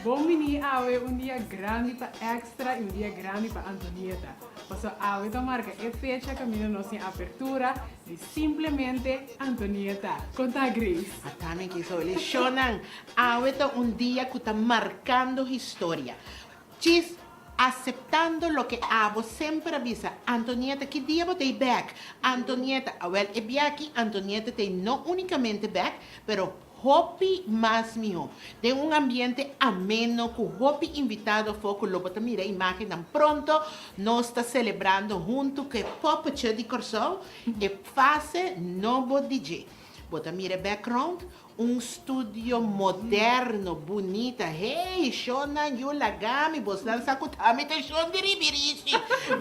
Bom menino, awe um dia grande para Extra e um dia grande para Antonieta. Passo awe to marca e fecha caminho nossa apertura de simplesmente Antonieta. Conta Grace. A também que sou ele. Shonan, ahorita un día que está marcando historia. Chis, aceptando lo que abo sempre avisa. Antonieta, que dia você back? Antonieta, well, e aqui, Antonieta tem não unicamente back, pero hopi mais mio. De um ambiente ameno, com hopi invitado foco, lobo ta mira imagen tan pronto, nós está celebrando junto que Pop de Corsol e fase novo DJ. Bota mira background, um estúdio moderno, bonita. Hey, Shona, Yulagami, Bosnan Sakutami, te Shon de Ribirisi.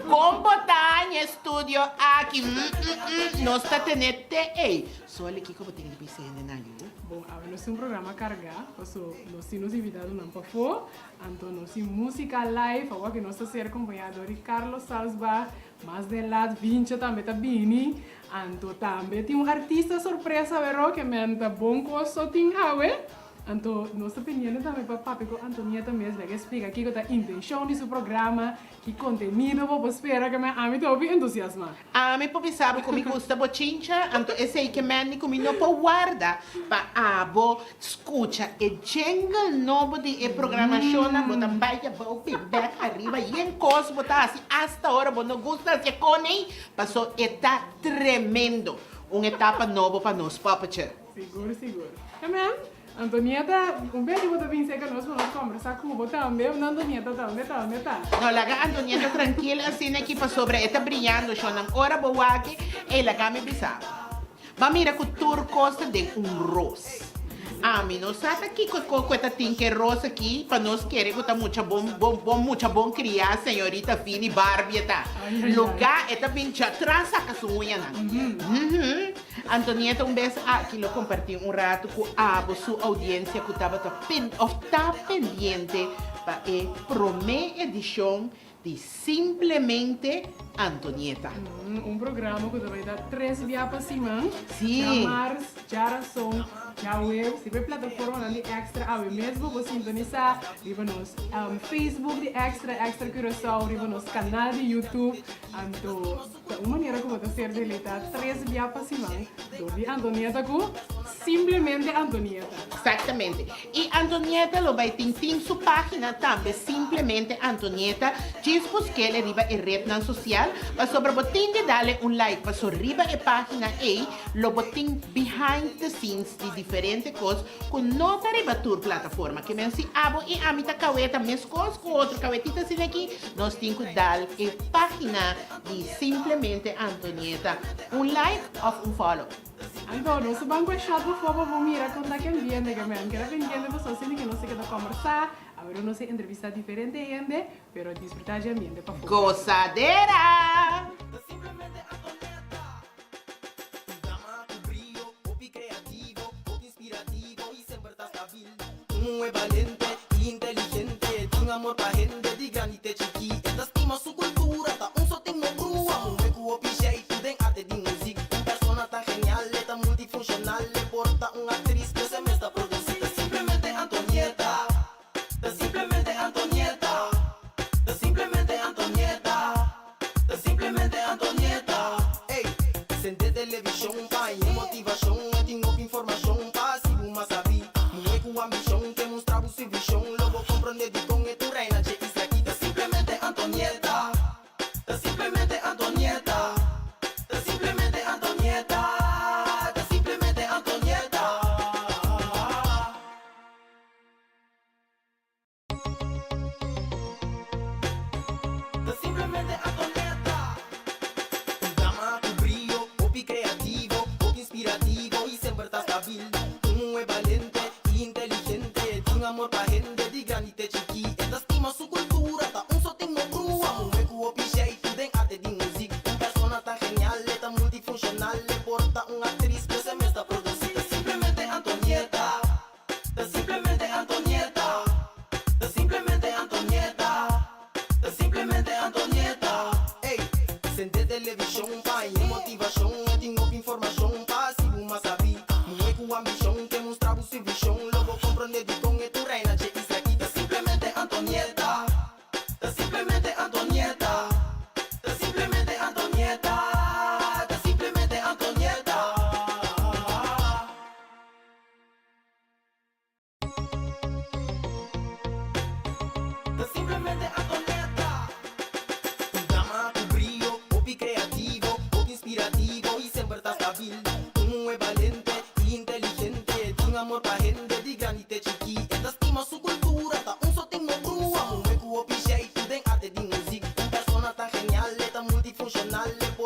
Com botar em estúdio aqui, nós está tenete, ei. Só olha aqui como tem que pensar na Bom, agora nós temos um programa carregado, nós temos invitado não para fora, então nós temos música live, agora que nós estamos acompanhados de Carlos Salzbar, mais de lá 20 também está bem, então também tem um artista surpresa, vero, que me anda bom com o sotin hawe. Então, nós estamos pedindo também para papi com Antonieta mesmo, que explica aqui que a intenção do seu programa, que conteúdo você espera que me ame todo entusiasma. A me popi sabe como gusta bochincha, então esse aí que me comigo não pode guardar para abo escuta e jingle novo de programação, botar baia bom feedback arriba e em coisa botar assim hasta hora, bom não gusta se cone, passou está tremendo, uma etapa nova para nós, papacha. Seguro, seguro. Amém? Antonieta, um beijo para você que nós vamos conversar com você também. Antonieta, onde tá? No, laga Antonieta tranquila, assim, aqui para sobre, está brilhando, Shonan. Ora, boa aqui, e laga me bisava. Vamos mirar que o tour costa de rosa. A mim não sabe aqui com esta tinque rosa aqui, para nós querer que tá muita bom criar, senhorita Fini Barbie, tá? Lugar, esta pincha atrás, a casunha, né? Antonieta, um beijo aqui, eu compartilhei rato com a sua audiência que estava pendiente para a primeira edição de Simplesmente Antonieta. Programa que vai dar 3 dias para cima. Sim. Já Mars, já Som, já Web, sempre plataforma de Extra, mesmo você sintonizar, riba nos Facebook de Extra Curaçao, riba nos canal de YouTube. Então, uma maneira como você ser deletar 3 dias para cima, de Antonieta com Simplesmente Antonieta. Exatamente. E Antonieta lo vai ter sua página também, Simplesmente Antonieta. Diz que ele arriba em rede social, mas sobre botin de darle like, para arriba a página e lo botin behind the scenes de diferentes coisas com nota arriba tour plataforma que me se abo e a mita caueta mes coisas com outro cauetita assim aqui nós temos que dar a página de Simplesmente Antonieta like ou follow. Então, nosso banco é chato, por favor, vamos mirar com que ambiente que me quero pendiente de pessoas que não sei que conversar, agora não sei entrevistar diferente gente, pero disfrutar de ambiente para fora. Gozadera! Es valiente, inteligente, tiene amor pa' gente, de granite chiqui, esta estima su cultura, ta un sotín no brúa, un hueco o piche y den arte de música, un persona tan genial, tan multifuncional, le porta una actriz que se me está produciendo, simplemente Antonieta, simplemente Antonieta, simplemente Antonieta, simplemente Antonieta, ey, senté televisión, pa' y motivación, tengo información, pa' si uma sabi, com ambição, demonstrava sua visão. Logo compreender com e tu reina de isso aqui. Tá simplesmente Antonieta. Tá simplesmente Antonieta. Tá simplesmente Antonieta. Tá simplesmente Antonieta. Tá simplesmente Antonieta. Um drama com brilho, hobby criativo, hobby inspirativo e sempre tá estável. É valente, inteligente, tiene amor pa' gente, de granite chiqui, esta estima su cultura, ta un sotín no brúa, un hueco o piche y tu den arte de música, un persona tan genial, tan multifuncional, le porta una actriz que se me está produciendo, simplemente Antonieta, simplemente Antonieta, simplemente Antonieta, simplemente Antonieta, ey, senté televisión, pa' y motivación, tengo información, pa' si uma sabi, un hueco ambición, demonstrava sua visão, logo compreender com e tu reina de isso aqui, tá simplesmente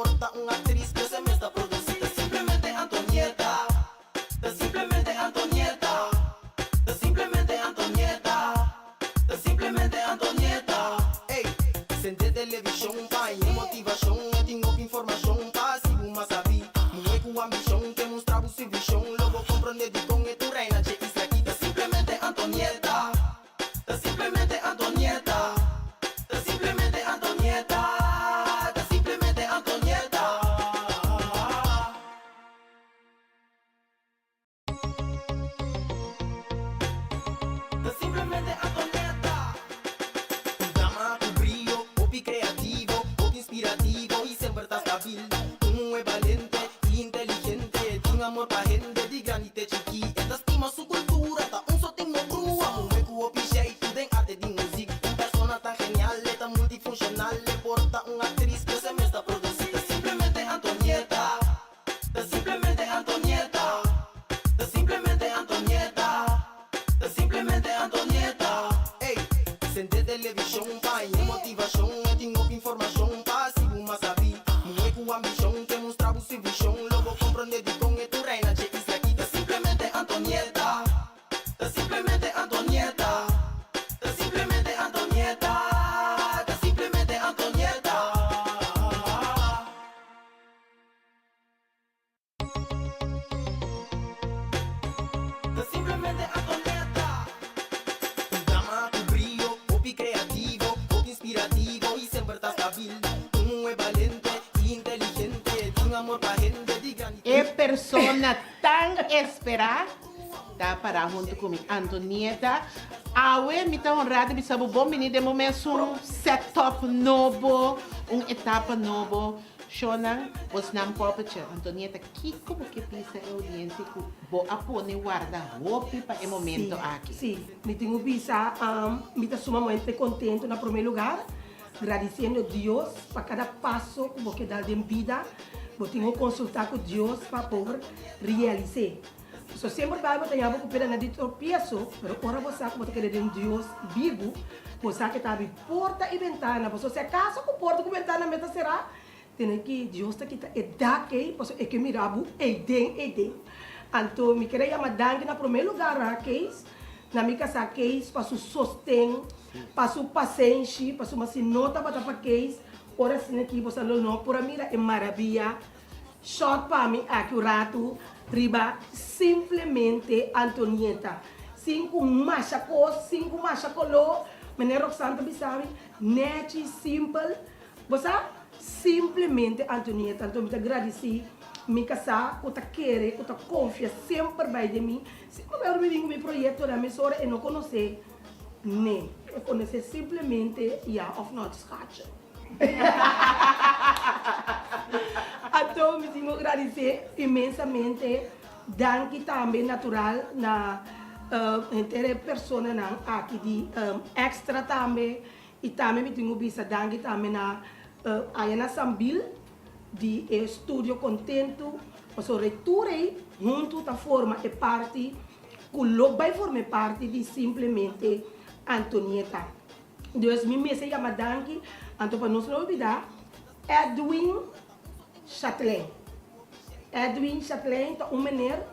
porta una actriz que se me está produciendo. Simplemente Antonieta, simplemente Antonieta, simplemente Antonieta, simplemente Antonieta. Ey, sente televisão, pai, motivação, eu tenho informação, pá, se uma sabe, não é com ambição, que mostrar o seu visão, logo compreender de com e tu reina, che, isso aqui tá simplesmente Antonieta, tá simplesmente Antonieta, tá simplesmente Antonieta, tá simplesmente Antonieta. Tá simplesmente Antonieta. Un drama con brillo, popi creativo, popi inspirativo y siempre está stabil. Un es valiente y inteligente, tiene amor pa' gente de granite chiqui. Esta estima su cultura, ta un sotingo brua. Un hueco jeito de arte de música. Un persona tan genial, tan multifuncional, le porta una actriz que se me está produciendo. Simplemente Antonieta, simplemente Antonieta, simplemente Antonieta, simplemente Antonieta. Ey, sente televisão, pai, motivação, eu tenho informação, pá, se uma sabe, não é com ambição, que mostrar o seu visão, logo compreender de com e tu reina, che, isso aqui tá simplesmente Antonieta, tá simplesmente Antonieta, tá simplesmente Antonieta, tá simplesmente Antonieta. Tá simplesmente Antonieta. Un drama con brillo, popi creativo, popi inspirativo y siempre está stabil. Un es valiente y inteligente, tiene amor pa' gente de granite. E persona tan esperada tá para junto com Antonieta. Awe, me tá honrada, me sabe bom menino, de momento um setup novo, etapa novo. Shona, os nam property, Antonieta, que como que pensa o audiente que vou apone guarda roupa para o momento aqui? Sim, me tenho visa, me está sumamente contente no primeiro lugar, agradecendo a Deus para cada passo que vou dar em vida, vou ter que consultar com Deus para poder realizar. So sempre vai ter algo que na de tropeço, mas agora você como te querer em Deus vivo, você que está abrindo porta e ventana, você se acaso com porta e ventana meta será tem que Deus está aqui é daqui, posso é que mirabu é den. Então me queria chamar danke na primeiro lugar aqui, na minha casa aqui, para o sostém, para o paciência, para uma sinota para para aqui, ora sim aqui você não por a mira é maravilha. Short para mim aqui o rato, riba simplesmente Antonieta. 5 machacolo, menino Roxana bisabi, net simple, você simplesmente Antonieta, então me agradeci, me casar, eu te quero, eu te confio sempre vai de mim. Se eu me digo meu projeto da minha hora e não conhecer, nem, eu conhecer simplesmente of not scratch. Então me tenho agradecer imensamente, danke também natural na inteira pessoa aqui de extra também e também me tenho visto danke também na Ayana Sambil, de Estúdio Contento, eu returei junto da forma e parte, que vai formar parte de simplesmente Antonieta. Deus me chama danke, então para não se olvidar, Edwin Chatelain. Edwin Chatelain é menino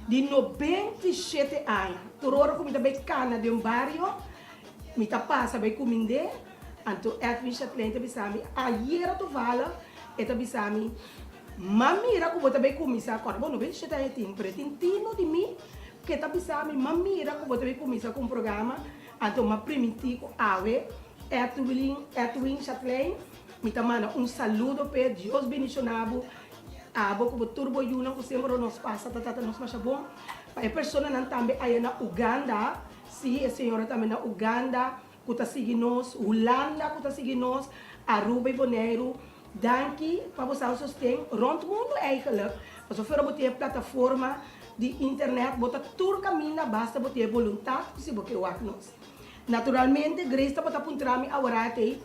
de 97 anos. Tororo como também cana de bairro, me passa bem comida. Então, Edwin Chatelain também sabe, ayer tu fala, e também sabe, mamira como também começa agora, bom, não vejo se tem pretintino de mim, que também sabe, mamira como também começa com o programa, então, uma primitivo, awe, Edwin Chatelain, me manda saludo para Deus bendicionado, abo como turbo yuna que sempre nos passa, nos passa bom, para a pessoa também aí na Uganda, sim, a senhora também na Uganda, que está seguindo nós, Holanda que está seguindo nós, Aruba e Bonaire, danke para você sustento, rond o mundo eigenlijk. Mas se você ter plataforma de internet, bota tudo caminho, basta ter vontade, se você quer nós. Naturalmente, Grace está apontando agora que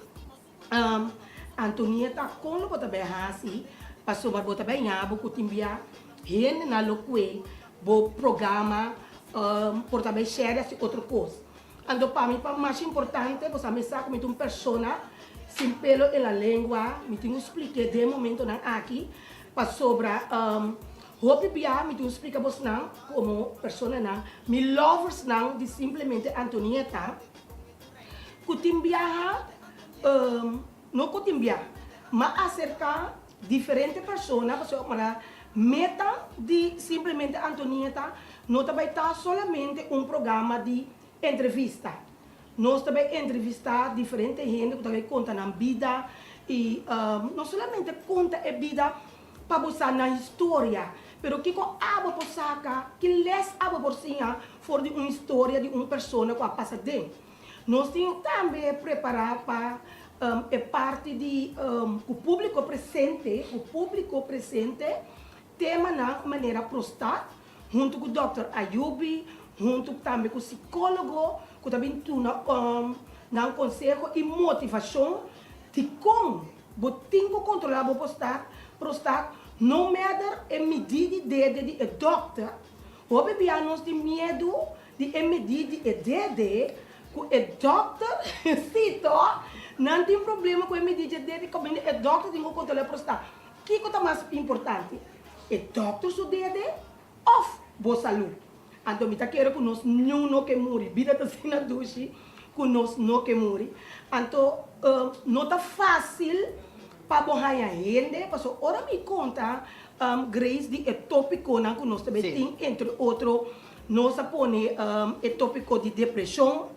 Antonieta com o bota bem assim, passou para bota bem abo, que timbia, hen na loque, bo programa, por também share outra coisa. Então, para mim, o mais importante, você me sabe como uma pessoa sin pelo en la lengua, me tengo explique de momento nan aqui, para sobre hopi bia, me tengo explica vos nan como persona nan, mi lovers nan de simplesmente Antonieta, kutimbiaha, no kutimbiaha, mas acerca diferentes personas, para meta de simplesmente Antonieta, não vai estar solamente um programa de entrevista. Nós também entrevistar diferente gente que também conta na vida e não somente conta a vida para você na história, mas que com aba por saca, que les aba por cima for de uma história de uma pessoa que passa dentro. Nós temos também preparar para é parte de o público presente, tema na maneira prostar, junto com o Dr. Ayubi, junto também com o psicólogo, que também tuna um conselho e motivação de como botinho controlar o prostar, não matter a medida de doctor, o bebê nós tem medo de a medida de que o doctor cito, não tem problema com a medida de como o doctor tem que controlar o prostar. O que é mais importante? O doctor su dede of boa saúde. Então, me quero que nós não que morre, vida está sendo na duche, que nós não que morre. Então, não está fácil para borrar a gente, porque ora me conta, Grace, de tópico que nós também temos, entre outros, nós põe o tópico de depressão,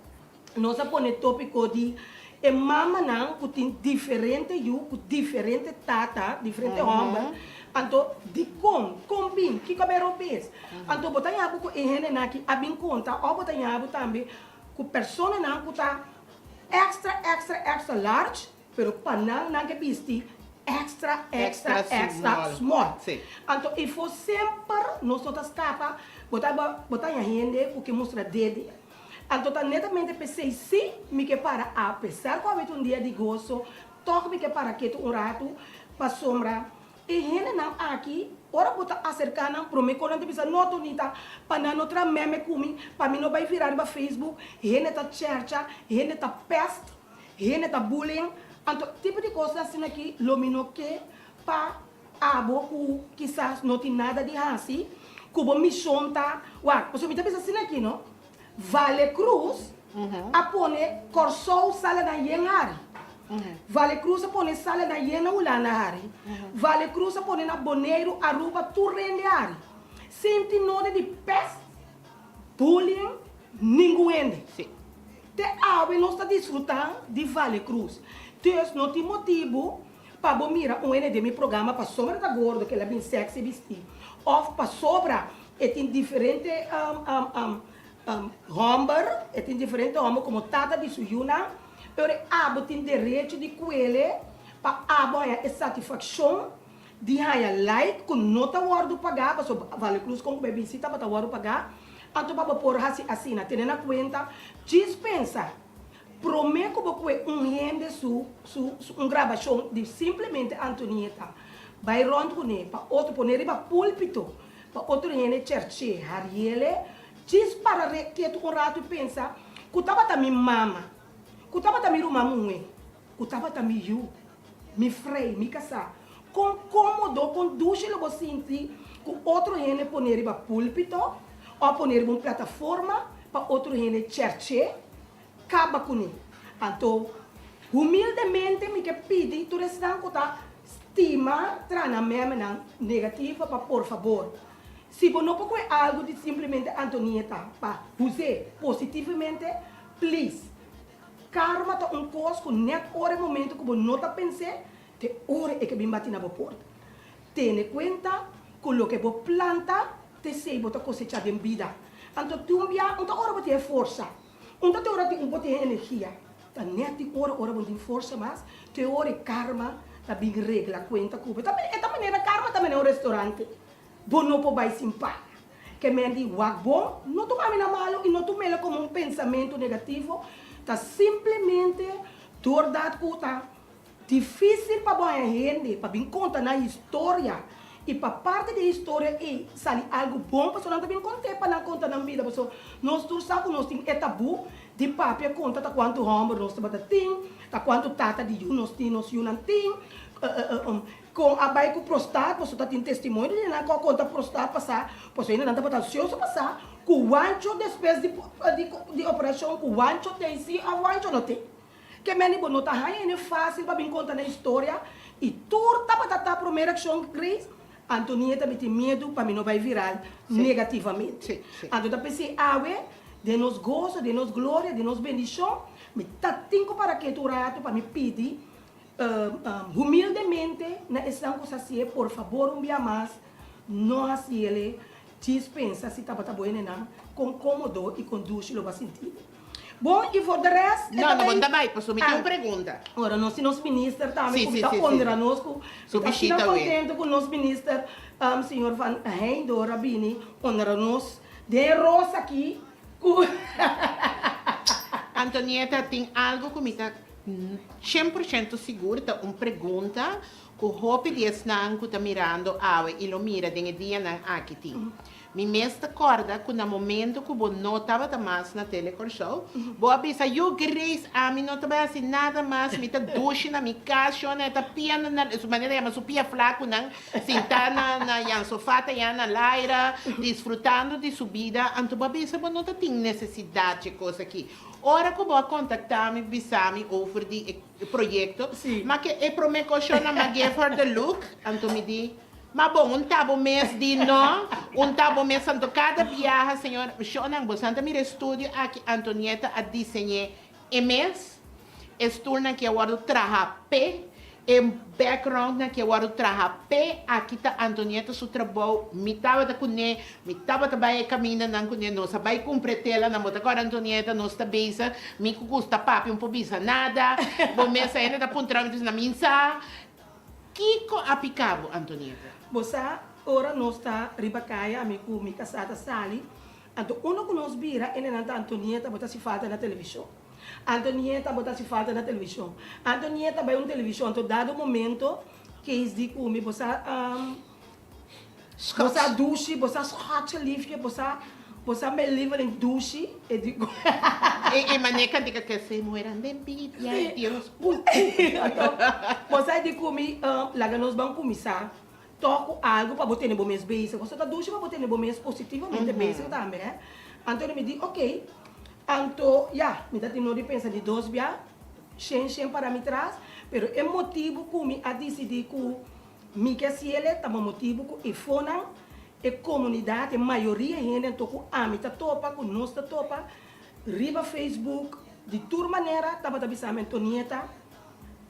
nós põe o tópico de mama não, que tem diferente diferente tata, diferente homem. Então, de combin, que cabelo pes. Então, botar yabo com ele na que abin conta, ou botar yabo também com pessoa na que tá extra large, pero panang na que bisti extra small. Então, e for sempre nós não escapa, botar yende o que mostra dele. Então, tá netamente pensei sim, me que para apesar que havia dia de gozo, toque me que para que tu rato para sombra. E gente não aqui, ora bota acercar não, para mim quando pensa não bonita, para não tra meme comigo, para mim não vai virar para Facebook, gente tá chercha, gente tá pest, gente tá bullying, então tipo de coisa assim aqui, lumino que para abo que quizás não tem nada de assim, como missão tá, uau, você me tá pensando assim aqui, não? Vale Cruz, a pone Corsou sala na Yenhari. Vale Cruz pone sala na Yena Ulanari. Vale Cruz pone na Boneiro Aruba Turrendeari. Senti nome de peste, bullying, ninguém. Te ave não está desfrutando de Vale Cruz. Então, não tem motivo para mirar de meu programa para sobra da gorda, que ela é bem sexy vestir. Ou para sobra, tem diferente homem, tem diferente homem como Tata de Suyuna. Eu tenho direito de coelho para a satisfação de like com nota guardo pagar, para Vale Cruz com bebisita para guardo pagar, então para por assim, tendo na conta, dispensa. Prometo que rende gravação de simplesmente Antonieta, vai rondo com ele, para outro pôr ele para púlpito, para outro rende church, Ariele, diz para que tu rato pensa, que estava também mama. Kutaba também uma mãe, kutaba também eu, me frei, me casar. Com cômodo, com duche, eu vou sentir que outro gente poner para púlpito, ou poner uma plataforma para outro gente church, acaba com ele. Então, humildemente, me que pedi, tu restam que tá estima, trana mesmo negativa, para por favor. Se você não pode algo de simplesmente Antonieta, para usar positivamente, please. Karma tá coisa que net hora momento que você não está pensando, te hora é que vem bater na porta. Tenha conta que o que você planta, te sei você cosechar de vida. Então, tu envia, então hora você tem força. Então, hora você tem energia. Então, net hora você tem força, mas te hora karma, tá bem regla, conta que você. Esta maneira, karma também é um restaurante. Você não pode simpar. Que me diz, bom, não toma na malo e não toma como um pensamento negativo. Tá simplesmente verdade que tá difícil para a gente, para vir contar na história. E para parte da história e sair algo bom, para não também contar para não contar na vida. Nós todos sabemos que nós temos tabu de papi conta tá quanto homem nós tá tem, tá quanto tata de nós tem, nós não tem. Com a baia com prostate, você tá tendo testemunho, e não conta prostate passar, você ainda não tá botando ansioso passar, com o ancho despesa de operação, com o ancho tem si, a ancho não tem. Que meni não tá é fácil para me contar na história, e tudo tá para a primeira ação Cris, Antonieta me tem medo para mim não vai virar negativamente. Sim. Então tá pensei, de nos gozo, de nos glória, de nos bendição, me tá tinco para que tu rato para me pedir humildemente na estão coisa assim, por favor, dia mais, não assim ele dispensa se tá boa não, com cômodo e com duche lo vai sentir. Bom, e for the rest... Não, manda mais, posso me ter uma pergunta. Ora, nós somos ministros também, Sim, como está onder nós, Subchita, contente com o nosso ministro, senhor Van Heindo Rabini, onder nós, de rosa aqui. Antonieta, tem algo que me está 100% seguro, tá uma pergunta que o Hope de Esnan que está mirando e lo mira de dia na aqui. Me mesta corda que no momento que eu não estava mais na telecorshow, vou avisar, eu Grace, a mim não estava assim nada mais, me está duche na minha casa, né, tá piando na sua maneira, mas o pia flaco, não, sentar na sofá, tá na laira, desfrutando de subida, então vou avisar, eu não tem necessidade de coisa aqui. Ora que eu vou contactar-me, avisar-me, over de projeto, mas que é para me coxona, mas give her the look, então me diz, mas bom, tabo mês de não, tabo mês santo cada viagem, senhor, Shonan, você anda mir estúdio aqui, Antonieta, a desenhar mês, esturna que eu vou trabalhar pé, background na que eu vou trabalhar pé, aqui tá Antonieta, seu trabalho, me tava da cunha, me tava também caminhando na cunha, não sabe cumprir tela, na moto agora Antonieta, não está bisa, me custa papi, um pouco bisa nada, bom mês ainda tá pontrando na minha, Kiko apicavo, Antonieta. Você, ora, nós está ribacaia, amigo, me casada, Sally. Então, uno que nós vira, ele não está Antonieta, bota se falta na televisão. Antonieta, bota se falta na televisão. Antonieta vai na televisão, então, dado momento, que é de comer, você, você duche, você hot livre, você me livre em duche, e digo... E maneca diga que se mueran de envidia, Deus. Então, você de comer, lá nós vamos começar, toco algo para botar no bom mês base. Você está duche para botar no bom mês positivamente base também, né? Então ele me diz, ok. Então, me dá tempo de pensar de 2 dias, sem para me trás, mas é motivo que me a decidir que me que se ele tá motivo que e fona e comunidade, a maioria gente então a mim tá topa, com nós tá topa, riba Facebook, de toda maneira, tá para avisar Antonieta.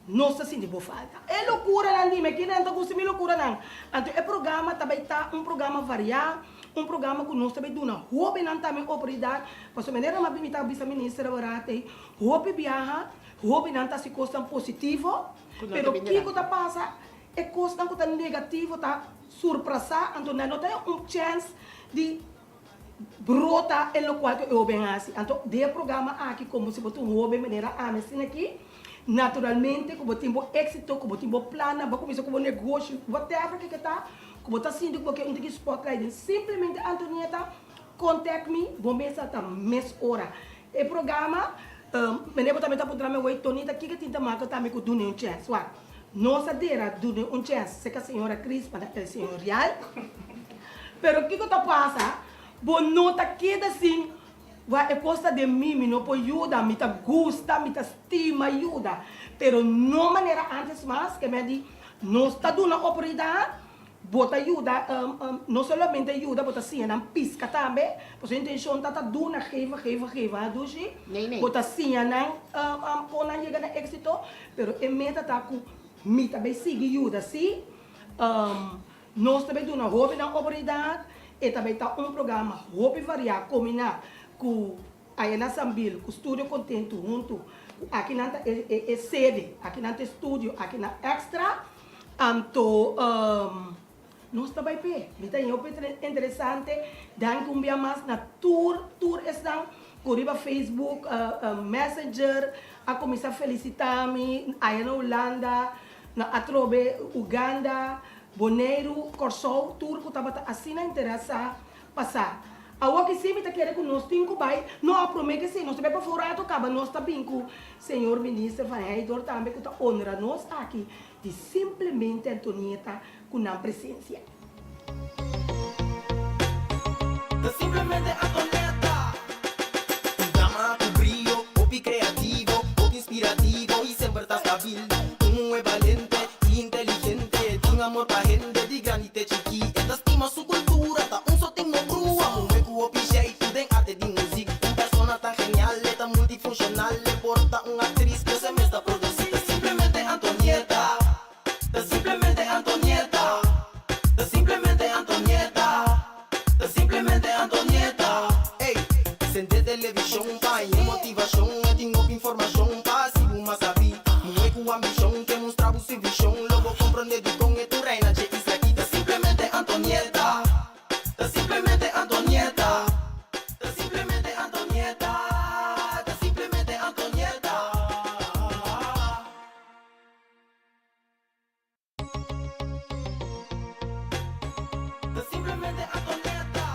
Nossa, sim, de boa falta. É loucura, não, mas que não está com loucura, não. Então, o programa também está programa variado, programa que nós também damos. Houve não também oportunidade, para a maneira mais bem está a vice-ministra agora, houve viaja, houve não está se costa positivo, mas o que está passa é costa que está negativo, está surpresa, então não tem chance de brota em lo qual eu venho assim. Então, de programa aqui, como se botou houve maneira assim aqui, naturalmente, como tem êxito, como tem plano, como começar com negócio, whatever que está, como está sendo porque um spotlight, simplesmente Antonieta, contact me, vou pensar tá mês hora. E programa, menino também está por trás meu Tonita, que tinha marca também com dune um chance, ué. Nossa dera dune um chance, sei que a senhora Cris para a senhora Real, pero o que está passa, vou nota que assim vai costa de mim, não pode ajudar, me tá gosta, me tá estima, ajuda. Pero não maneira antes mais, que me diz, não está dando oportunidade, bota ajuda, não somente ajuda, bota assim, não pisca também, porque a intenção está dando, reva, doce, bota assim, não, quando não chega no êxito, pero a meta está com, me também sigue ajuda, sim, nós também dando uma oportunidade, e também está programa, roupa variar, combinar, com aí na Sambil, com o estúdio contento junto, aqui na sede, aqui na estúdio, aqui na extra, então nós também pé, me tem interessante, dan que mais na tour estão, corriba Facebook, Messenger, a começar a felicitar-me, aí na Holanda, na Atrobe, Uganda, Boneiro, Corsol, tour que estava assim na interessa passar. Agora que sempre quer que nós temos vai, não promete que sim, nós também para fora acaba nós também com o senhor ministro Van Heidor também que está honra nós aqui de simplesmente Antonieta com a presença. Simplesmente Antonieta, dama com brilho, popi criativo, popi inspirativo e sempre tá stabil. É valente e inteligente, tem amor pra gente de granite chiqui. Esta estima sua cultura, tá só tem no brua. Um meco o jeito, tem arte de música. Persona tá genial, tá multifuncional. Porta atriz que se me está produzida. Simplesmente Antonieta, simplesmente Antonieta, simplesmente Antonieta, simplesmente Antonieta. Ei, sente televisão, pai, motivação, tenho informação, passivo, mas sabe. Com ambição, que mostrava sua visão. Logo compreendido com tu reina, che isso aqui tá simplesmente Antonieta. Tá simplesmente Antonieta. Tá simplesmente Antonieta. Tá simplesmente Antonieta. Tá simplesmente Antonieta.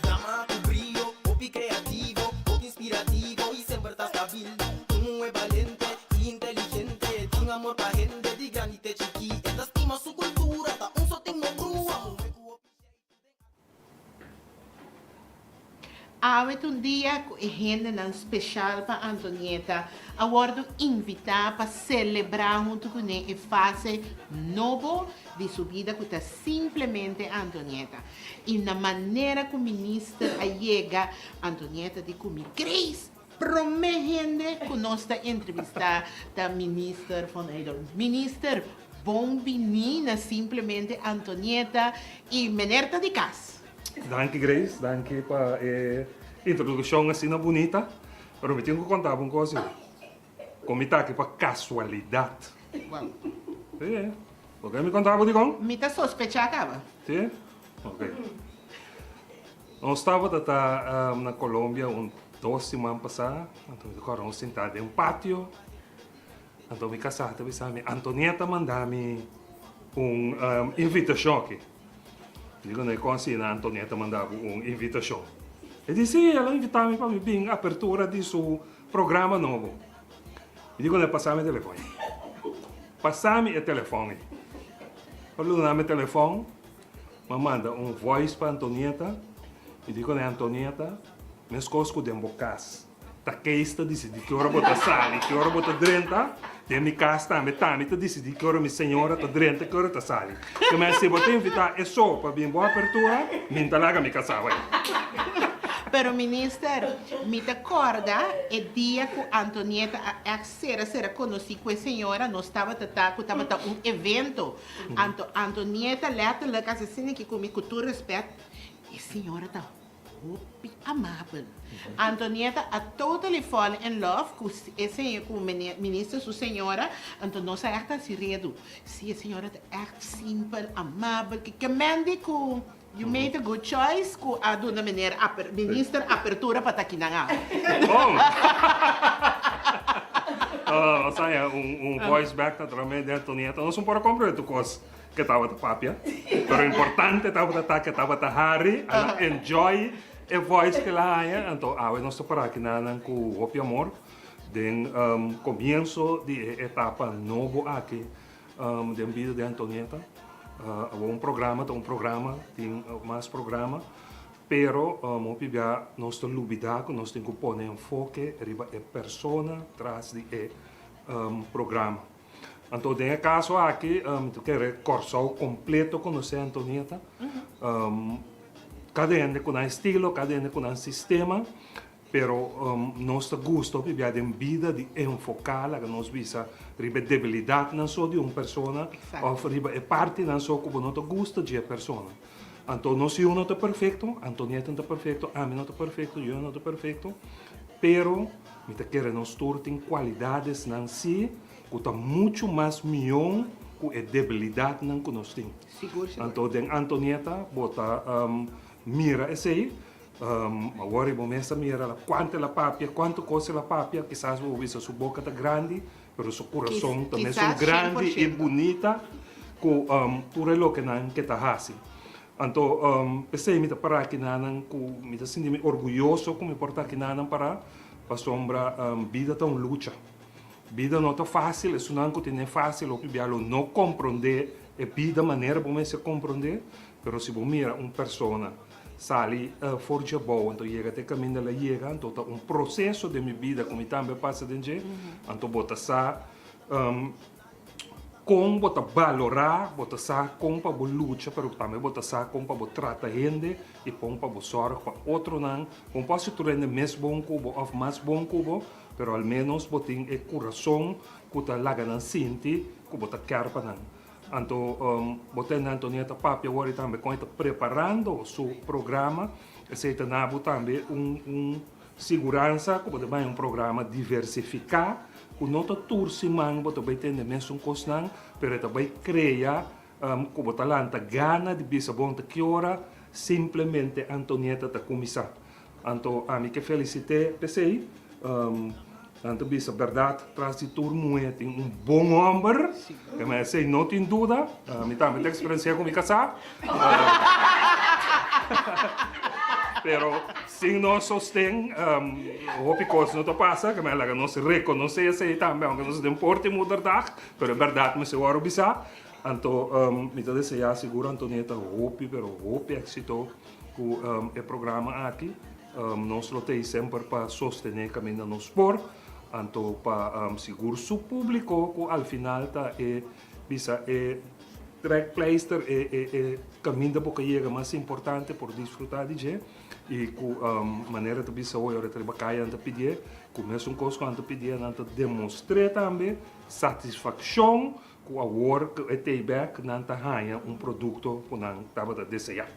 Dama com brilho, popi criativo, popi inspirativo e sempre tá stabil. É valente e inteligente, tem amor pra gente de granite chiqui. Esta estima sua cultura, tá só tem no brua. Houve um dia com gente especial para Antonieta. Agora invitar para celebrar junto com ela e fase novo de sua vida que está simplesmente Antonieta. E na maneira que o ministro chega, Antonieta diz comigo, Grace, prometendo que nós está entrevistar o ministro Van Heidor. Ministro, bom menina, simplesmente Antonieta e menerta de casa. Danke Grace, danke para a introdução assim bonita. Pero me tenho que contar uma coisa. Como está aqui para casualidade. Wow. Sim, porque me contava de como? Me está sospechando. Sim? Ok. Nós estávamos na Colômbia 2 semanas passadas, então nós sentados em pátio. Então me casada me Antonieta mandou-me uma invitação aqui. Digo, não é como assim, a Antonieta mandava uma invitação. E disse, sim, ela invitava-me para vir à abertura de seu programa novo. E digo, não é passar-me o telefone. Passar-me o telefone. Quando eu dou o telefone, me manda voice para Antonieta. E digo, não é Antonieta, minhas coisas que eu bocas. Tá que está decidindo que hora botar sali, que hora botar drenta. Tem minha casa também, tá decidindo que hora minha senhora tá drenta, que hora tá sali. Que me se botar invitar é só para vir boa abertura, me talaga me casar, vai. Pero ministro, me acorda o dia que Antonieta será conhecida com a senhora, nós estava evento. Antonieta leta lá casa assim que comigo com todo respeito. E a senhora tá amável. Antonieta a todo telefone in love com o ministro, sua senhora. Então nós é assim redo. Se a senhora é simples, amável, que mande com you made a good choice com a dona ministra apertura para aqui na Bom! Saya voice back naturalmente de Antonieta. Não são para comprar tu coisa que estava da papia. Pero importante estava que estava da Harry. Ela enjoy a voice que ela há. Então, nós estamos para aqui com o Hopi Amor. De começo de etapa novo aqui da vida de Antonieta. Um programa, tem mais programa, pero nós temos que nós temos que pôr enfoque riba a pessoa atrás de programa. Então, tem caso aqui, tu quer corso completo conhecer Antonieta, cada um com um estilo, cada um com um sistema, pero nós gosto de vida de enfocar, que nós visa riba debilidade não só de uma pessoa, ou riba é parte não só como nós gosta de uma pessoa. Então, nós não está perfeito, Antonieta não está perfeito, a mim não está perfeito, eu não estou perfeito, pero me quer nós todos tem qualidades não si, que está muito mais melhor que a debilidade não que nós temos. Então, tem Antonieta bota mira esse aí. Agora começa a mirar quanto ela papia, quanto coisa ela papia, quizás vou ver sua boca está grande, mas seu coração também é grande e bonita, com tudo o que não que está assim. Então, pensei me para aqui nanan ku me sinto orgulhoso como importa aqui nanan para sombra vida tão luta. Vida não é fácil, isso não é fácil, o que não compreender a vida maneira como se compreender, mas se você mira uma pessoa sali forja boa, então chega até caminho ela chega, então um processo de minha vida como também passa dentro, então bota sa com bota valorar, bota sa com para luta, pero também bota sa com para tratar gente e com para sorrir para outro não, com posso tu rende mais bom cubo ou mais bom cubo, pero al menos botin e coração que tá lá na sinti, que bota quer para não. Então, botando Antonieta Papi agora também com preparando o seu programa, se está também segurança, como também programa diversificar, que não está turcimando, bota bem ter mesmo coisa, mas também criar, como talanta gana de bisa bom que hora, simplesmente Antonieta está começar. Então, a mim que felicite, pensei, tanto bisa verdade, traz de turno tem bom homem, que me sei não tem dúvida, me também tem experiência com me casar. Pero se não sostém, o que coisa não passa, que me laga não se reconhece assim também, aunque não se tem porte mudar, pero verdade me se ora bisa. Então, me deseja seguro Antonieta hope, pero hope éxito com o programa aqui. Nós lutamos sempre para sostener caminho no sport. Então, para segurar o público, que ao final está bisa trackpleister e caminho para que chega mais importante por desfrutar de gente e com maneira de bisa hoje trabalhar ante pedir, começa coisa ante pedir ante demonstrar também satisfação com a work e payback ante ganhar produto que não estava a desejar.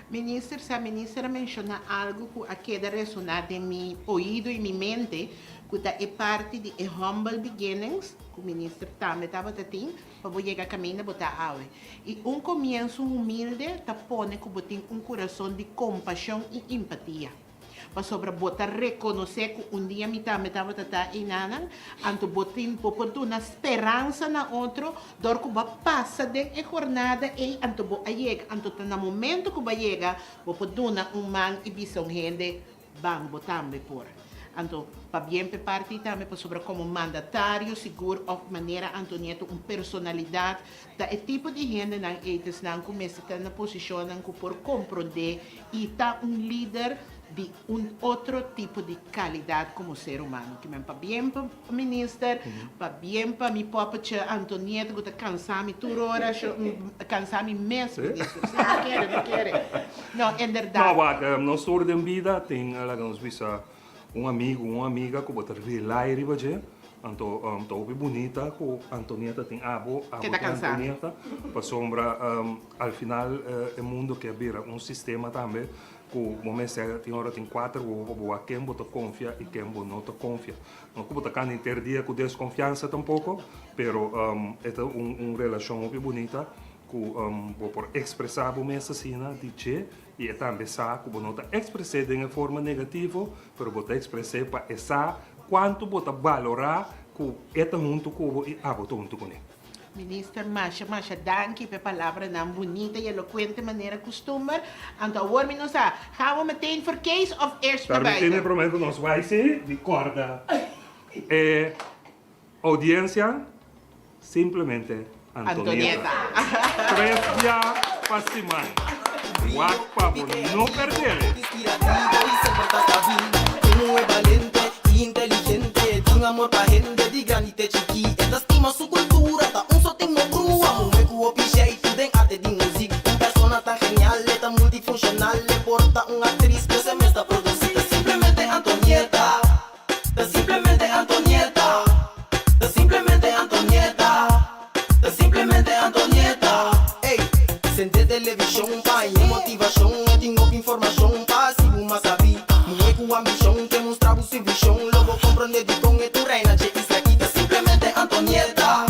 Minister, se a ministra menciona algo que queda ressonar em meu ouvido e minha mente, que é parte de Humble Beginnings, que o ministro também estava tendo, para chegar a caminho botar água. E começo humilde, está pondo que botem coração de compaixão e empatia. Para sobre botar reconhecer que dia me também estava em nada, então botem por uma esperança na outro, dor que vai passar de jornada e então vai chegar, então no momento que vai chegar, vou dar man e visão gente, bang botar por. Então, para bem parte também para sobre como mandatário, seguro, ou maneira Antonieta, uma personalidade, da tipo de gente não eles não começa a estar na posição que por compreender e tá líder de outro tipo de qualidade como ser humano. Que para bem para o ministro, para bem para minha própria Antonieta, que está cansada, toda hora, cansada mesmo, ministro. Não quer. Não, é verdade. Não, na história da vida, tem, nos visa amigo, uma amiga, que botar lá e riba je, então, é bonita, que Antonieta tem abo Antonieta, para sombra, ao final, o mundo que vira sistema também, que o momento tem hora tem quatro, quem bota confia e quem não confia. Não que botar cada dia com desconfiança tampouco, pero é relação muito bonita, que por expressar o mensagem de e também sabe que não está expressando de uma forma negativa, mas você expressa para essa quanto você valorar que é junto com e aboto junto com ele. Minister Masha, danke pela palavra não bonita e eloquente maneira costume. Então, agora me não sabe, gaan we meteen voor Kees of eerst naar buiten? Meteen prometo nos vai ser de corda. Audiência, simplesmente Antonieta. 3 dias para semana. Guac para não perder. Inspirativo y siempre trata bien. Uno es valiente y inteligente. Tiene amor pa' gente de granite chiqui. Esta estima su cultura, ta só tem no brua. Mume cu jeito de arte de música. Persona tan genial, tan multifuncional. Le porta una actriz que se me está producida. Simplemente Antonieta. Simplemente Antonieta. Simplemente Antonieta. Simplemente Antonieta. Ey, sente televisão, pai, motivação, eu tenho informação, passivo, mas sabe, mulher com ambição, demonstrar o seu visão, logo compreender de com e tu reina, de isso aqui, tá simplesmente Antonieta,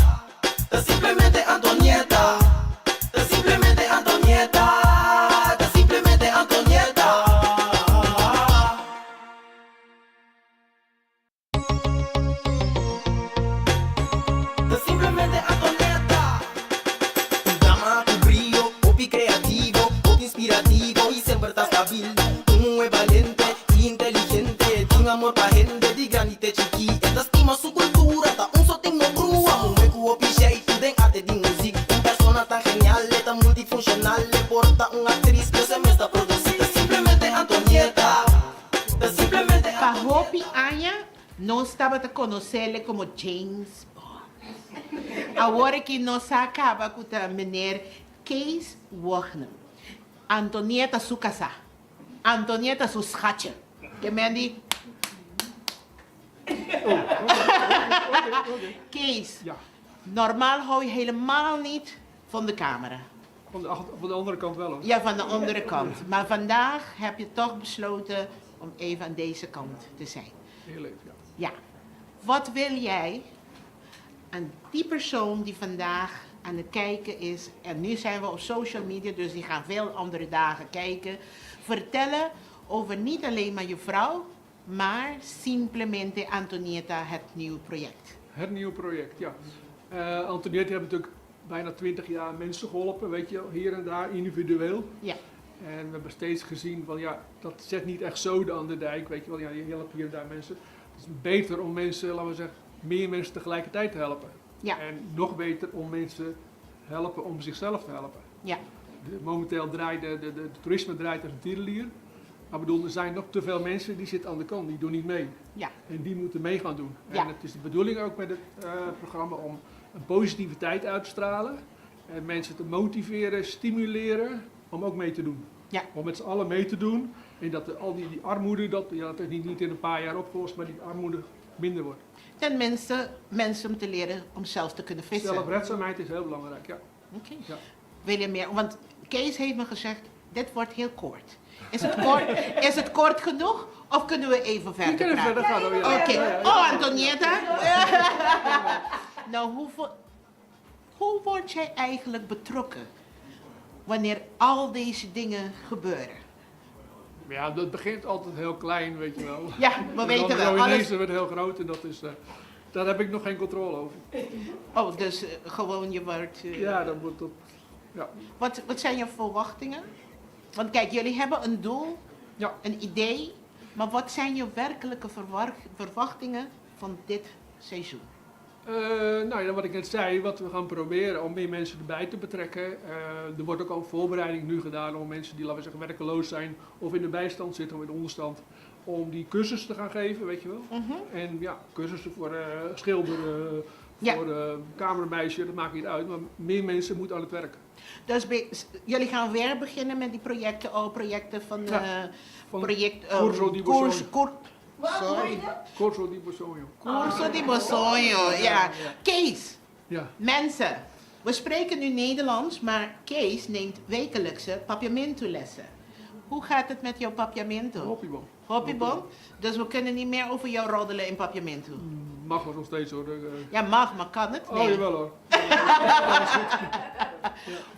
tá simplesmente Antonieta, tá simplesmente Antonieta, tá simplesmente Antonieta. Tá simplesmente Antonieta. Dama com brilho, hobby criativo, hobby inspirativo. multifuncional, le porta una actriz que se me está produciendo. Simplemente Antonieta. Simplemente Pa Hopi Anya não estava a conhecê-lo como James Bond. Agora que nós acaba com o meneer Kees Wagner. Antonieta su casa. Antonieta su schatje. Que men die... Kees, Ja, normaal hou je helemaal niet van de camera. van de andere kant wel hoor. Ja, van de andere kant. Maar vandaag heb je toch besloten om even aan deze kant te zijn. Heel even, ja. Ja. Wat wil jij aan die persoon die vandaag aan het kijken is, en nu zijn we op social media, dus die gaan veel andere dagen kijken, vertellen over niet alleen maar je vrouw, maar simplemente Antonieta, het nieuwe project. Het nieuwe project, ja. Antoniette heeft natuurlijk bijna 20 jaar mensen geholpen, weet je, hier en daar individueel. Ja. En we hebben steeds gezien van ja, dat zet niet echt zoden aan de dijk, weet je wel. Ja, je helpt hier en daar mensen. Het is beter om mensen, laten we zeggen, meer mensen tegelijkertijd te helpen. Ja. En nog beter om mensen helpen om zichzelf te helpen. Ja. Momenteel draait de toerisme draait als een tierenlier. Maar bedoel, er zijn nog te veel mensen die zitten aan de kant, die doen niet mee. Ja. En die moeten mee gaan doen. Ja. En het is de bedoeling ook met het programma om een positiviteit uit te stralen. En mensen te motiveren, stimuleren om ook mee te doen. Ja. Om met z'n allen mee te doen. En dat al die armoede, dat is niet in een paar jaar opgelost, maar die armoede minder wordt. Ten minste mensen om te leren om zelf te kunnen vissen. Zelfredzaamheid is heel belangrijk, ja. Oké. Ja. Wil je meer? Want Kees heeft me gezegd, dit wordt heel kort. Is het kort genoeg of kunnen we even verder We kunnen praten? verder gaan. Ja. Oké. Ja, ja, ja. Oh, Antonieta. Nou, hoe word jij eigenlijk betrokken wanneer al deze dingen gebeuren? Ja, dat begint altijd heel klein, weet je wel. Ja, we weten dan wel. ineens Alles... wordt het heel groot en dat is, daar heb ik nog geen controle over. Oh, dus gewoon je wordt... Ja, dan wordt dat... Ja. Wat zijn je verwachtingen? Want kijk, jullie hebben een doel, Ja. een idee, maar wat zijn je werkelijke verwachtingen van dit seizoen? Nou ja, wat ik net zei, wat we gaan proberen om meer mensen erbij te betrekken. Er wordt ook al voorbereiding nu gedaan om mensen die, laten we zeggen, werkeloos zijn of in de bijstand zitten of in de onderstand, om die cursussen te gaan geven, weet je wel. En ja, cursussen voor schilderen, Ja. voor kamermeisje, dat maakt niet uit, maar meer mensen moeten aan het werk. Dus jullie gaan weer beginnen met die projecten van Ja, van project Corso di Bosogno. Sorry. Corso di Bosogno. Corso di Bosogno, ja. Kees, Ja. mensen, we spreken nu Nederlands, maar Kees neemt wekelijkse papiamentolessen. Hoe gaat het met jouw papiamento? Hoppiebom. Hoppibom? Dus we kunnen niet meer over jou roddelen in papiamento. Mag wel nog steeds hoor. Ja, mag, maar kan het? Oh, jawel hoor.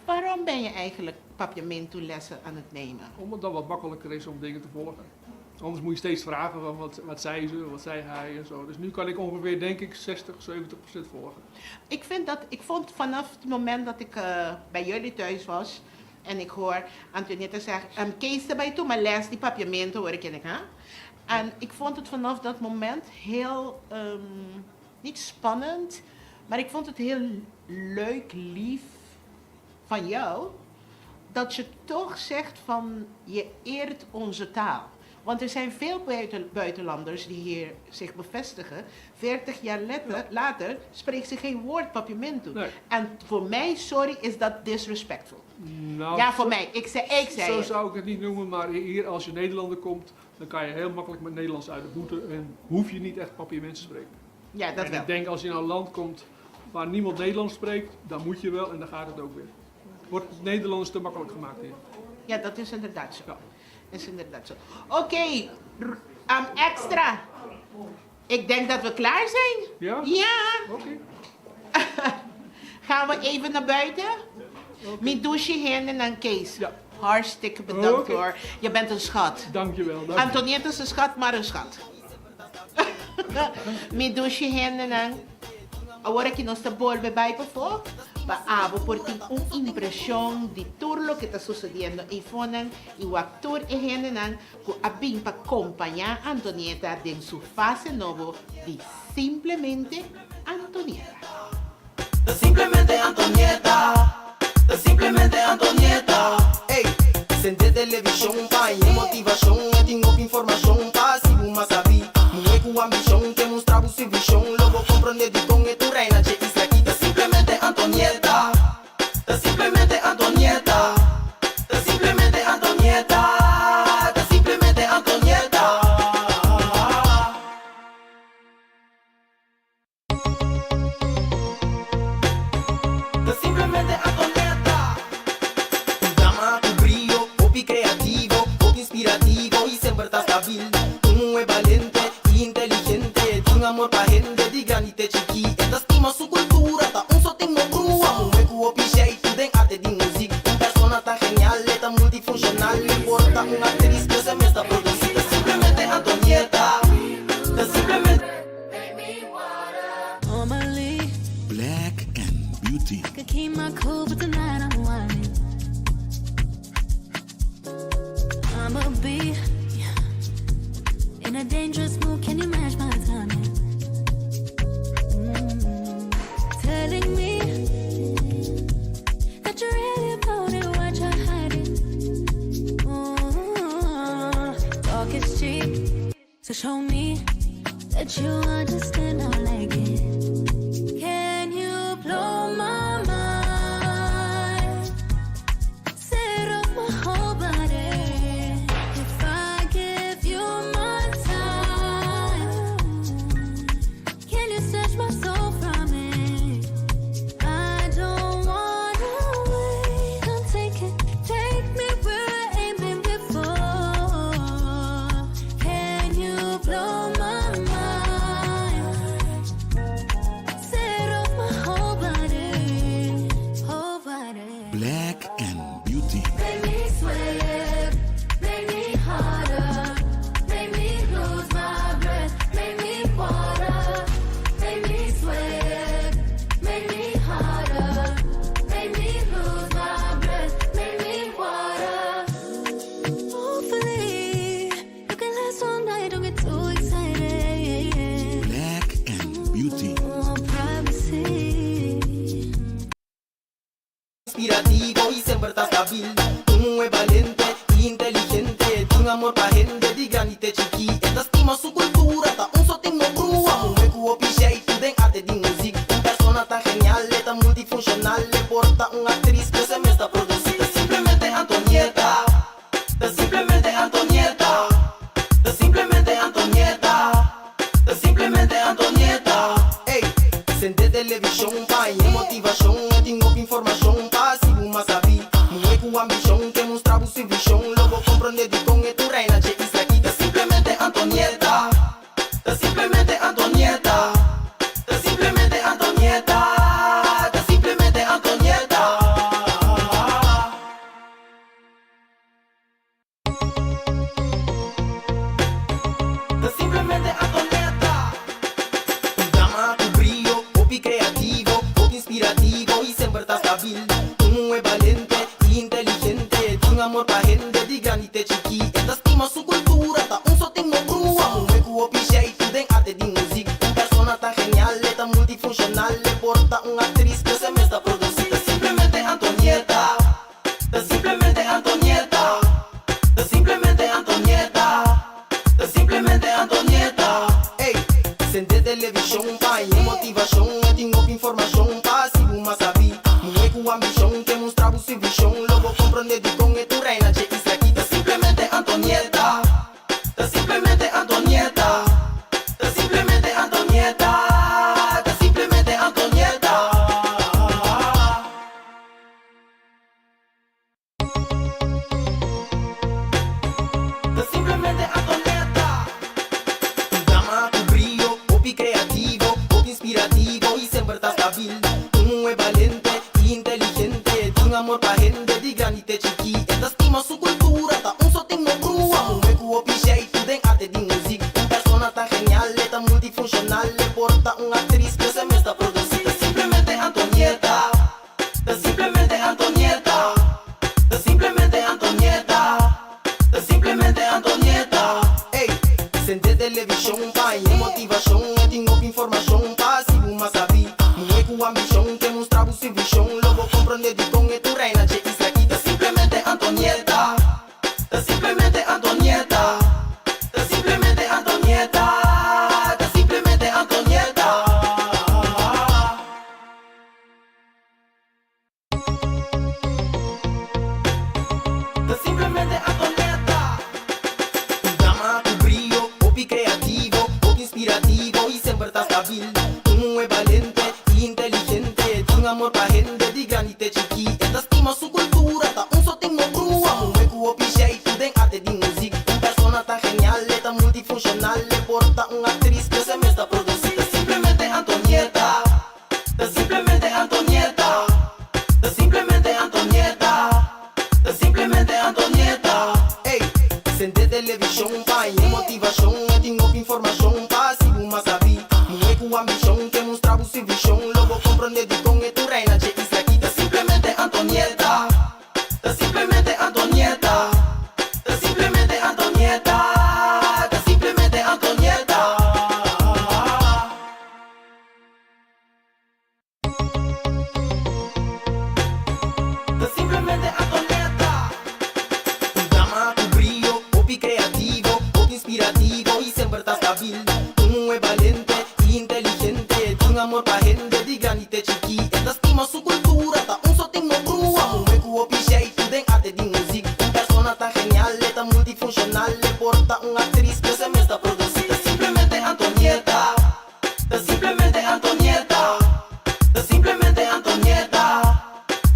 Waarom ben je eigenlijk papiamentolessen aan het nemen? Omdat het dan wat makkelijker is om dingen te volgen. Anders moet je steeds vragen van wat zei ze, wat zei hij en zo. Dus nu kan ik ongeveer, denk ik, 60-70% volgen. Ik vond vanaf het moment dat ik bij jullie thuis was en ik hoor Antonietta zeggen, Kees erbij toe, maar les die papiamento hoor ik en ik, hè? En ik vond het vanaf dat moment heel, niet spannend, maar ik vond het heel leuk, lief van jou, dat je toch zegt van je eert onze taal. Want er zijn veel buitenlanders die hier zich bevestigen. 40 jaar later spreekt ze geen woord papiamento. Nee. En voor mij, sorry, is dat disrespectful. Nou, Ja, voor mij. Ik zei Zo het. zou ik het niet noemen, maar hier als je Nederlander komt, dan kan je heel makkelijk met Nederlands uit de voeten en hoef je niet echt papiamento te spreken. Ja, dat en wel. ik denk als je naar een land komt waar niemand Nederlands spreekt, dan moet je wel en dan gaat het ook weer. Wordt het Nederlands te makkelijk gemaakt hier. Ja, dat is inderdaad zo. Ja. Is inderdaad zo. Oké, extra. Ik denk dat we klaar zijn. Ja? Ja. Oké. Gaan we even naar buiten? Met douche heen en Kees. Ja. Hartstikke bedankt Oké. hoor. Je bent een schat. Dankjewel. Antonietta is een schat, maar een schat. Met douche heen en ahora que nos está volviendo por abo por ti impresión de todo lo que está sucediendo y fonan y o actor e generan que abin para acompañar a Antonietta en su fase nuevo de simplemente Antonietta. Simplemente Antonieta. da simplesmente Antonieta. Ei, sente televisão, pai, motivação, tenho informação, passivo, mas sabe. Não é com ambição, que mostrava o seu visão, logo compreender de com e tu reina, che isso aqui da simplesmente Antonieta. Da simplesmente Antonieta. Da simplesmente Antonieta. Da simplesmente Antonieta. Da simplesmente Antonieta. Dama com brilho, hobby criativo, hobby inspirativo e sempre tá stabil. É valente e inteligente, tem amor pra gente de grande e chiqui. Esta estima sua cultura, tá só tem uma crua. É com o jeito, tem arte de música. Persona tá genial, tá multifuncional. Importa uma atriz que se me está produzida. Simplesmente Antonieta. Da simplesmente Normally, Black and Beauty. I could keep my cool, but tonight I'm whining. I'ma be in a dangerous mood. Can you match my timing? Telling me that you're really about it, what you're hiding. Talk is cheap, so show me that you understand. I like it. Can you blow my mind? Set off my whole body. If I give you my time, can you snatch my soul from it? I don't wanna wait. Come take me where I ain't been before. Can you blow my mind? Set off my whole body, whole body. Black and Beauty. Make me sweat, make me harder, make me lose my breath, make me water, make me sweat, make me harder, make me lose my breath, make me water. Hopefully, you can last all night, don't get too excited. Black and Beauty. Oh, privacy. inspirativo y siempre está stabil. É valente e inteligente, tem amor pra gente de grande e chiqui. Esta estima sua cultura, tá só tem uma crua. É com o jeito, tem arte de música. Persona tá genial, tá multifuncional. Porta uma atriz que se me está produzida. Simplesmente Antonieta. Da simplesmente Antonieta. Da simplesmente Antonieta. Da simplesmente Antonieta. Ei, sente televisão, pai, motivação, tenho informação, passivo, mas sabe. Não é com ambição, que mostrava o seu visão, logo compreender de com e tu reina, che isso aqui da simplesmente Antonieta. Da simplesmente Antonieta. Da simplesmente Antonieta. Da simplesmente Antonieta. Da simplesmente Antonieta. Dama com brilho, hobby criativo, hobby inspirativo e sempre tá stabil. É valente e inteligente, tem amor pra gente de grande e chiqui. Esta estima sua cultura, tá só tem uma crua. É com o jeito, tem arte de música. Persona tá genial, tá multifuncional. Porta uma atriz que se me está produzida. Simplesmente Antonieta. Da simplesmente Antonieta. Da simplesmente Antonieta. Da simplesmente Antonieta. Ei, sente televisão, pai, motivação, tenho informação, passivo, mas sabe. Não é com ambição, que mostrava o seu visão, logo compreender de com e tu reina, che isso aqui da simplesmente Antonieta. Da simplesmente Antonieta. Da simplesmente Antonieta. Da simplesmente Antonieta. Da simplesmente Antonieta. Dama com brilho, hobby criativo, hobby inspirativo e sempre tá stabil. É valente e inteligente, tem amor pra gente de grande e chiqui. Esta estima sua cultura, tá só tem uma crua. É com o jeito, tem arte de música. Persona tá genial, tá multifuncional. Porta uma atriz que se me está produzida. Simplesmente Antonieta. Da simplesmente Antonieta. Da simplesmente Antonieta. Da simplesmente Antonieta. Ei, sente televisão, pai, motivação, tenho informação, passivo, mas sabe. Não é com ambição, que mostrava o seu visão, logo compreender de com e tu reina. Sente televisão, pai, motivação, tem informação, passivo, mas sabe. Não é com ambição, que mostrar o serviço. Logo compreender de com e tu reina, che, isso aqui tá simplesmente Antonieta. Tá simplesmente Antonieta. Tá simplesmente Antonieta. Tá simplesmente Antonieta. Tá simplesmente Antonieta. Um drama com brilho, hobby criativo, hobby inspirativo e sempre tá estável. É valente e inteligente, tem amor pra gente, de grande até chiquita. Da estima sua cultura, tá só tem uma crua. É com o jeito, tem arte de música. Persona tá genial, tá multifuncional. Porta atriz que se me está produzida. Simplesmente Antonieta. Tá simplesmente Antonieta. Tá simplesmente Antonieta.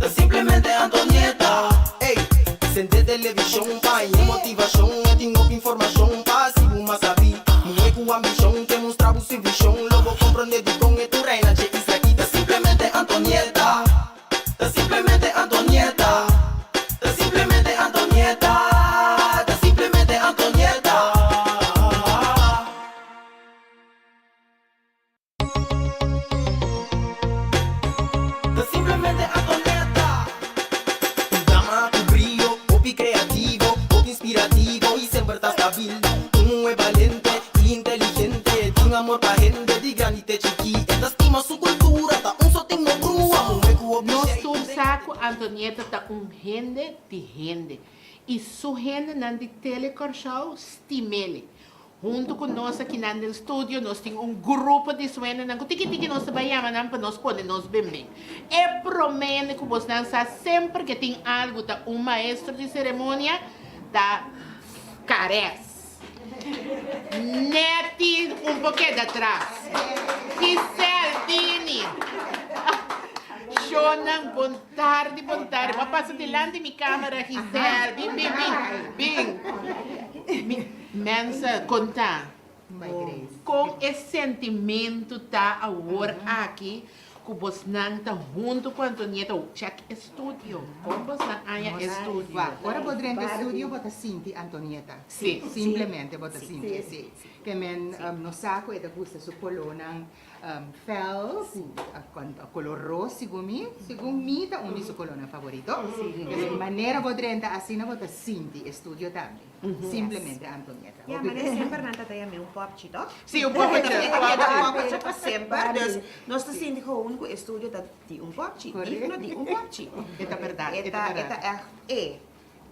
Tá simplesmente Antonieta. Ei, sente televisão, pai, motivação, tem informação, passivo, mas sabe. Não é com ambição, que mostrar o serviço. Logo compreender de com e tu reina, che, isso aqui tá simplesmente Antonieta. Tá simplesmente Antonieta. Tá simplesmente Antonieta. Tá simplesmente Antonieta. Tá simplesmente Antonieta. Um drama com brilho, hobby criativo, hobby inspirativo e sempre tá estável. É valente e inteligente, tem amor pra gente, de grande até chiquita. Da estima sua cultura, tá só tem uma crua. É com o Nosso saco, Antonieta, tá gente de gente. E su gente não de telecorshow, stimele. Junto com nós aqui no estúdio, nós temos grupo de suena, não tiki nós trabalhamos para nós poder nos bem. É prometo que você não sabe sempre que tem algo, tá maestro de cerimônia, tá carece. Neti pouquinho atrás. Gisele Dini. Shonan, bom tarde. Vou passar delante de minha câmera, Gisele. Bing. Mensa, contar. Com esse sentimento tá agora aqui, que você não está junto com a Antonieta, check estúdio. Como você não há estúdio? Agora vou dentro do estúdio, vou sentir Antonieta. Sim. Simplesmente vou sentir, sim. Que no saco é da gusta su colona fel, a color rosa, segundo mim, tá um su colona favorito. De maneira vou dentro assim, vou sentir estúdio também. Simplesmente Antonieta. Ja, maar dat sempre na dat je um popje, toch? Sim, um pouco popje para sempre. Dus nós te sente gewoon com estúdio dat die popje, die popje. É verdade, Eta echt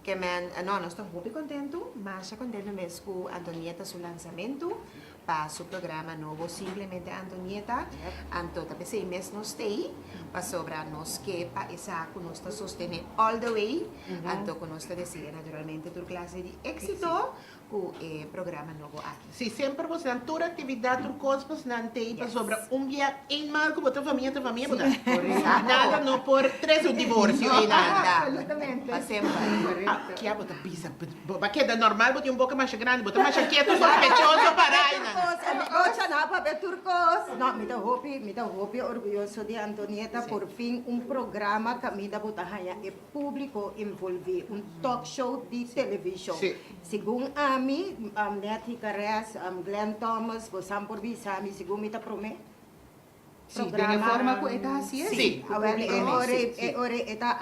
que men, não, nós estamos muito contentos, mas já contento mesmo com a Antonieta seu lançamento para o programa novo Simplesmente Antonieta. Então, também sei mesmo nós tem para sobrar nós que para essa que nós está sustendo all the way. Então, que nós está desejar naturalmente tua classe de êxito com o programa novo aqui. Sim, sempre você tem toda atividade, toda coisa, você não tem para sobrar dia em mal com a tua família, nada, não por divórcio, nada. Absolutamente. Para sempre. Que a bota pisa, porque é normal, botar pouco mais grande, botar mais quieto, sospechoso para aí. Me dá orgulhoso de Antonieta, por fim, programa que me dá é público envolvido, talk show de televisão. Segundo a mim, Neti Carres, Glenn Thomas, você por visa, segundo me dá promete. Sim, de forma que está assim? Sim. Agora é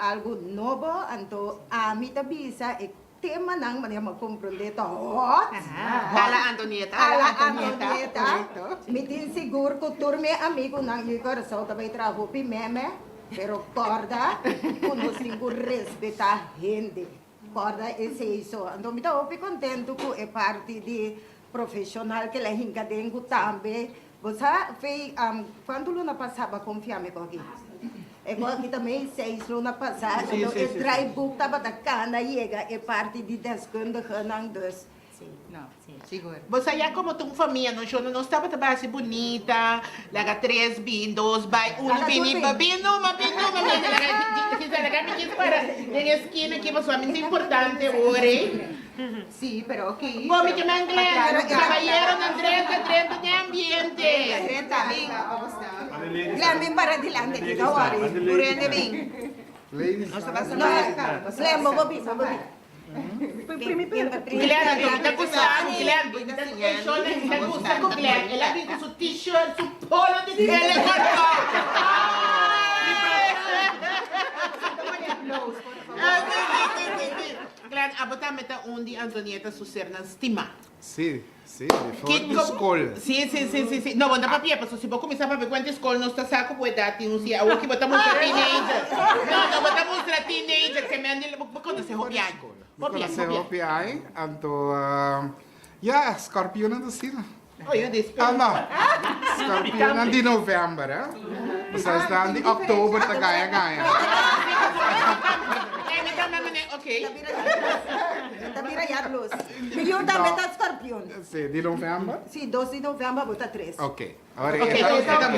algo novo, então a mim dá visa, tema nang maneira compreender hot. Ala Antonieta. Me tem seguro que turme amigo nang igor só também trago pi meme, pero corda, uno seguro respeitar gente. Corda esse isso. Então me tô contento que é parte de profissional que lá hinga dengo também. Você fez quando luna passava confiar-me com aqui. Aqui também 6 luna passada, então o dry book estava da cana chega é parte de deskundige nang dus. Não, seguro. Você já como tua família, não estava também assim bonita, laga 3 bin, 2 by, 1 bin, para na esquina que você é muito importante hoje. Sim, pero ok. Como que me inglês, trabalharam na treta de ambiente. Lembem para dilante de kawari. Durante bem. Lembem, babi. Glenn, kita gustan, Glenn. Kita gustan ko, Glenn. Ilagay ko sa t-shirt, sa polo ni Telecom ko. Glenn, abota meta undi Antonieta Suserna stima. Sì, sì, di fuori di scuola. Sì. No, non da papia, perché se come sa per quanti scuole non sta sacco puoi darti un sia, o che bottamo un teenager. No, bottamo un teenager che mi hanno quando se hopiai. Quando se hopiai, anto ja, scorpione da sila. Oh, io adesso. Ah, no. Scorpione di novembre, Basta sta di oktober ta gaya. Okay. Tabira Yarlos. Milyon também tá Scorpion. Sì, di novembre? Sì, 12 di novembre vota 3. Ok. Allora, esta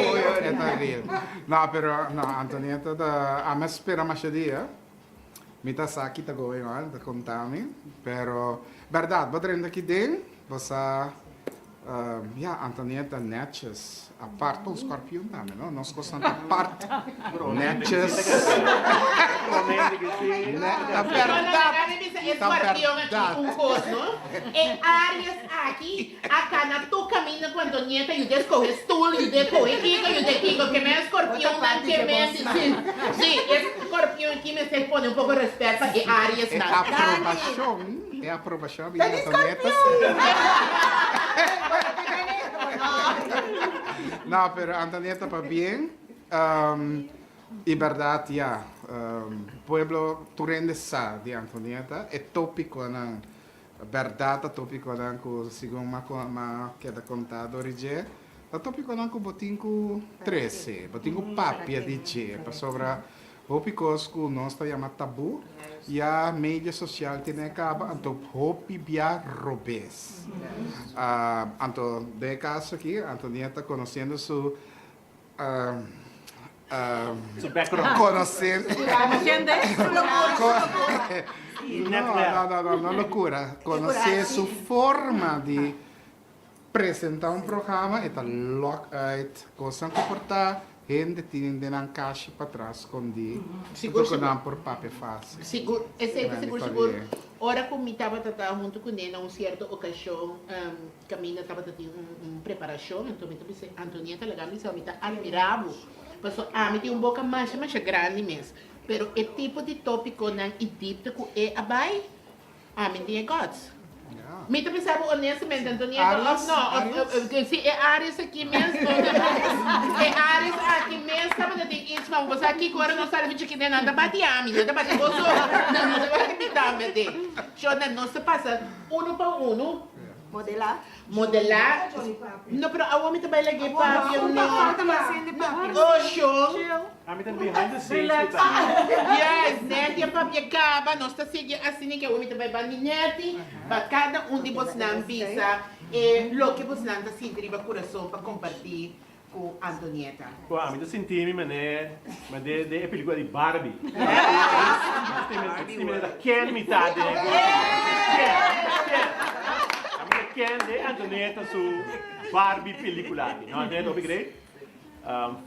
real. No, pero, no, Antonieta, a me spera más dia. Mita saki ta going on, ta contami. Pero, verdad, wat erin aqui dentro, você, ja, Antonieta netjes. Aparte um scorpion também, não? Nós gostamos de aparte. Netjes. Tá verdade. Escorpião aqui, um coso. E áreas aqui, a cana tu caminha com a Antonieta e o descorre stool, e o descorre Kiko, que me escorpião não que me sim, escorpião aqui me se põe um pouco de respeito e áreas na. É aprovação, minha Antonieta. No, pero Antonieta va bien. Y verdad, ya. Pueblo Turende sa di Antonieta. E tópico na verdad, tópico na ko sigún ma queda contado rige. A tópico na ko botinco 13, botinco papia dice, pa sobra hopicos ko non sta chiama tabu. Ja, media social tiene acaba, anto hopi bia robes. Anto de caso aqui, Antonieta conhecendo su background. Conhecendo. No, loucura. Conhecer sua forma de apresentar programa e tal lock out, coisa comportar. Gente tiene de nan caixa para trás escondi. Seguro. Por papel fácil. Seguro. Seguro. Ora como me estava junto com ele numa certa ocasião, caminho estava tendo uma preparação, então me disse Antonieta legal, isso me está admirável. Porque me tem boca mais grande mesmo. Pero o tipo de tópico não idíptico é abai, me tem gods. Me tá pensando honestamente, Antonieta, não, se é áreas aqui mesmo, é áreas aqui mesmo, sabe, tem isso, mas você aqui agora não sabe que nem nada bate a mim, nada bate gozo, não vai repitar, me tem. Não se passa para um. Modelar. No, pero a homem também lagi papi, não. Oh, show. A mim também behind the scenes. Yes, net, a papi acaba, nós está seguindo assim que a homem também vai net, para cada de vocês não pisa, lo que vocês não se driva coração para compartilhar com Antonieta. Pô, a mim eu senti mas de película de Barbie. Tem da Ken metade. Ken de Antonieta su Barbie película. No, é do big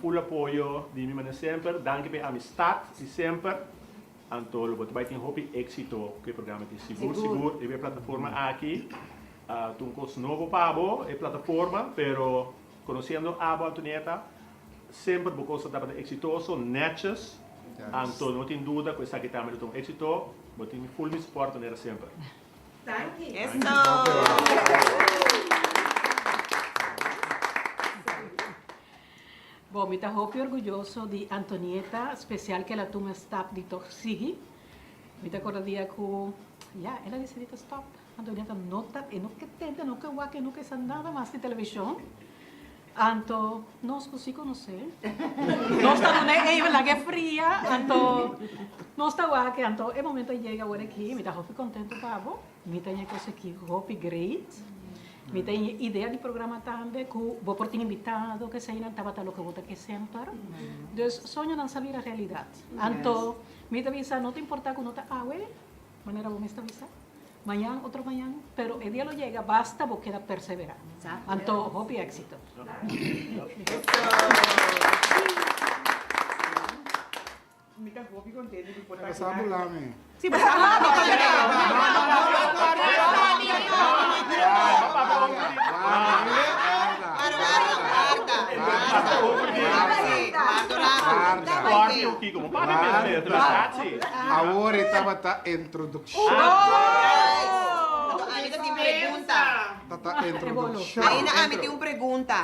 full apoio de mim maneira sempre. Danke per amistad e sempre. Anto lo boto tem hopi éxito que programa de seguro e a plataforma aqui. Tuncos novo pabo e plataforma, pero conhecendo a Antonieta sempre por causa da exitoso netjes. Anto não tem dúvida que essa aqui também é um êxito. Botem full me suporte nela sempre. Thank you. Eso. Bom, me estou muito orgulhoso de Antonieta, especial que ela toma stop de Toxigi. Me estou acordando com, ela decidiu stop. Antonieta nota, e não que tenta, não que guaque, não que sabe nada mais de televisão. Anto, nós conseguimos conhecer. Nós estamos em la que fria, anto, nós estamos aqui, anto, é momento de chegar agora aqui, me está muito contente, Pablo. Me tenho coisa aqui, hope great. Me tenho ideia de programa também, que vou por ter invitado, que se ainda estava tal que vou ter que sempre. Então, sonho não saber a realidade. Anto, me avisa, não te importa que não te ague, maneira vou me avisar. Mañana, otro mañana, pero el día lo llega, basta vos queda perseverar. Anto, hope y éxito. Sabe lá, Sí, pues, Scorpio aqui, como para mesmo, trasati. Agora estava a introdução. Ainda tem pergunta. Tata introdução. Ainda tem uma pergunta.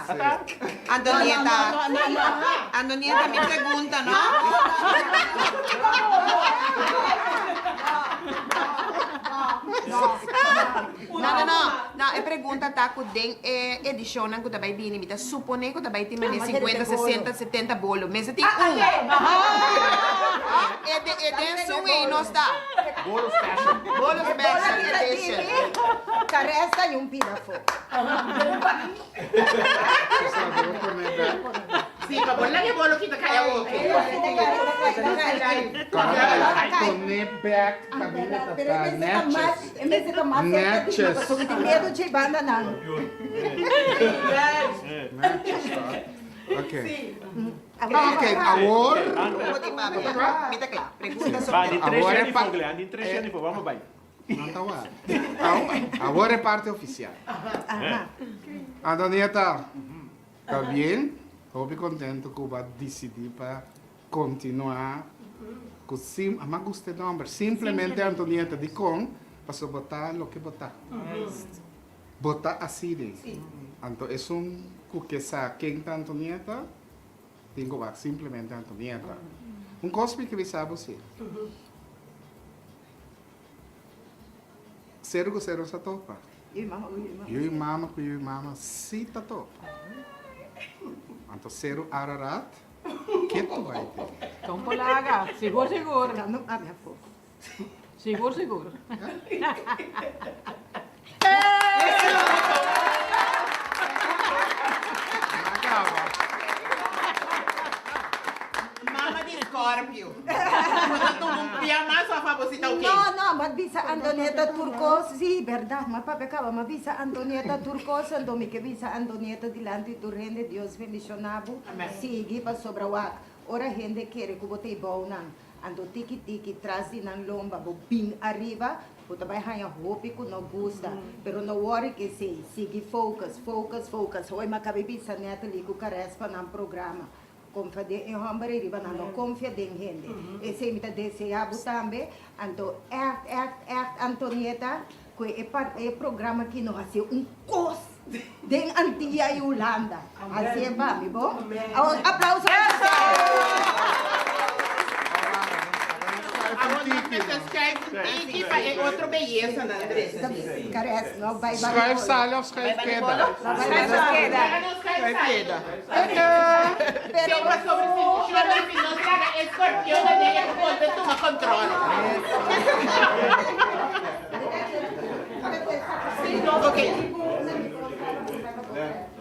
Antonieta, me pergunta, não? Não, a pergunta tá com den edição que também bini, me supone que também tem 50, 60, 70 bolo, mas tem é desse aí não está. Bolo special. Bolo special edition. Caresta e um pirafo. Sim, para bolar que bolo kita kaya Back, cabine Pero tata, em vez de tomar Natchez. porque tem medo de banda não. Ok. Ok, agora. Mita claro, pergunta Vai, de 3 Agora anos é e pa- fogo, Leandro, de 3 anos e fogo, vamos bem. Não tá lá. Agora é parte oficial. Antonieta, tá bem? Estou contente que vai decidir para continuar com mas gostei do nome. Simplesmente Antonieta de com para botar o que botar. Botar assim. Então, é que sa quem tá Antonieta, tem que simplesmente Antonieta. Cospe que sabe você. Zero sa topa. Eu e mama, si ta topa. Então, zero ararat, que tu vai ter? Então, polaga. Seguro. Não, a minha fogo. Seguro. Mama de Scorpio. No, mas bisa Antonieta Turcos, sí, verdad, mas papi acaba, mas bisa Antonieta Turcos, andomi que bisa Antonieta dilante tu rende, Dios bendicionado, sigue para sobra wak. Ora gente quer que botei bom nan, ando tiki traz de nan lomba, bo bing arriba, puta vai hanha hopi que não gusta, pero no worry que sei, sigue focus. Hoy macabe bisa neta li ku carespa nan programa. Confia em Rambari, riba não confia em gente. Esse me tá deseado também. Então, Antonieta, que é programa que nós fazemos cos de Antia e Holanda. Assim é para mim, bom? Aplausos É outra beleza, né, Andressa? Carece, não vai Schrijf sale of schrijf queda? Schrijf queda. Sempre sobre se funciona, se não traga escorpião, né, que pode tomar controle.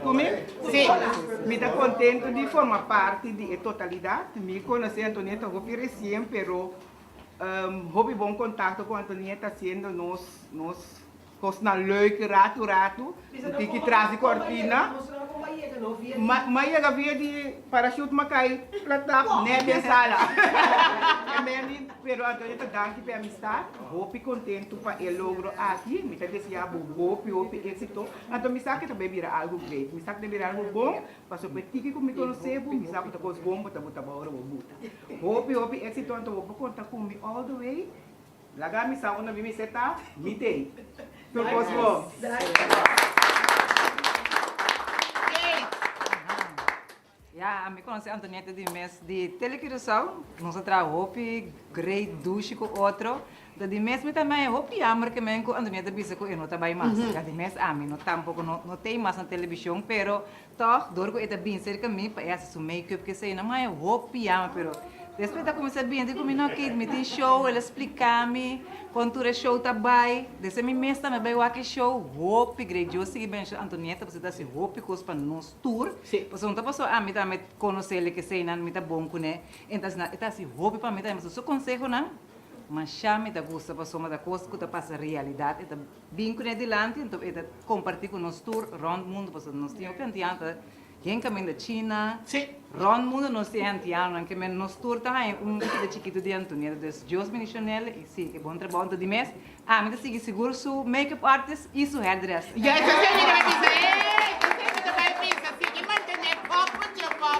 Comigo? Sim. Me dá contente de formar parte da totalidade. Me conheci a Antonieta Hopi recém, pero Hopi bom contato com a Antonieta sendo nos na leuke rato. Tem que trazer cortina. Mas eu havia de parachute macai platap, né, bem sala. Pero a Antonieta danke pela amistade. Hopi contente para o logro aqui. Me está desejando Hopi êxito. Então me sabe que também vira algo great. Me sabe que vira algo bom. Passou por ti que me conheceu, me sabe que coisa bom, botar bora, Hopi êxito. Então vou contar comigo all the way. Laga mi sa una mi seta, mitei. Então coisa bom. Ja, me conheci a Antonieta de mês de telecriação, nós trabalhamos grade duche com outro. De mês me também hopi amor que me com Antonieta bisa com eu não trabalho mais. De mês a mim não tampouco não tem mais na televisão, pero toch dor com eta bem cerca mim para essa make-up que sei não mais hopi amor, pero depois da começar bem, de comigo aqui, me tem show, ele explica-me, quando o show tá bem, desse me mês também vai o aquele show, hopi, grande, eu segui bem Antonieta, você tá se hopi, coisa para nos tour, você não tá passando, a mim também conhecer ele que sei, não, me tá bom com ele, então tá se hopi para mim também, mas eu conselho não, mas chame da gosta para somar da coisa que tá passa realidade, tá bem com ele delante, então ele compartilha com nos tour, round mundo, porque nós temos que quem caminha da China, round mundo nós temos antiano, que nos tour também de chiquito de Antonieta, então Deus bendicionele, e sim, que bom trabalho todo mês. Ah, me sigue seguro su make-up artist e su hairdresser. Ya, eso se me dice, você vai pensar, assim, que manter copo de copo.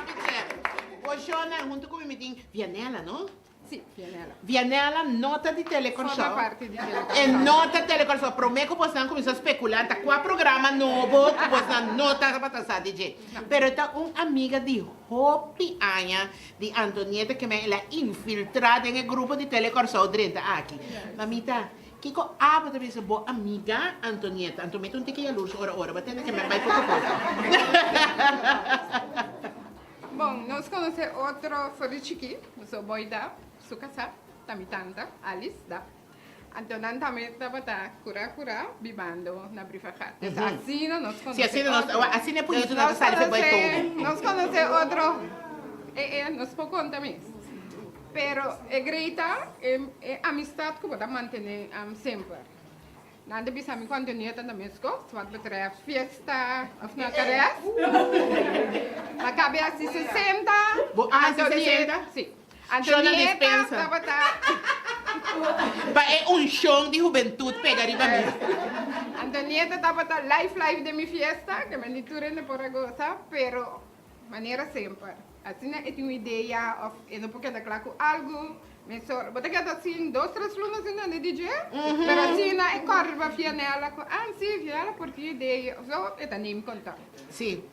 rapidinho. Vianela, não? Sì, Vianela. Vianela, nota di telecorso. Fa parte di telecorso. E nota telecorso. Prometo que você começou a especular. Tá com a programa novo, que você nota para passar de jeito. Pero tá amiga de Hopi Anya, de Antonieta, que me ela infiltrada em grupo de telecorso dentro aqui. Mamita, Kiko, você vai ser boa amiga Antonieta. Antonieta, não tem que ir à luz, ora, vai ter que me vai pouco. Bom, nós conhecemos outro forichiqui, eu sou boida, sou casada, também tanta, Alice, da. Então, também estava cura, bebendo na brifajata. Assim, nós conhecemos assim é por isso que nós saímos para todo. Nós conhecemos outro, nós podemos também. Pero é greita, é amistade que podemos manter sempre. Nada bisa mi quando nieta na mesco, swat betref fiesta, of na cares. La cabea si 60. Si 60? Sì. Antonieta, é show de juventude pega arriba mesmo. Antonieta estava life de mi fiesta, que me niture ne por goza, pero maneira sempre. Assim é uma ideia, eu não porque daquela algo. Você quer assim 2, 3 lunas ainda de DJ? Mas assim, é corre para Vianela. Sim, Vianela, porque ideia. Só é nem contar. Sim.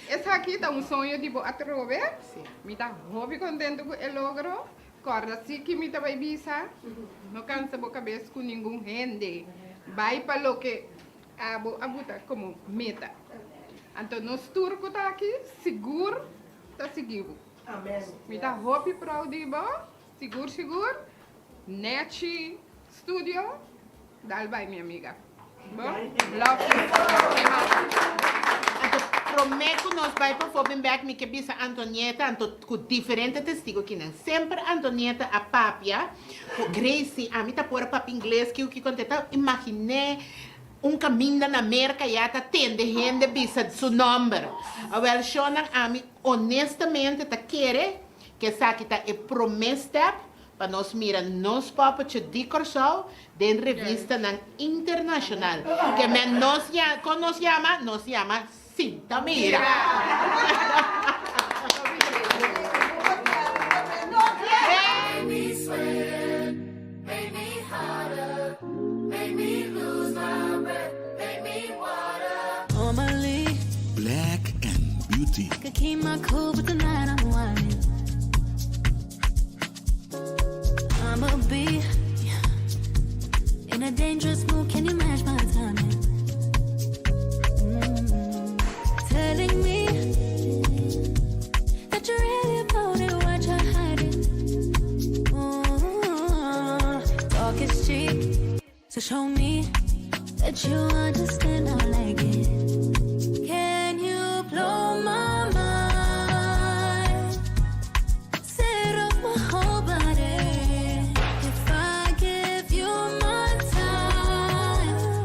Essa aqui tá sonho de boa trove. Sim. Me tá hobby contente com o logro. Corda assim que me tá vai bisa. Não cansa boa cabeça com nenhum rende. Vai para o que a buta como meta. Então, nós turco tá aqui, seguro, tá seguindo. Amém. Me tá hobby proud de boa. Seguro, Net Studio, dal vai minha amiga. Love Prometo nós vai para Fobenberg, me que bisa Antonieta, com diferentes testigos aqui, né? Sempre Antonieta a papia, com Gracie, a mim tá por papo inglês, que o que contenta, imaginei caminho na América e até tende gente bisa seu nome. Agora, Shona, a mim, honestamente, tá querer que essa que tá é promessa para nós mirar nos papos de corso de revista internacional que nos chama Cinta Mira. Make me sweat, make me harder, make me lose my breath, make me water. Normally, Black and Beauty. could keep my cool, but tonight I'm whining. I'ma be in a dangerous mood. Can you match my timing? Telling me that you're really about it, what you're hiding. Talk is cheap, so show me that you understand. I like it. Can you blow my mind? Set off my whole body. If I give you my time,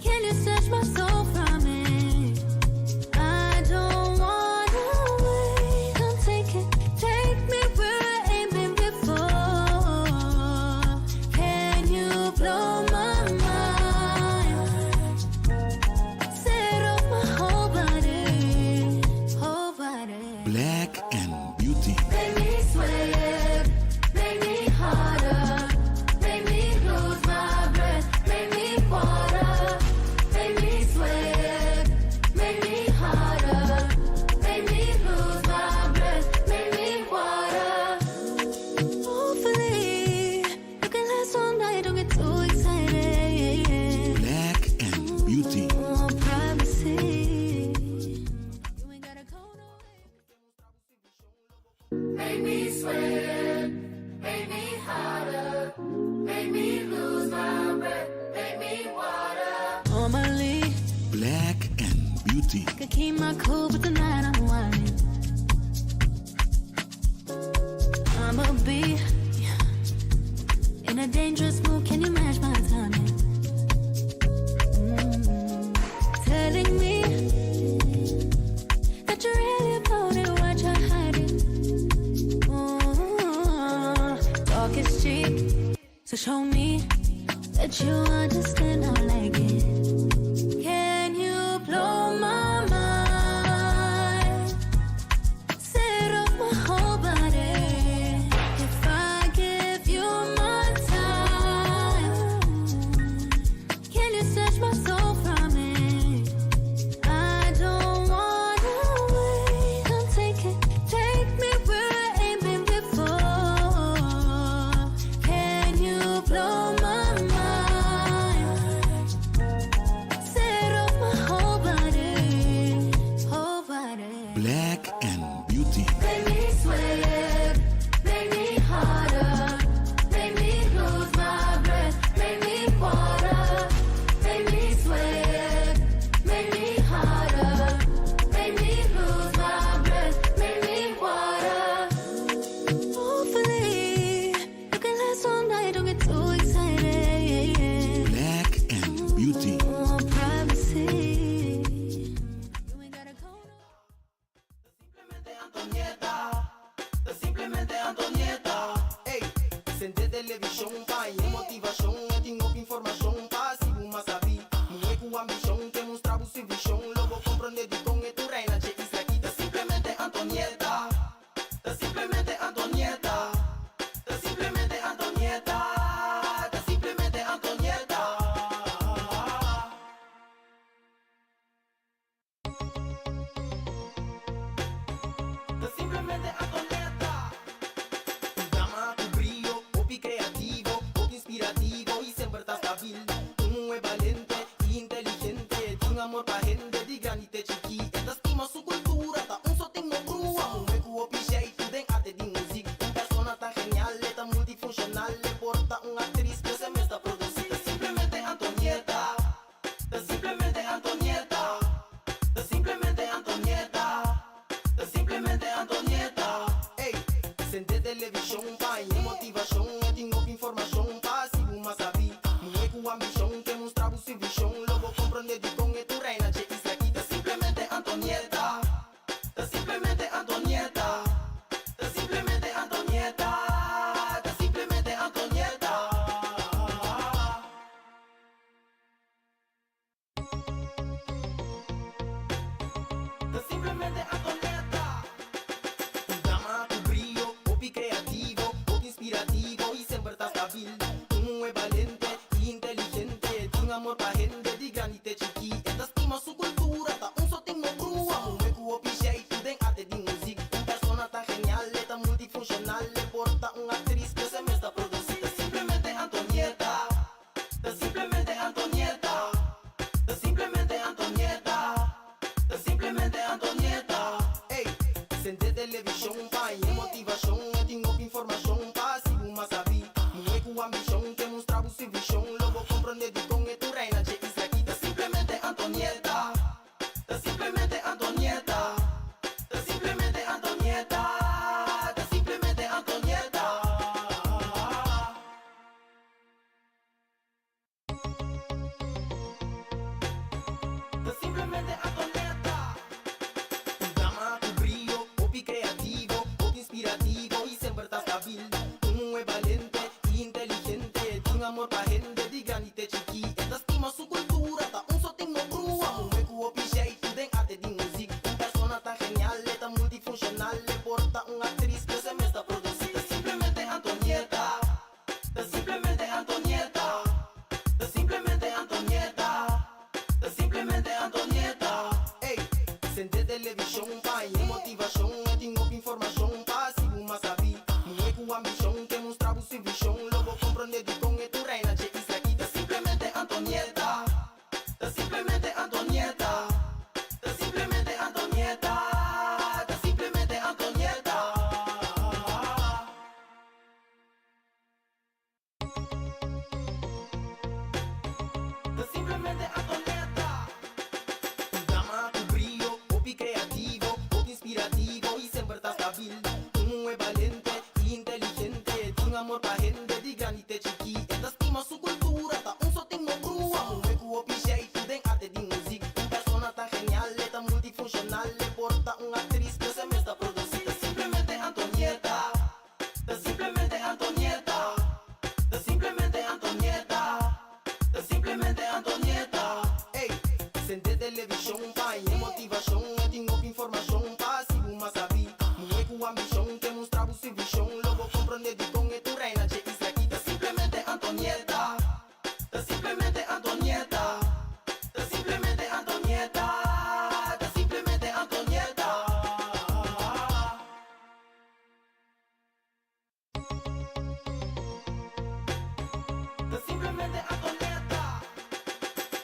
can you snatch my soul from me? I don't wanna wait. Come take me where I ain't been before. Can you blow my mind? Set off my whole body, whole body. Black and Beauty. Make me sweat, make me harder, make me lose my breath, make me water, make me sweat, make me harder, make me lose my breath, make me water. Hopefully, you can last all night, don't get too excited. Black and Beauty. Oh, privacy. Make me sweat, make me harder, make me lose my breath, make me water. Normally, Black and Beauty. could keep my cool, but tonight I'm whining. I'ma be in a dangerous mood. Can you match my timing? Telling me that you're really about it, what you're hiding. Talk is cheap, so show me that you understand. I like it. Can you blow my mind? Set off my whole televisão, logo compreender com e tu reina de Israelita, simplesmente Antonieta, simplesmente Antonieta, simplesmente Antonieta, simplesmente Antonieta. Simplesmente Antonieta. Un drama con brillo, hobby creativo, hobby inspirativo y siempre está stabil. Un es valiente y inteligente, tiene amor pa' gente di grandi te chiqui. Esta estima su cultura, ta un sotingo brua. Un hueco hobby jeito den arte di music. Un persona tan genial, ta multifuncional, le porta una actriz que se me está producida. Simplemente Antonieta. Simplemente Antonieta. Simplemente Antonieta. Simplemente Antonieta. Ey, sente televisão, pai, motivação, tenho informação, passivo, mas sabi. Não é com ambição, que mostrava o visão, logo compreender de com e tu reina, de Israelita. Simplesmente Antonieta. Simplesmente Antonieta. Simplesmente Antonieta. Simplesmente Antonieta. Simplesmente Antonieta. Un drama con brillo, hobby creativo, hobby inspirativo y siempre está stabil. Un es valiente y inteligente, tiene amor pa' gente di grandi te chiqui. Esta estima su cultura, ta un sotingo brua. Un hueco hobby jeito den arte di music. Un persona tan genial, tan multifuncional, le porta una actriz que se me está producida. Simplemente Antonieta. Simplemente Antonieta. Simplemente Antonieta. Simplemente Antonieta. Ey, sente televisão, pai, motivação, tenho informação, passivo, mas sabi. Não é com ambição, que mostrava o visão, logo compreender de com e tu reina de Israelita. Simplesmente Antonieta. Simplesmente Antonieta. Simplesmente Antonieta. Simplesmente Antonieta. Simplesmente Antonieta.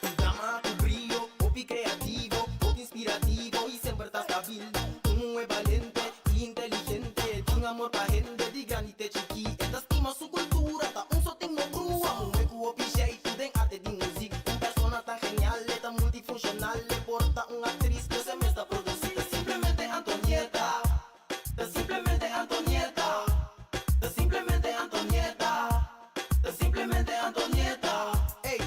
Un drama con brillo, hobby creativo, hobby inspirativo y siempre está stabil. Un es valiente y inteligente, tiene amor pa' gente di grandi te chiqui. Esta estima su cultura, ta un sotingo brua. Un hueco hobby jeito den arte di music. Un persona tan genial, tan multifuncional, le porta una actriz que se me está producida. Simplemente Antonieta. Simplemente Antonieta. Simplemente Antonieta. Simplemente Antonieta. Ey,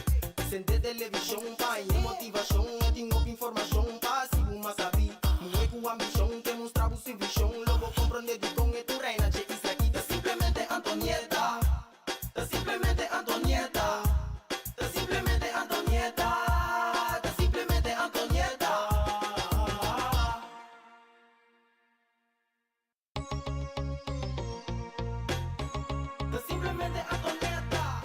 sente televisão, pai, motivação, tenho informação, passivo, mas sabi. Não é com ambição, que mostrava o visão, logo compreender de com e tu reina de Israelita. Simplemente Antonieta. Simplemente Antonieta. Simplemente Antonieta. Simplemente Antonieta. Simplemente Antonieta.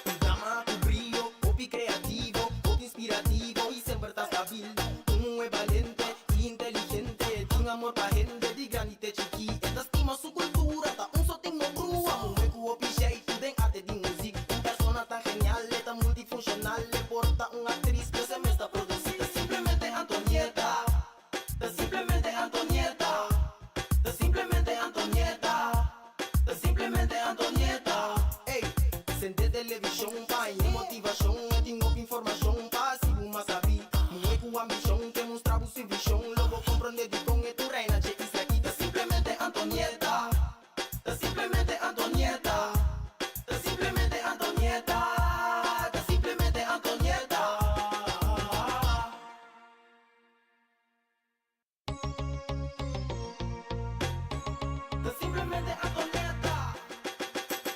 Un drama con brillo, hobby creativo, hobby inspirativo y siempre está stabil. Un es valiente y inteligente, tiene amor pa' gente di grandi te chiqui. Esta estima su cultura, ta un sotingo brua. Un hueco hobby jeito den arte di music. Un persona tan genial, tan multifuncional, le porta una actriz que se me está producida. Simplemente Antonieta. Simplemente Antonieta. Simplemente Antonieta. Simplemente Antonieta. Ey, sente televisão, pai, motivação, tenho informação, passivo, mas sabi. Não é com ambição, que mostrava o visão, logo compreender de com e tu reina de Israelita. Simplemente Antonieta. Simplemente Antonieta. Simplemente Antonieta. Simplemente Antonieta. Simplemente Antonieta.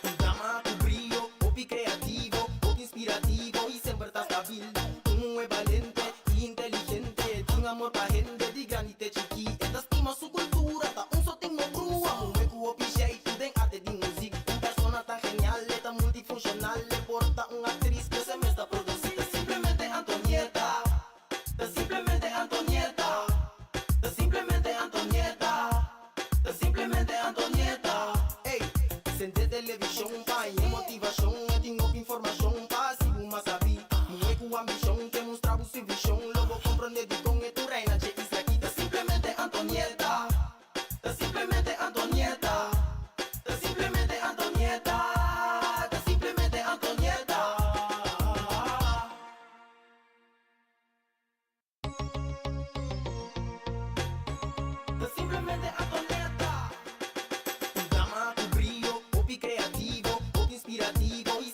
Un drama con brillo, hobby creativo, hobby inspirativo y siempre está stabil. Un es valiente y inteligente, tiene amor pa' gente di grandi te chiqui. Esta estima su cultura, ta un sotingo brua. Un hueco hobby jeito den arte di music. Un persona tan genial, tan multifuncional, le porta una actriz que se me está producida. Simplemente Antonieta. Simplemente Antonieta. Simplemente Antonieta. Simplemente Antonieta. Ey, sente televisão, pai, motivação, tenho informação, passivo, mas sabi. Não é com ambição, que mostrava o visão, logo compreender de com e tu reina de Israelita. Simplemente Antonieta. Simplemente Antonieta. Simplemente Antonieta. Simplemente Antonieta.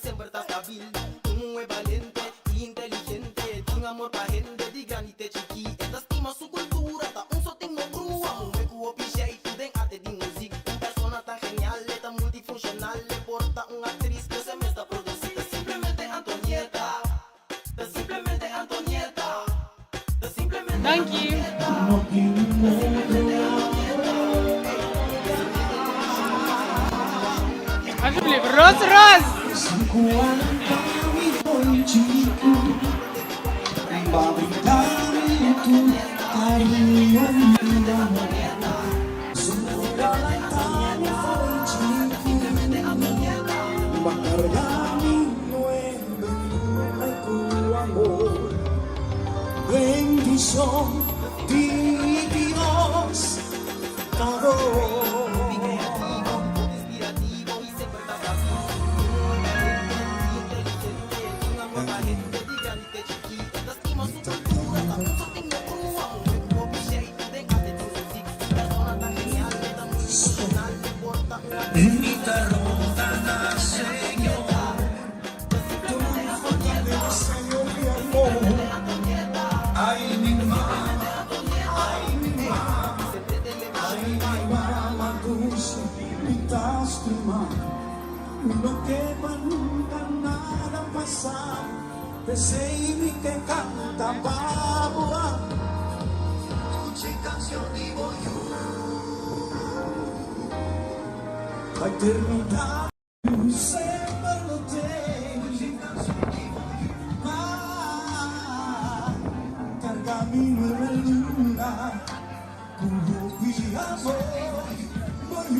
siempre está stabil. Un es valiente y inteligente, tiene amor pa' gente, di granite chiqui. Esta estima su cultura, ta un sotingo grua. Un mecu opiche y tu den arte di music. Un persona tan genial, tan multifuncional, le porta una actriz que se me está produciendo. Simplemente Antonieta, simplemente Antonieta, simplemente. Thank you. Alsjeblieft, Ros. Bendición de Dios, en mi tarota, Señor, tu fortaleza y mi amor. Ay, mi mamá, dulce, mi lástima, no quema nunca nada pasar, deseo que canta babua, escuché canción digo yo, la eternidad, siempre lo tengo, camino en la luna, como viajamos, voy,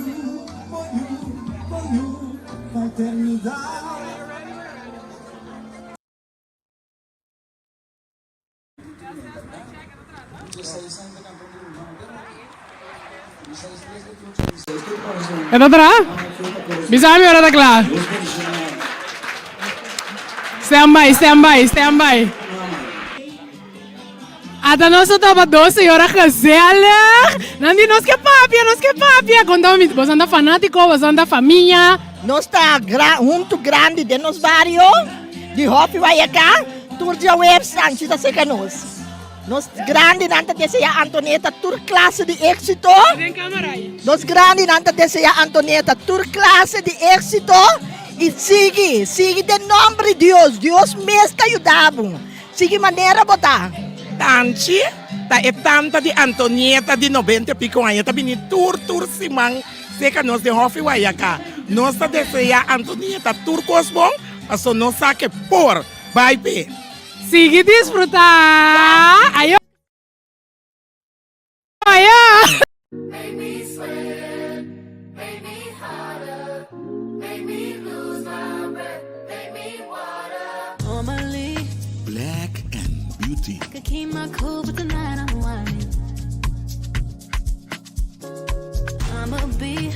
la eternidad. ¿Está atrás? Bisa mi orang kelas. Stand by. Até nós estava 12 horas gezellig. Nandi, nós que papia. Contamos, você anda fanático, você anda família. Nós está muito grande de nos barrio, de Hopi Waiaka, turja website, está seca nós. Nós grande nanta deseja Antonieta tur classe de éxito. Nós grande nanta deseja Antonieta tur classe de éxito e sigue de nome de Deus me está ajudando. Sigue maneira botar. Tanchi, ta é tanta de Antonieta de 90 pico anos, tá vindo tur simang, seca nós de Hopi Waiaka. Nós tá deseja Antonieta tur cosbon, passo nós saque por, vai ver. Sigue disfrutar. Ayo. Make me sweat, make me hotter, make me lose my breath, make me water. Normally, Black and Beauty. I could keep my cool, but tonight I'm whining. I'ma be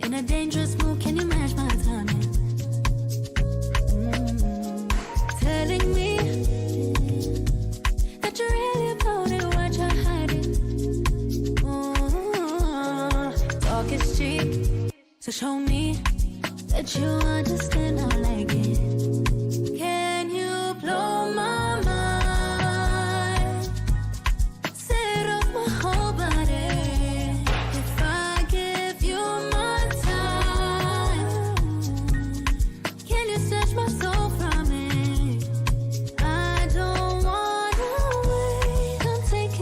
in a dangerous mood. Can you match my timing? Telling me that you're really about it, what you're hiding. Talk is cheap, so show me that you understand I like it. Can you blow my mind? Set off my whole body. If I give you my time, can you snatch my soul from me? I don't wanna wait. Come take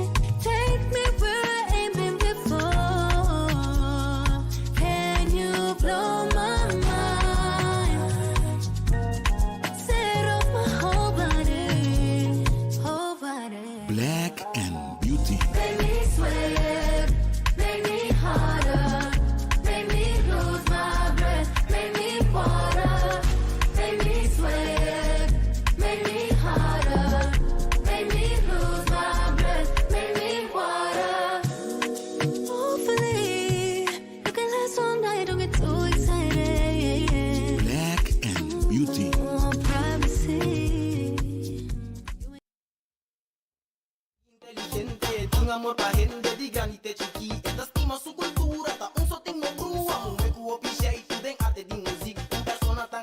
me where I ain't been before. Can you blow my mind? Set off my whole body, whole body. Black and Beauty. Make me sweat, make me harder, make me lose my breath, make me water, make me sweat, make me harder, make me lose my breath, make me water. Hopefully, you can last all night, don't get too excited. Black and Beauty. Want privacy. Inteligente, tiene amor pa' gente, di granite chiqui. Esta estima su cultura, ta un sotingo grua. Un mecu opiche y tu den arte di music. Un persona tan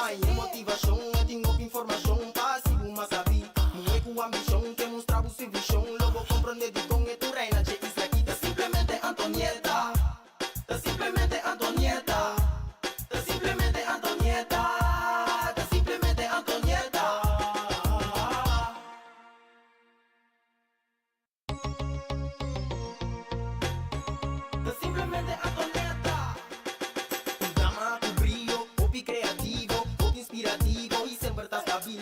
pai, motivação, eu tenho informação, passivo, mas sabi. Não é com ambição, que mostrar o seu visão, logo compreender de com tu reina, che isso aqui tá simplesmente Antonieta, tá simplesmente Antonieta, tá simplesmente Antonieta, tá simplesmente Antonieta. Tá simplesmente Antonieta. Um drama com brilho, hobby criativo, hobby inspirativo e sempre tá stabil.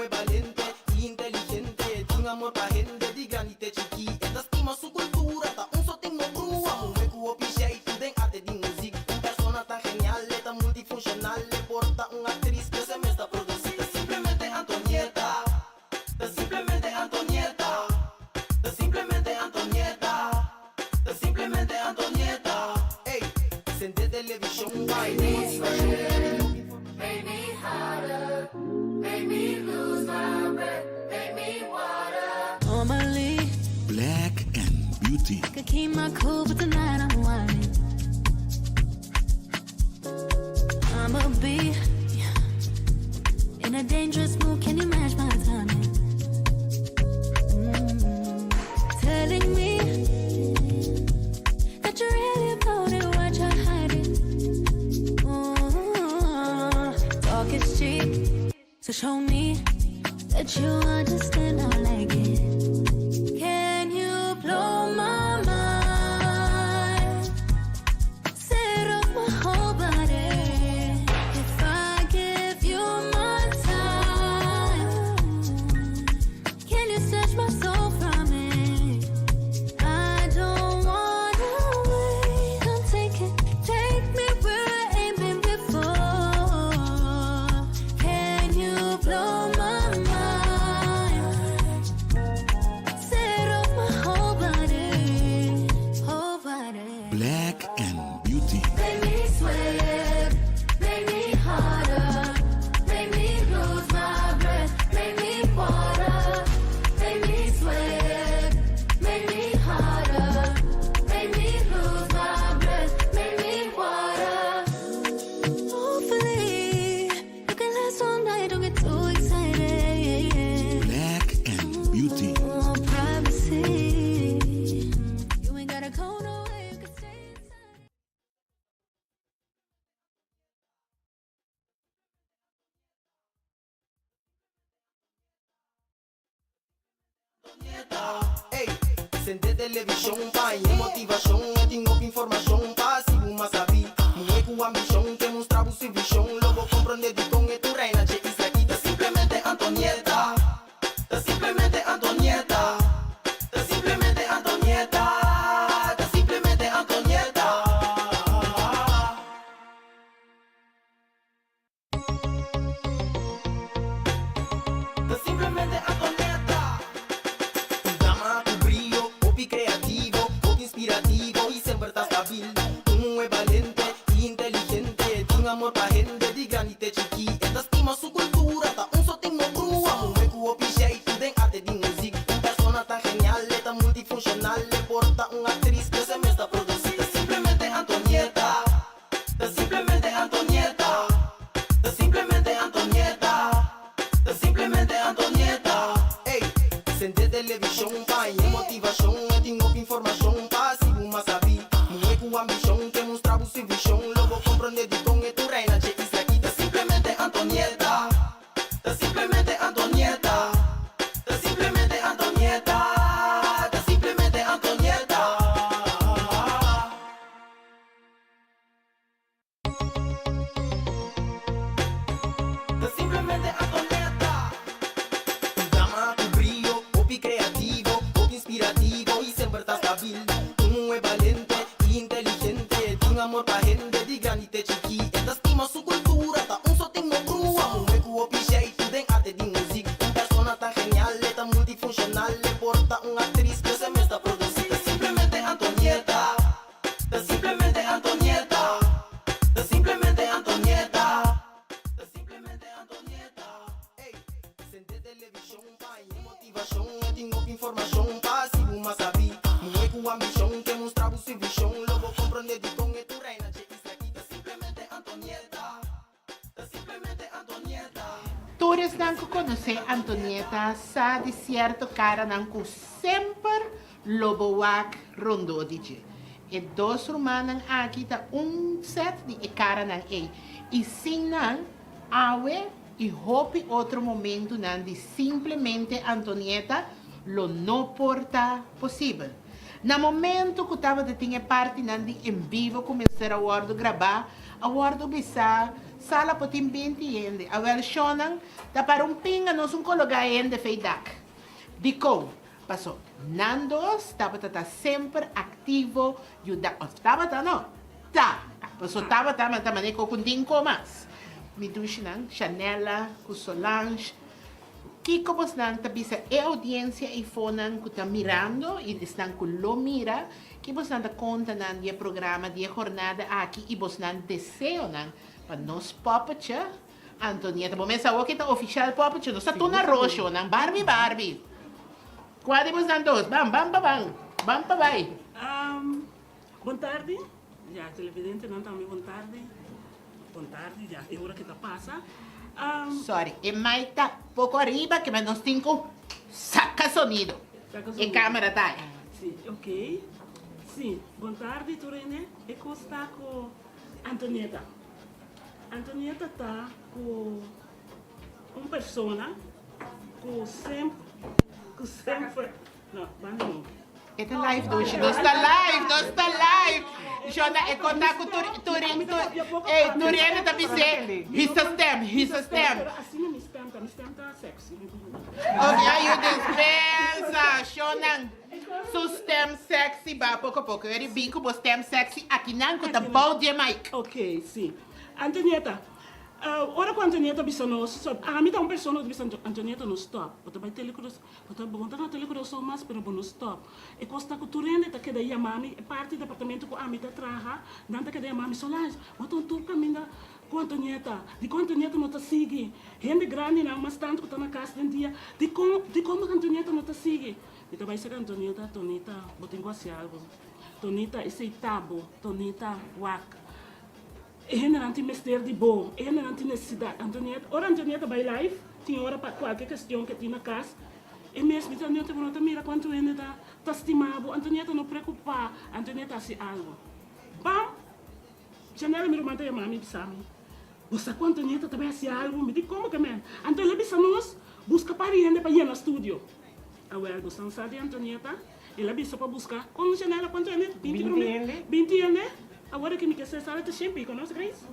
É valente e inteligente, tem amor pra gente de grande e chiqui. É da estima sua cultura, tá só tem uma brua. Um com o jeito, tem arte de música. Persona tá genial, é tá multifuncional. É porta uma atriz que se mesma produzida. Simplesmente Antonieta, tá simplesmente Antonieta, tá simplesmente Antonieta, tá simplesmente Antonieta. Ei, sente televisão, vai, motivação. Make me harder, make me lose my breath, make me water. Normally, Black and Beauty. I could keep my cool, but tonight I'm whining. I'ma be in a dangerous mood. Can you match my timing? Telling me that you're really about it, what you're hiding. Talk is cheap, so show me that you understand. I like it. Can you blow my mind? Set off my whole body. If I give you my time, can you snatch my soul from me? I don't wanna wait. Come take me where I ain't been before. Can you blow my mind? Set off my whole body, whole body. Black and Beauty. Make me sweat, make me harder, make me lose my breath, make me water, make me sweat, make me harder, make me lose my breath, make me water. Hopefully, you can last all night, don't get too excited. Black and Beauty. Oh, privacy. You ain't gotta go nowhere, you can stay inside. Ei, sente televisão, pai, motivação, eu tenho informação, passivo, mas sabi. Não é com ambição, que mostrar o seu visão, logo compreender de com tu reina, che isso aqui tá simplesmente Antonieta, tá simplesmente Antonieta, tá simplesmente Antonieta, tá simplesmente Antonieta. Tá simplesmente Antonieta. Um drama com brilho, hobby criativo, hobby inspirativo e sempre tá stabil. É valente e inteligente, tem amor pra gente de grande e chiqui. É da estima sua cultura, tá só tem uma brua. É com o jeito, tem arte de música. Persona tá genial, é tá multifuncional. É porta uma atriz que se mesma produzida. Simplesmente Antonieta, tá simplesmente Antonieta, tá simplesmente Antonieta, tá simplesmente Antonieta. Ei, sente televisão, pai, motivação, eu tenho informação, passivo, mas sabi. Não é com ambição, que mostrar o seu visão, logo compreender de com tu reina, che isso aqui tá simplesmente Antonieta, tá simplesmente Antonieta, tá simplesmente Antonieta, tá simplesmente Antonieta. Tá simplesmente Antonieta. Um drama com brilho, hobby criativo, hobby inspirativo e sempre tá stabil. É valente e inteligente, tem amor pra gente de grande e chiqui. É da estima sua cultura, tá só tem uma brua. É com o jeito, tem arte de música. Persona tá genial, é tá multifuncional. É porta uma atriz que se mesma produzida. Simplesmente Antonieta, tá simplesmente Antonieta, tá simplesmente Antonieta, tá simplesmente Antonieta. Ei, sente televisão, pai, motivação, eu tenho informação, passivo, mas sabi. Não é com ambição, que mostrar o seu visão, logo compreender de com tu reina, che isso aqui tá simplesmente Antonieta, tá simplesmente todos não conhecem Antonieta, sa de certo cara não que sempre loboak rondo DJ. E dois romanos aqui tá set de cara não é. E sim não, awe e hope outro momento não de simplesmente Antonieta lo não porta possível. No momento que eu estava de tinha parte não de em vivo começar a gravar, a bisa sala po tim 20 ende. A versão da para pinga nós colocar ende feidak. Dico, passou. Nandos estava sempre ativo, estava não. Tá. Passou estava maneira com dinco mas. Me duche não, Chanela, com Solange. Kiko bos nang tabisa e audiência e fonan que está mirando e estão com lo mira que bos nang conta nan dia programa dia jornada aqui e bos nang deseo nan para nos popacha Antonieta bom essa o que tá oficial popacha nós tá tona roxo nan Barbie quase bos nang dos bam pa vai boa tarde já televidente não também boa tarde já é hora que tá passa. Sorry, e mais tá pouco arriba que nós temos saca sonido. E câmera tá. Sim, ok. Sim, boa tarde, Turene. E como está com Antonieta? Antonieta está com uma pessoa que sempre... Não, vai não. É tá live, Dushi. Nós tá live. Jona, é contar com Turene. Ei, Turene tá dizendo. He's a stem. Assim não me stem tá sexy. Ok, aí eu dispensa, Shonan. Su stem sexy, ba pouco a pouco. Eu bico bo stem sexy aqui não com tá bom de mic. Ok, sim. Antonieta, ora com Antonieta bisa nos, a mim tá uma pessoa que bisa Antonieta no stop. Bota vai telecruz, bota na telecruz só mais pero no stop. E costa que tu rende tá que daí a mami é parte do departamento que a mim tá traja, não tá que daí a mami Solange. Bota um tour caminho com Antonieta, de como Antonieta não tá sigue. Gente grande não, mas tanto que tá na casa de dia, de como Antonieta não tá sigue. Então vai ser Antonieta, Tonita, bota em algo. Tonita esse tabo, Tonita wak. E não tem mistério de bom, e não tem necessidade. Antonieta, ora Antonieta vai live, tinha hora para qualquer questão que tem na casa. E mesmo Antonieta não mira quanto ainda tá estimado, Antonieta não preocupa, Antonieta se algo. Bam, Chanela me romanta a mami bisami. Você com Antonieta também se algo, me diz como que man. Antonieta bisa nos busca pariente para ir no estúdio. Agora gostam de Antonieta, ela bisa para buscar. Com Chanela quanto ainda? 20 anos. Agora que me quer ser sala de sempre, conosco, Grace?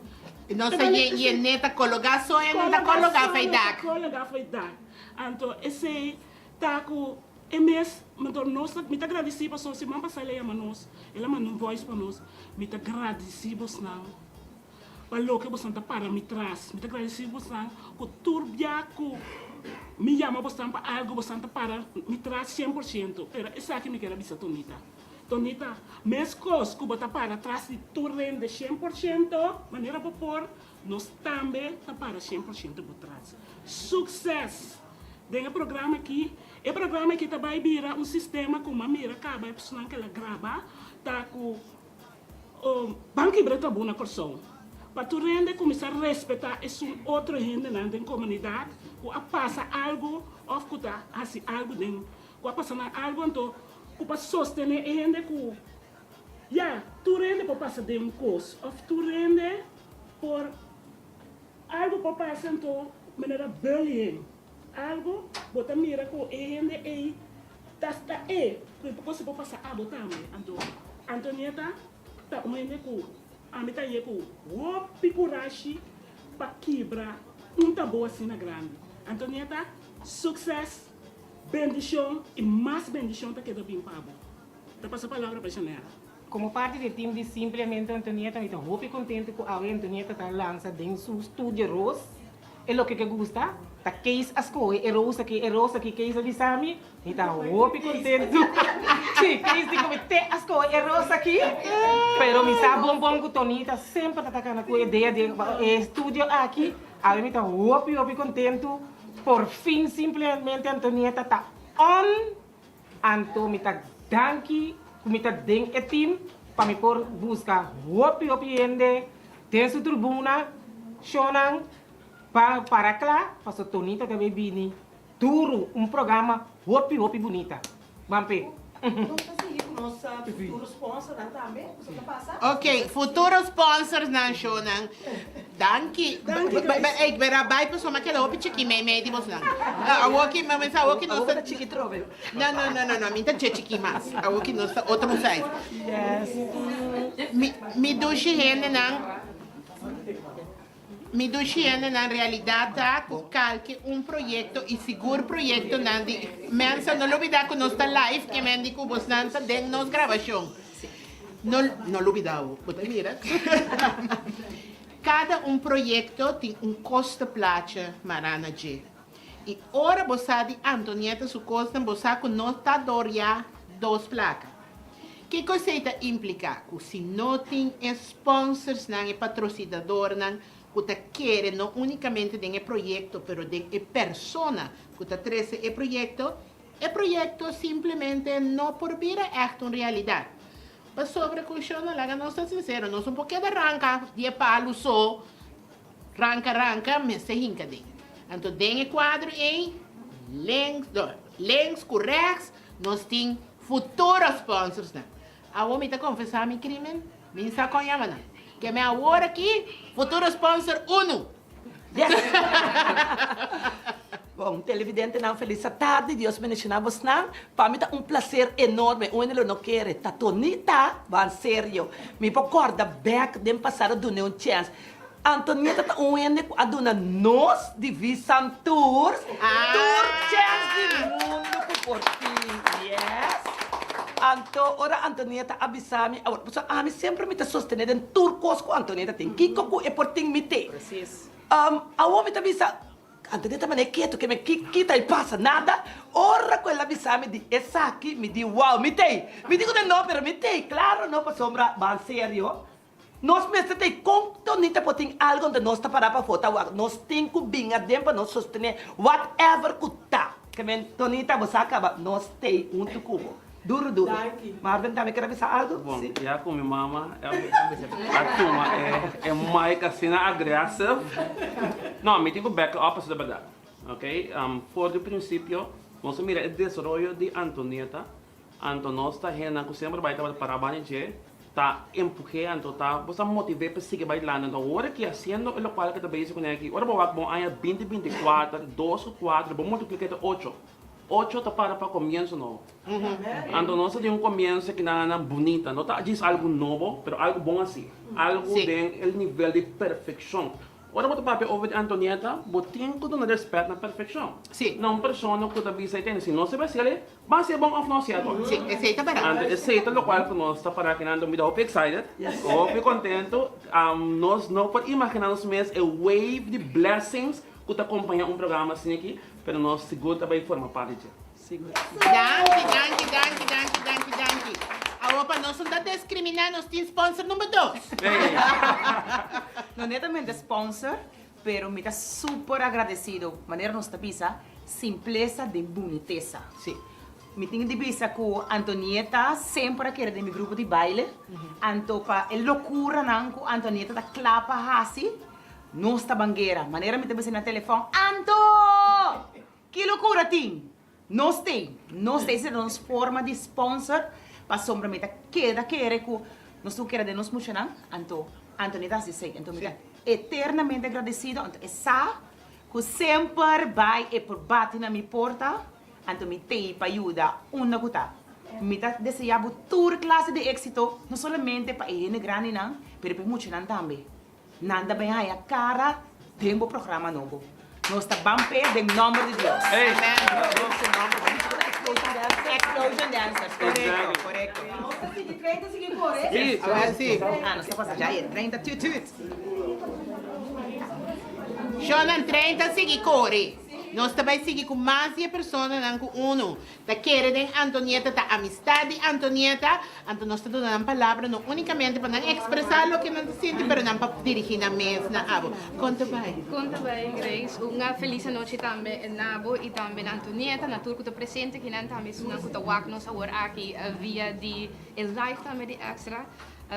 Não sei, e neta colocar só e neta colocar feidak. Colocar feidak. Então, esse taco é mês, mas nós me tá agradecido só se mãe passar ela para nós, ela mandou voice para nós, me tá agradecido não. Para o que você tá para me traz, me tá agradecido não, que turbiaco me chama você para algo você tá para me traz 100%. Pero esse aqui me quer avisar Tonita. Tonita, mes cos que bota para trás de tu rende 100%, maneira para pôr, nós também tá para 100% por trás. Sucesso! Tem o programa aqui tá vai virar um sistema com uma mira, acaba a pessoa que ela grava, tá com o banco breta boa na corção. Para tu rende começar a respeitar esse outro rende na comunidade, que passa algo, ou que tá assim algo dentro, que passa algo então para sostener ainda que tu rende para passar de um curso, ou tu rende por algo para passar então maneira bullying, algo bota mira que ainda é tasta que você pode passar a botar então Antonieta tá ainda que a mim tá aí que o picurashi para quebrar tabu assim na grande. Antonieta, sucesso. Bendição e mais bendição da que do bem pabo. Tá passa a palavra para Chanela. Como parte do time de Simplesmente Antonieta, estou muito contente com a Antonieta está lançando em seu estúdio Rose. É o que gusta. Tá case as coisas, é rosa aqui, case ali Sami. Estou muito contente. Sim, case de cometer as coisas, é rosa aqui. Pero me sabe bom que Tonita sempre está atacando com a ideia de estúdio aqui. A mim estou muito contente. Por fim, simplesmente Antonieta está on. Anto me tá danki, me tá den e team para me por buscar hopi ende, tem sua tribuna, Shonan, Para lá, pastor Tonita também vini. Turo, programa hopi bonita. Vampe. Nossa futuro sponsor também, você tá passando? Ok, futuro sponsors na show nang. Danke. Ik ben erbij persoon, maar ik heb ook een chiki mee die was lang. Awoki, maar we zijn ook in onze chiki trove. No, minta chiki mas. Awoki nos outro site. Yes. Mi dushi hende nang. Mi dushi hende nang realidad tá calque projeto e seguro projeto nang di mensa não olvidar que nós tá live que mendi que vos nanta den nos gravação. Não olvidar, você mira. Cada projeto tem custo placa marana de. E ora você de Antonieta su custo você que não tá doria 2 placas. Que coisa implica? Que se não tem sponsors nang e patrocinador nang que quer não unicamente de projeto, pero de persona que traz o projeto simplesmente não por vir echt uma realidade. Mas sobre a questão, não estou sincero, nós pouquinho de arranca, de palo só, arranca, mas se hinca de. Então, tem quadro em links corretos, nós temos futuros sponsors. A homem está confessando meu crime, me está conhecendo. Que me agora aqui, futuro sponsor 1. Yes. Bom, televidente, não, feliz tarde, Deus bendiga você, não. Para mim é prazer enorme, onde eu não quero, tá tonita, van sério. Me recorda back de passar do nenhum chance. Antonieta tá onde a dona nós de Visan Tours, tour chance do mundo por ti, yes. Ora Antonieta avisami, a mim sempre me sostener em turcos com Antonieta tem Kiko e por tem me ter. Precis. A homem te avisa, Antonieta me quieto que me quita e passa nada. Ora quella avisami di essa aqui me di wow, me tem. Me digo de não, pero me tem, claro, não para sombra, van sério. Nós mesmo tem com Tonita poting algo onde nós tá para foto, nós tem que binga dentro nós sostener whatever que tá. Que men Tonita você acaba, nós tem cubo. Duro. Marvin, também quer avisar algo? Bom, já com minha mama, a turma é mais assim agressiva. Não, me tenho back up da verdade, ok? Por do princípio, vamos mirar o desenvolvimento de Antonieta. Antonos está que sempre vai estar para a está empurrando, está motivado para seguir bailando. Então, agora que fazendo o qual que está bem aqui, agora vamos ver aí 2024, 12, 4, vamos multiplicar 8. 8 está para começo novo. Então, nós temos começo que não é bonita, não está diz algo novo, mas algo bom assim. Algo tem o nível de perfeição. Agora, você pode ouvir Antonieta, você tem que dar respeito na perfeição. Sim. Não pessoa que está bem aceitando, se não se vai ser, vai ser bom ou não ser bom. Sim, aceita para. Aceita o qual que nós está para aqui, não me dá excited, ou contento. Nós não podemos imaginar nos meses a wave de blessings que te acompanha programa assim aqui. Pero nós seguro também forma parte disso. Seguro. Danke. A opa, nós não está discriminando, nós temos sponsor número 2. Não netamente sponsor, pero me está super agradecido. Maneira nos tapisa, simpleza de boniteza. Sim. Me tenho de vista com Antonieta, sempre que era de meu grupo de baile. Antopa, é loucura não com Antonieta da clapa assim. Nós tá bangueira. Maneira me tem na telefone. Anto! Que loucura tem! Nós se nos forma de sponsor para sombra me queda querer que nós tu quer de nos mocionar. Antonieta se sei. Então me eternamente agradecido. Essa que sempre vai e por bate na minha porta. Anto me tem para ajudar uma gota. Me tá desejando toda classe de êxito, não somente para ele grande não, mas para mocionar também. Nada bem aí a cara, tem um programa novo. Nós estamos em nome de Deus. Explosion Dancers. Correto. Nós estamos em 30 seguidores. Sim. Nós estamos já em 30 tututs. Shonan 30 seguidores. Nós também seguimos com mais de pessoas, não com um. Da querida Antonieta, da amizade Antonieta. Então, nós estamos dando uma palavra, não unicamente para não expressar o que nós sentimos, mas não para dirigir na mesa, na abo. Conta bem, Grace. Uma feliz noite também na abo e também na Antonieta, na turco do presente, que não também são que tocar nós agora aqui via de live também de extra.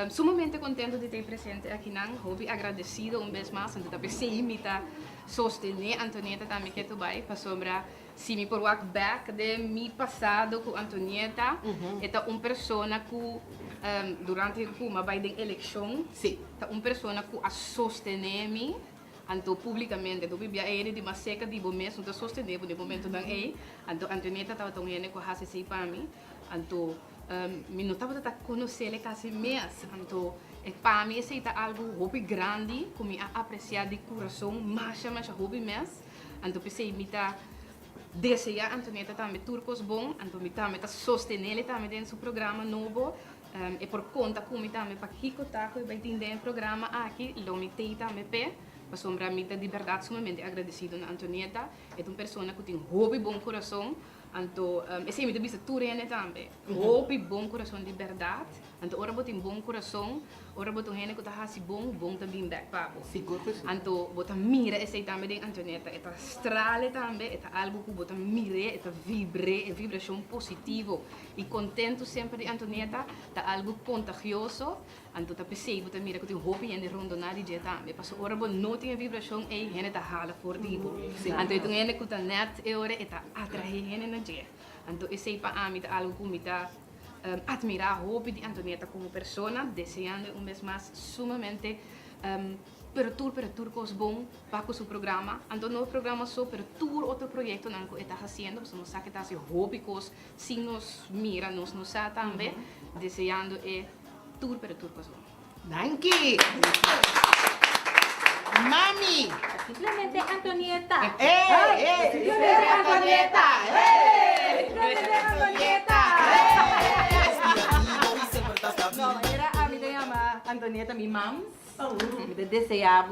Sumamente contento de ter presente aqui, não. Hobby agradecido vez mais, então também se imita sostener Antonieta também que tu vai para sombra se me por walk back de mi passado com Antonieta é uma pessoa que durante uma vai de eleição é uma pessoa que a sostener me anto publicamente do bibia ele de uma seca de bom mesmo de sostener no momento da anto Antonieta estava tão ele com a sei para mim anto me não estava conhecer ele quase mês anto para mim esse é algo hobby grande que me apreciar de coração mas hobby mês anto pensei me tá desejar Antonieta também turcos bom anto me também tá sostener ele também dentro do programa novo e por conta que me também para Kiko Taco e vai entender o programa aqui lo me tem também pé para sombra me de verdade sumamente agradecido na Antonieta é uma pessoa que tem hobby bom coração anto esse me deve tu rene também hobby bom coração de verdade anto ora botin bom coração ora botin rene que tá hasi bom também back papo seguro anto botan mira esse também de Antonieta é strale também é algo que botan mire é vibração positivo e contento sempre de Antonieta tá algo contagioso anto tá pensei botan mira que tem hobby en rondo na DJ também passo ora bo não tem vibração e rene tá hala fortivo anto itu rene que tá net e ora é tá atrair rene na DJ anto esse para mim tá algo que me tá admirar o hobby de Antonieta como persona, deseando un vez más sumamente per turcos bom para su programa. Anto no programa só, pero tur outro projeto que está haciendo, pues nos sabe que está haciendo hobbycos, si nos mira, nos sabe também, deseando tur per turcos bom. Danke! Mami! Simplemente Antonieta. Simplemente Antonieta. Simplemente Antonieta. No, era a mí se llama Antonieta, mi mam. Me deseaba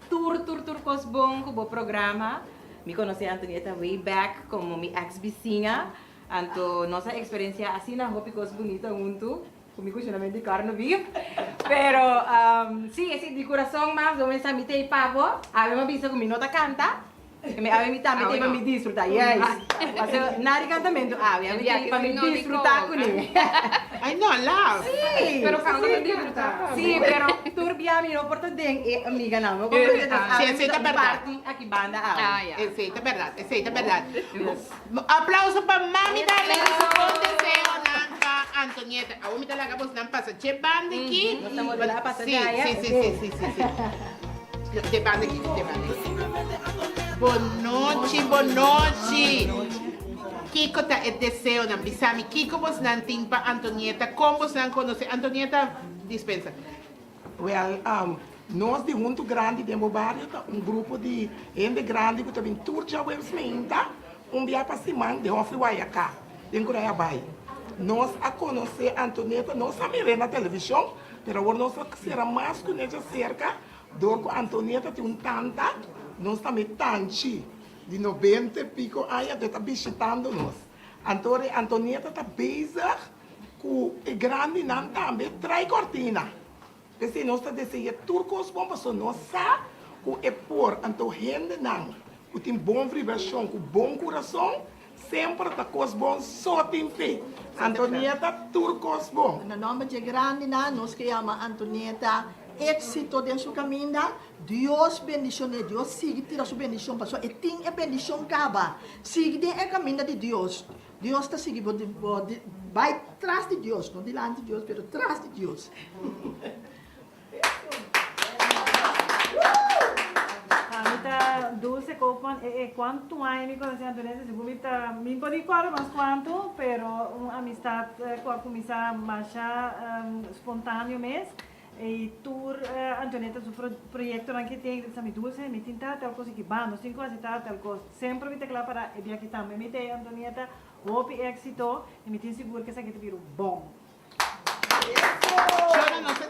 tour cosbon como programa. Me conocí a Antonieta way back como mi ex vizinha. Anto nossa experiencia así na hopi cos bonita junto. Comigo solamente carne vivo. Pero sí, ese de corazón más, donde está mi te pavo. Habemos visto que mi nota canta. Que me había mitad mi para mi disfrutar. Yes. Nadie canta menos. Había mi para mi disfrutar con él. Ay no, love. Sí, pero canta sí, para disfrutar. Sí, pero turbia mi no porta den amiga não. Como essa é verdade. Aqui banda Essa é verdade, essa é verdade. Aplauso para mami dale que su bom deseo nanka Antonieta. A umi talaga bos nan passa che banda aqui. Nós estamos lá para Sim. De banda aqui. Boa noite. Kiko tá é deseo nan bisami. Kiko bos nan timpa Antonieta. Como bos nan conhece Antonieta dispensa. Well, nós de Junto Grande de Mobario, grupo de gente grande que também turja websmenta, dia para semana de Hofri Waiaka, de Curaiabai. Nós a conhecer Antonieta, nós a mirar na televisão, mas agora nós será mais conhecida cerca, do que Antonieta tem tanta, nós também tanti, de 90 e pico anos, de estar visitando nós. Antonieta está bezig com o grande não também, trai cortina. Porque nós desejamos turcos bom, mas nós sabemos que é por então gente não, que tem boa vibração, com bom coração, sempre está coisa bom, só tem fé. Antonieta, turcos bom. No nome de grande, nós que chamamos Antonieta, éxito de sua caminhada, Deus bendiciones, Deus sigue tira sua bendição, pastor, e tem a bendição caba, sigue a caminhada de Deus. Deus está seguindo, vai atrás de Deus, não delante de Deus, mas atrás de Deus. Amita Dulce Copan, quanto anos me conheci Antonieta, seguramente me pode falar mais quanto, pero uma amistade começa mais espontâneo mesmo. E tour Antonieta su proyecto que tem essa me Dulce, me tinta tal coisa que bando, 5 anos tal coisa. Sempre me tecla para e aqui também me tem Antonieta, hope éxito, e me tem seguro que essa aqui te vira bom.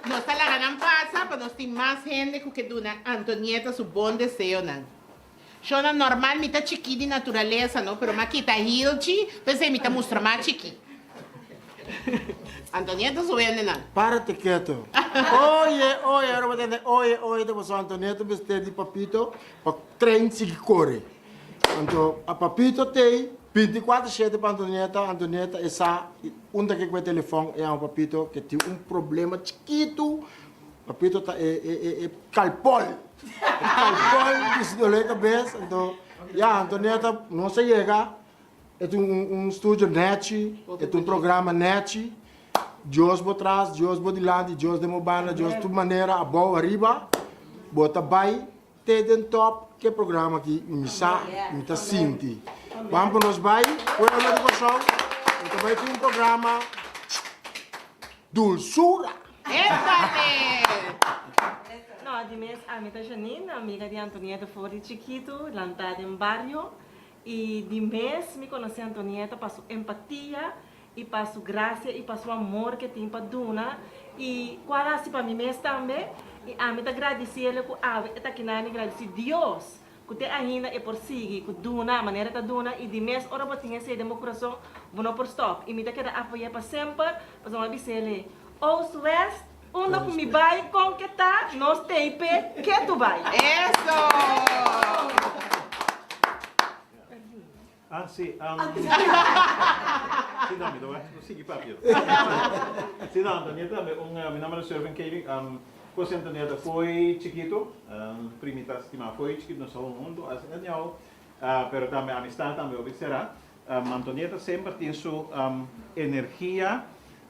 Nós está lá não passa, mas nós tem mais gente que dona Antonieta su bom deseo nan. Shona normal me tá chiqui de natureza, não, pero aqui tá hilchi, pensei me tá mostra mais chiqui. Antonieta subindo nan. Para-te quieto. Oye, depois Antonieta vestir de papito, para trem se corre. Então, a papito tem 24/7 para Antonieta essa onde que com o telefone é um papito que tem problema chiquito, papito tá calpol. Calpol, desdolei a cabeça. Então, Antonieta não se chega. É estúdio net, é programa net. Deus por trás, Deus por delante, Deus de mobana, Deus de maneira, a boa arriba. Bota vai, te den top, que programa aqui, missa, muita sinti. Vamos para nós vai, foi a medicação. Então vai ter programa dulçura. No, de mês a minha Janine, amiga de Antonieta Fori Chiquito, lantada em barrio. E de mês me conheci a Antonieta, passou empatia, e passou graça, e passou amor que tem para Duna. E quase para mim mesmo também. E a mim agradeci ele com a eta que nani agradeci Deus. Que te ainda é por seguir, que Duna, a maneira da Duna, e de mês ora botinha esse de meu coração, vou por stop. E me tá querendo apoiar para sempre, para não avisar ele. Oeste-West, onde que me vai conquistar, nós teipe, que tu vai. Ah, sì. Sì, no, mi devo seguire proprio. Sì, no, Antonieta, mi nome è Servant Kevin. Così Antonieta foi chiquito, primita settimana foi chiquito, non so un mondo, però também amistad também observa. Antonieta sempre tem sua energia,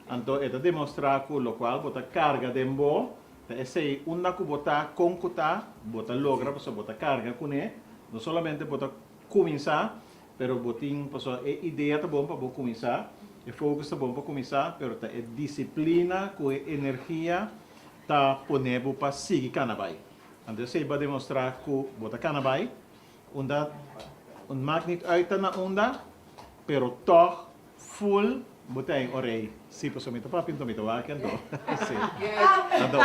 então é demonstrar com o qual bota carga de bo, é se uma que bota concuta, bota logra, para bota carga com ele, não somente bota começar, pero botin pessoa é ideia tá bom para começar, é foco tá bom para começar, pero tá é disciplina com energia tá ponebo para seguir canabai. Então se vai demonstrar que bota canabai, onda maakt niet uit na onda, pero toch full botei orei. Si posso mettere papin to metto anche ando. Sì. Então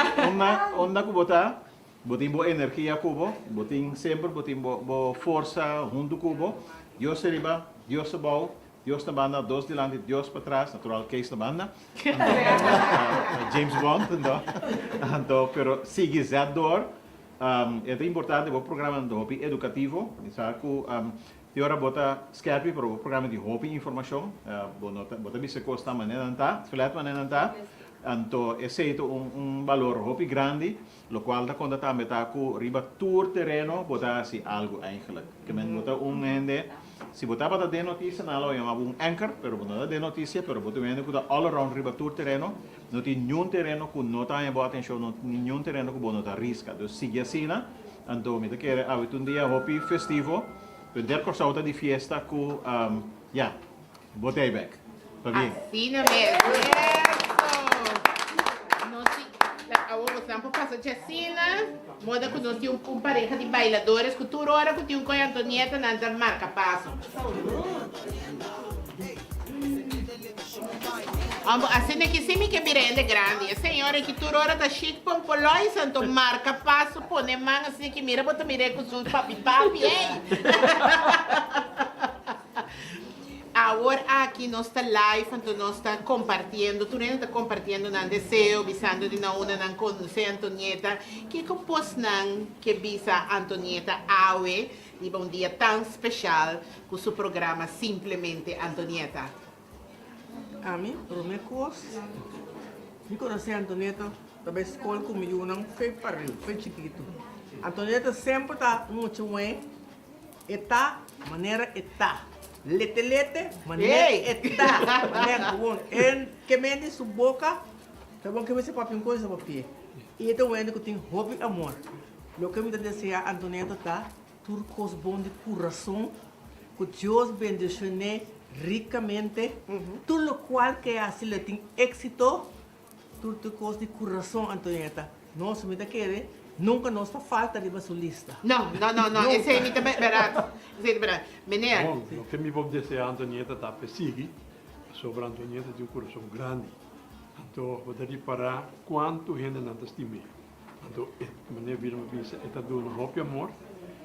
onda que botar, botin bo energia cubo, botin sempre botin bo força junto cubo. Dios arriba, Dios abaixo, Dios na banda, Deus delante, Dios para trás, natural case na banda. James Bond, então, pero sigue zador. É importante o programa de hobby educativo, sabe que agora bota skerpi para o programa de hobby informação, bota bisa costa maneira não flat maneira não então esse é valor hobby grande, lo qual da conta também tá com riba tour terreno, bota assim algo eigenlijk, que men bota ende se botar para dar notícia na loja é anchor, pero não dá notícia, pero bota vendo que dá all around riba tour terreno, não tem nenhum terreno que não tá em boa atenção, não nenhum terreno que não tá risca, então sigue assim, então me quer um dia hobby festivo, der corsauta de fiesta com botei back, tá bem? Assim mesmo. Tempo passou de China, moda que nós tínhamos uma pareja de bailadores, que toda hora que tínhamos com a Antonieta na marca passo. Assim é que sim me que virende grande, a senhora que toda hora tá chique com polóis, então marca passo, põe manga assim que mira, bota mire com seus papi, hein? Agora aqui nós está live, então nós está compartilhando, tu está compartilhando um desejo, visando de não conhecer Antonieta, que compôs não que visa Antonieta awe, e um dia tão especial com seu programa Simplesmente Antonieta. A mim, Romecos, me conheci a Antonieta, da escola comigo, não foi para mim, foi chiquito. Antonieta sempre está muito bem, está, maneira está. Lete, maneira está, maneira bom. E que mende sua boca, tá bom que você papinho coisa papinho. E então vendo que tem hobby amor. O que me deseja Antonieta tá, tudo coisa bom de coração, que Deus bendicione ricamente, tudo o qual que assim ele tem êxito, tudo coisa de coração Antonieta. Nós me querer nunca nos falta de sua lista. Não, esse é também verdade. Menina. Bom, o que me vou dizer a Antonieta está perseguindo, sobre a Antonieta tem um coração grande. Então, vou dar para quanto gente não está estimando. Então, a maneira de me dizer, está dando um hobby amor,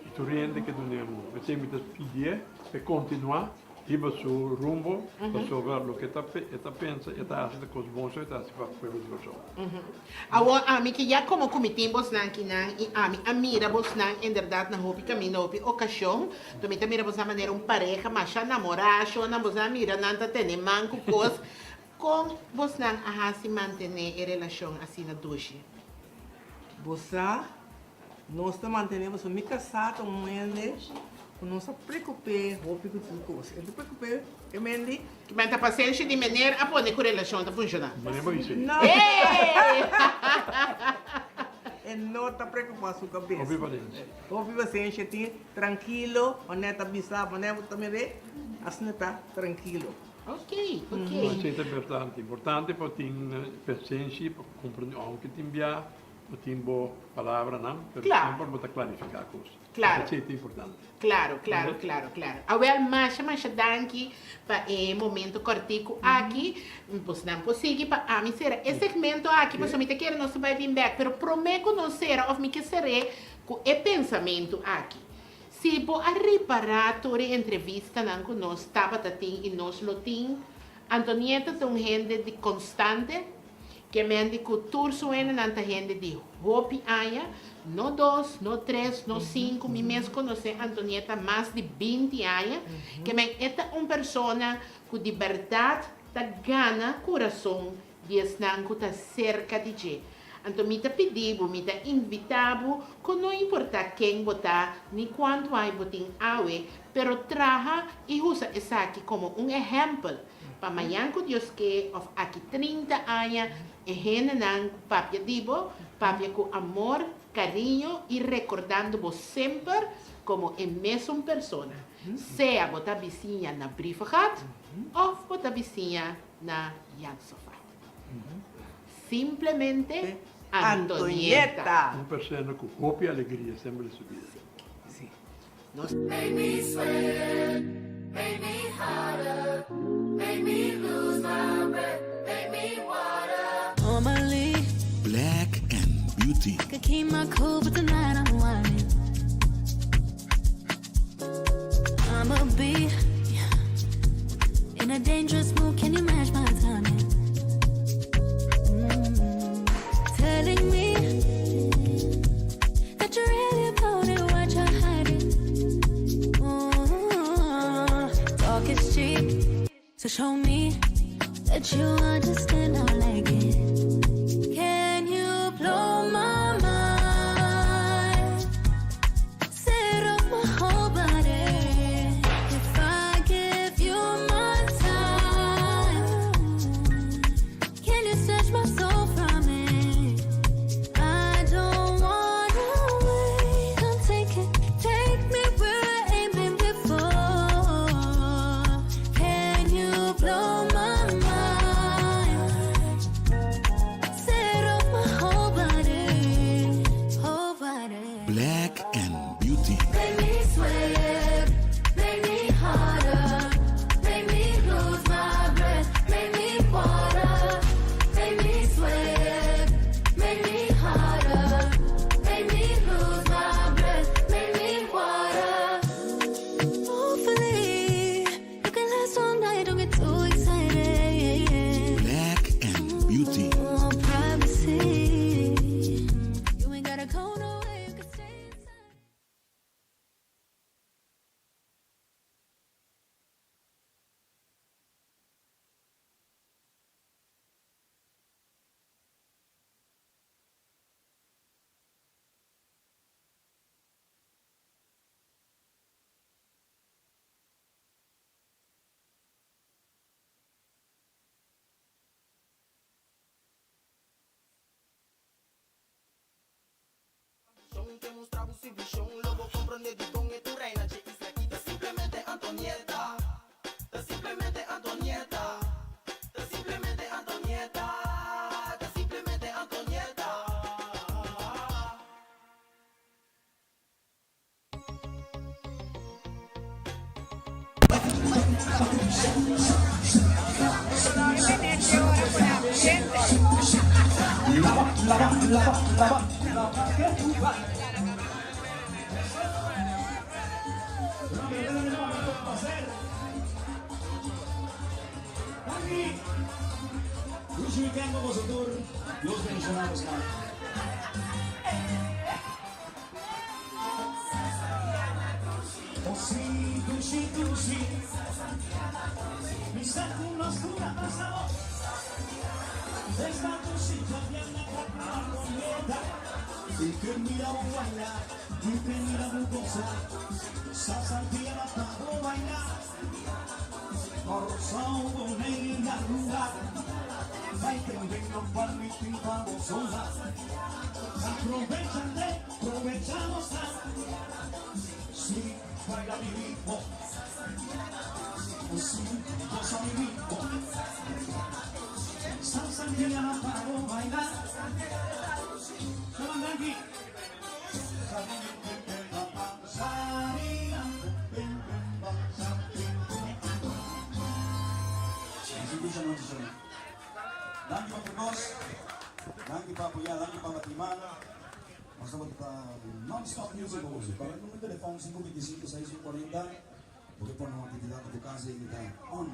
e tu rende que dando amor. Eu tenho que pedir para continuar, ir para o rumbo, para saber o que está pensando, está fazendo coisas boas, está fazendo coisas boas. Agora, a mim que já como comitimos na Kinan e a mira vos na em verdade na hobby caminho hobby ocasião, também mira vos a maneira pareja, mas já namorar, já na vos a mira nanta ter manco coisa, como vos na a se manter a relação assim na duche. Você, nós mantemos o microsato, um ende, não se preocupe, roupa que tudo coisa. Não se preocupe, eu mende. Mas a paciência de maneira a poder com a relação tá funcionando. Não. E não está preocupado com a cabeça. Ouve paciência, tranquilo, onde bisa, onde também, assim está tranquilo. Ok. Mas é importante para ter paciência, para compreender o que tem via, para ter boa palavra, não? Claro. Sempre para clarificar a coisa. Claro. Isso é importante. Claro. Agora, mais danke para o momento cortico aqui, pois não consigo para a mim ser esse segmento aqui, mas eu me quero não se vai vir back, pero prometo não ser ou me que serei com o pensamento aqui. Se vou reparar toda a entrevista que nós estava tendo e nós lo tem, Antonieta é uma gente de constante, que me que tudo suena nanta gente de hopi aia, no 2, no 3, no 5, me mesmo conhece Antonieta mais de 20 anos, que me é uma pessoa com de verdade da gana coração de estar tá cerca de ti. Então, me pediu, me invitava, que não importa quem votar, nem quanto vai votar awe, pero traga e usa isso aqui como um exemplo. Para amanhã, que Deus quer, aqui 30 anos, e gente não, papia dibo, papia com amor, carinho e recordando-vos sempre como a mesma pessoa. Seja votar vizinha na Briefegat ou votar vizinha na Jansofá. Simplesmente Antonieta. Uma pessoa com hope e alegria sempre na sua vida. Sim. Make me sweat, make me harder, make me lose my breath, make me water. Normally, Black and Beauty. I could keep my cool, but tonight I'm whining. I'ma be in a dangerous mood. Can you match my timing? Telling me that you're really about it, what you're hiding. Talk is cheap, so show me that you understand. I like it. Can you blow my mind? Set off my whole body. If I give you my time, can you snatch my soul from me? I don't wanna wait. Come take me where I ain't been before. Can you blow my mind? Set off my whole body, whole body. Black and Beauty. Make me sweat, make me harder, make me lose my breath, make me water, make me sweat, make me harder, make me lose my breath, make me water. Hopefully, you can last all night, don't get too excited. Black and Beauty. Oh, privacy, you ain't gotta go nowhere, you can stay inside. Temos trago se bichão, logo compreender de com e tu reina de isso aqui. Tá simplesmente Antonieta. Tá simplesmente Antonieta. Tá simplesmente Antonieta. Tá simplesmente Antonieta. Justificando vosotros los mencionados. Oh sí, tú sí. Mi saco nos cura pasado. Esta tu situación la Antonieta. Y que miramos bailar, y que miramos gozar. Salsa tierra para bailar. Corazón con ella lugar. Vai que venga para mi pinta gozosa. Aprovechamos sí, baila mi ritmo. Sí, goza mi ritmo. Salsa tierra para bailar. Come on, aquí. Danke Pak Bos, danke Pak Puya, danke Pak Batiman. Basta non-stop music host. Para el número de teléfono 525-640, porque por una actividad de tu casa y está on.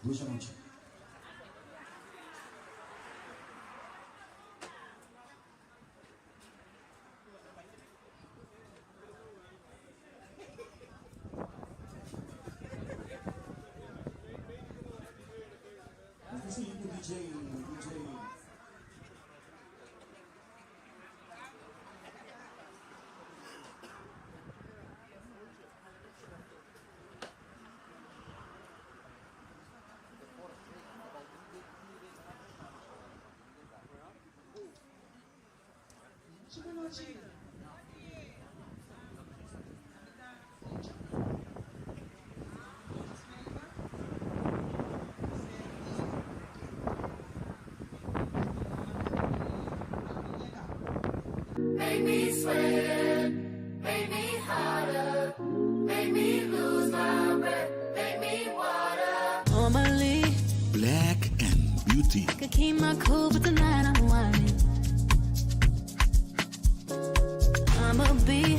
Buenas noches. Este es el DJ. Make me sweat, make me hotter, make me lose my breath, make me water. Normally, Black and Beauty. could keep my cool, but tonight I'm whining. I'ma be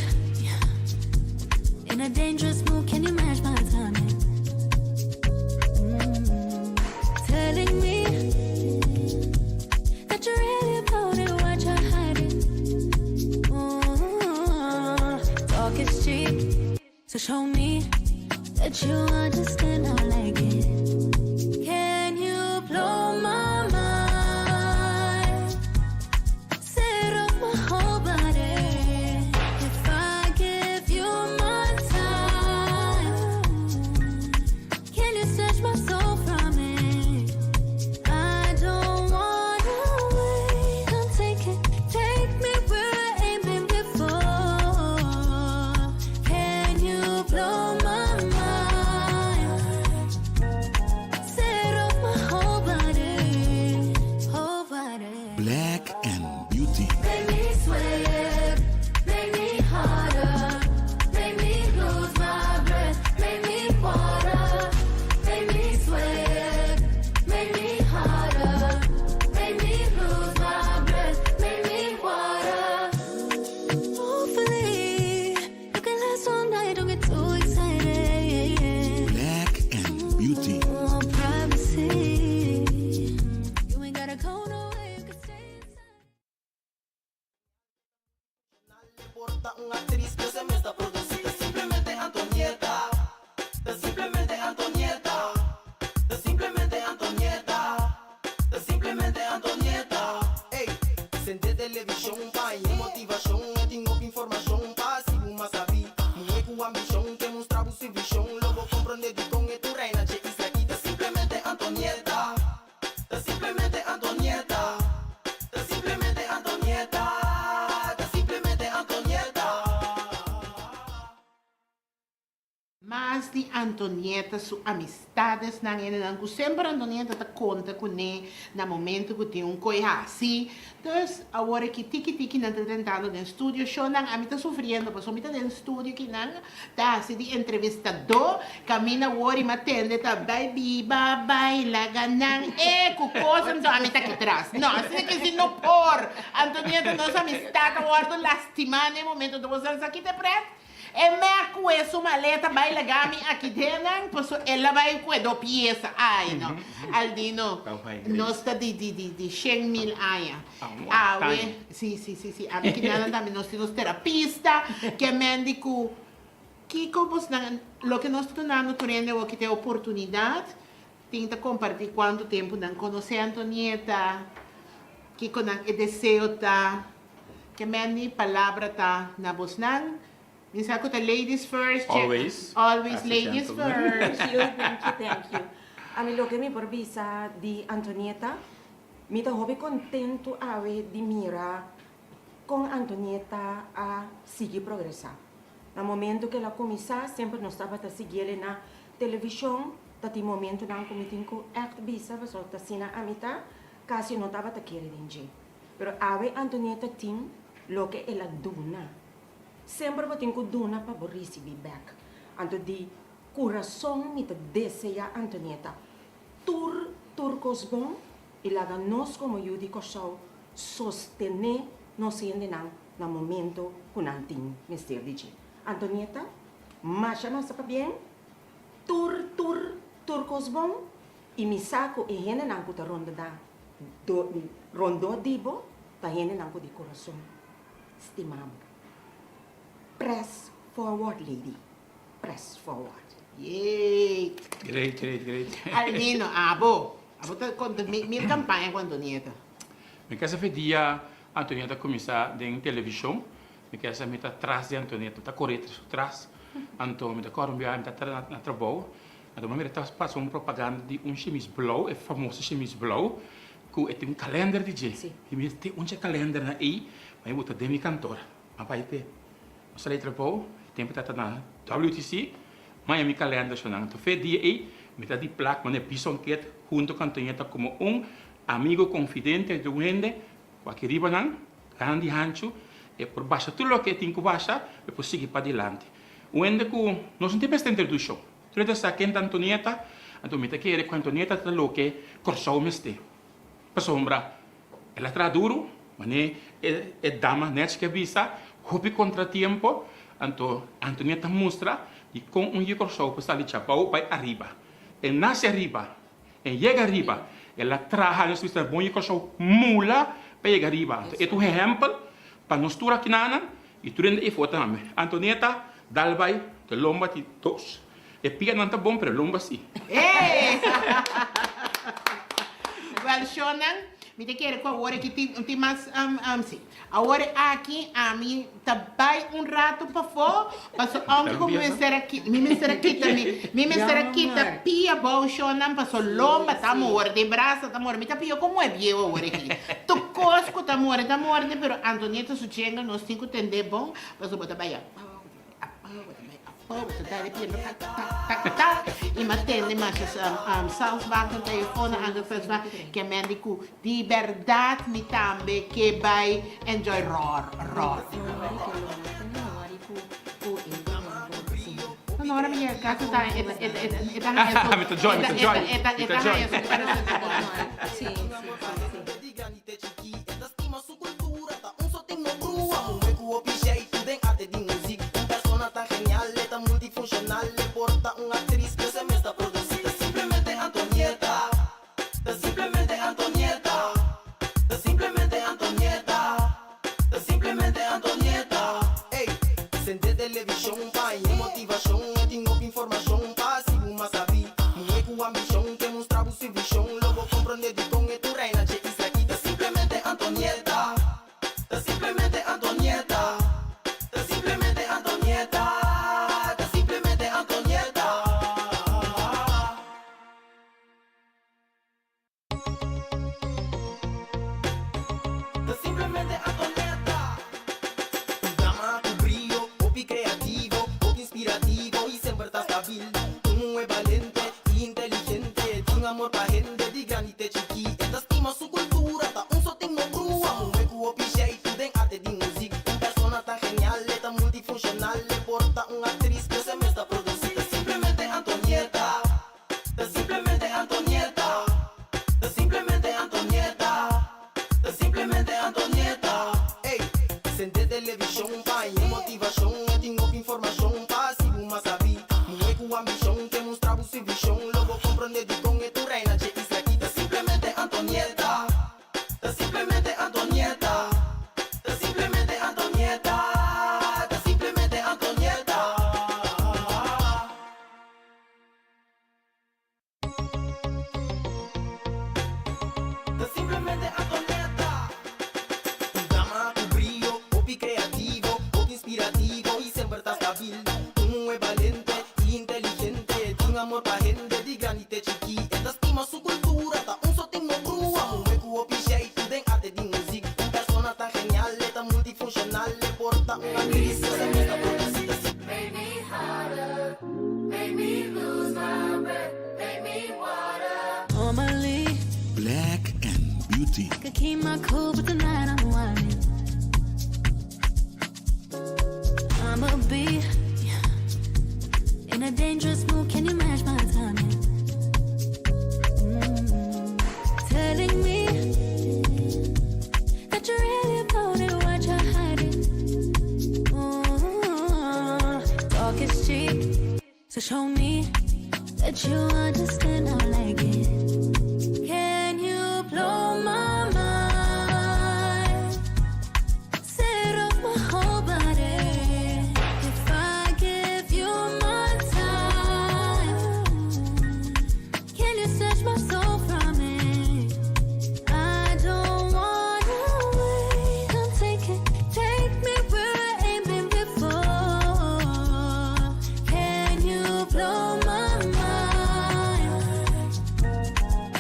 in a dangerous mood. Can you match my timing? Telling me that you're really about it, what you're hiding. Talk is cheap, so show me that you understand I like it. Can you blow my mind? Set off my whole body. If I give you my time, can you snatch my soul from it? I don't wanna wait. Come take me where I ain't been before. Can you blow my mind? Set off my whole body, whole body. Black and Beauty. Make me sweat, make me harder, make me lose my breath, make me water, make me sweat, make me harder, make me lose my breath, make me water. Hopefully, you can last all night, don't get too excited. Black and Beauty. Want privacy, you ain't gotta go nowhere, you can stay Porta una actriz que se me está produciendo. Simplemente Antonieta. De simplemente Antonieta. De simplemente Antonieta. De simplemente Antonieta. Ey, sente televisão, pai, motivação. Eu tenho informação, passivo, mas sabe. Mulher com ambição, que mostrar o serviço. Logo compreender de com e tu reina, che isso aqui. De simplemente Antonieta. De simplemente Antonieta. De simplemente Antonieta. De simplemente Antonieta. Mas de Antonieta, su amistades na ene nangu sempre Antonieta ta conta com ne na momento que tem coisa assim. Então, agora que tiki não tá tentando no estúdio, show nang a mim tá sofrendo, mas a mim tá no estúdio que nang tá assim de entrevistador, camina worry matende tá baby bye laganang com coisa então a mim tá aqui atrás. Não, assim que se não por Antonieta nossa amistade agora lastimar no momento de vocês aqui de preto. E me com essa maleta vai legar me aqui dentro, posso ela vai com do pieza, ai não, Aldino, nós está de 100 mil aia, ué, sim, a mim que nada também nós temos terapista, que médico, que como lo que nós estamos dando turendo é que tem oportunidade, tenta compartilhar quanto tempo não conhecer Antonieta, que com o desejo tá que many palabra ta na bosnan. Minsan ko ta ladies first. Always. Always As a ladies gentleman. first. Thank you. A mí lo que me provisa de Antonieta, me está muy contento a ver de mirar con Antonieta a seguir progresar. No momento que ela começar, sempre nós estava a seguir na televisão, até o momento não cometem com echt bisa, mas só assim na amita, quase não estava a querer dinheiro. Pero a ver Antonieta tem lo que ela dona. Sempre vai ter que dona para receber back. Anto de coração me deseja Antonieta. Turcos bom e lá nós como eu digo só sostener nós ainda não no momento que não tem mestre de Antonieta, marcha nossa para bem. Turcos bom e me saco e rende não que ronda da rondo dibo, tá rende não de coração. Estimado. Press forward, lady. Press forward. Yay! Great. Albino, abo tá conta minha campanha com Antonieta. Me quer saber dia Antonieta começar em televisão. Me quer saber tá atrás de Antonieta, tá correto atrás. Então me tá correndo me tá na trabalho. Então me tá passando propaganda de chemise blauw, é famoso chemise blauw. Que tem calendar de dia. E me tem calendar na aí, mas eu botar demi cantora. Mas vai ter. Eu saí trabalho, tempo tá na WTC. Mas a minha calendar já não. Então fez dia aí, me tá de placa, mas é pisonquete junto com Antonieta como amigo confidente do gente, que riba não, grande hancho, e por baixo tudo o que tem que baixar, e por seguir para adiante. O ende que nós não temos esta introdução. Tudo essa quente Antonieta, então me tá querendo com Antonieta tá lo que corsou me este. Para sombra, ela tá duro, mas é dama, net que visa, houve contratempo, então Antonieta mostra e com corsou para sair chapau para arriba. E nasce arriba, e chega arriba. Ela trabalha no sistema bom e corsou mula para chegar arriba. É um exemplo para nós tudo aqui na e tudo é foto também. Antonieta, dalbai, de lomba de todos. E pia não tá bom, mas lomba sim. Well, Shonan, me te quero com a hora que tem mais sim. A hora aqui a mim tá vai rato para fora, passou onde como me será aqui também, me será aqui tá pia bom Shonan, passou lomba tá morre de braço tá morre, me tá pia como é bem a hora aqui. Tu cosco tá morre, pero Antonieta suchenga nós cinco tender bom, passou bota baia. E matende mais salsbach no telefone aangevuld que é médico de verdade me também que vai enjoy roar. Na hora minha casa tá Mr. Joy. Multifuncional, le porta una actriz que se me está producida. Simplemente Antonieta, simplemente Antonieta, simplemente Antonieta, simplemente Antonieta. Ey, sente televisão, pai, motivação, eu tenho informação, pai, se uma sabe, mulher com ambição, que mostra o serviço, logo compreender de com e tu reina, che isso aqui, simplemente Antonieta, simplemente Antonieta, simplemente Antonieta. Simplemente Antonieta, un drama con brillo, hobby creativo, hobby inspirativo y siempre está stabil. Un es valiente y inteligente, tiene amor pa' gente de grande chiqui. Esta estima su cultura, ta un so tengo brua, un hueco hobby shape, den arte de música. Un persona tan genial, está multifuncional, le porta una actriz que se me está producida. Simplemente Antonieta, simplemente Antonieta, simplemente Antonieta. Simplemente Antonieta, ey, sente televisão, pai, motivação, eu tenho informação, pai, se uma sabe, mulher com ambição, que mostra o serviço, logo compreender de com e tu reina, che isso aqui, simplemente Antonieta, simplemente Antonieta, simplemente Antonieta, simplemente Antonieta. Simplemente Antonieta. Un drama con brillo, amor pra gente, diga ni te chiqui. Esta estima su cultura, ta só tem no crua. Mume com o jeito, tem arte de música. Persona tan genial, tan multifuncional. Le porta una atriz, se me está producida. Make me harder, make me lose my breath, make me water. Normally, Black and Beauty. could keep my cool, but tonight I'm whining. I'ma be in a dangerous mood. Can you match my timing? Telling me that you're really about it, what you're hiding. Talk is cheap, so show me that you understand. I like it. Can you blow my mind? Set off my whole body. If I give you my time, can you snatch my soul from me? I don't wanna wait. Come take me where I ain't been before. Can you blow my mind?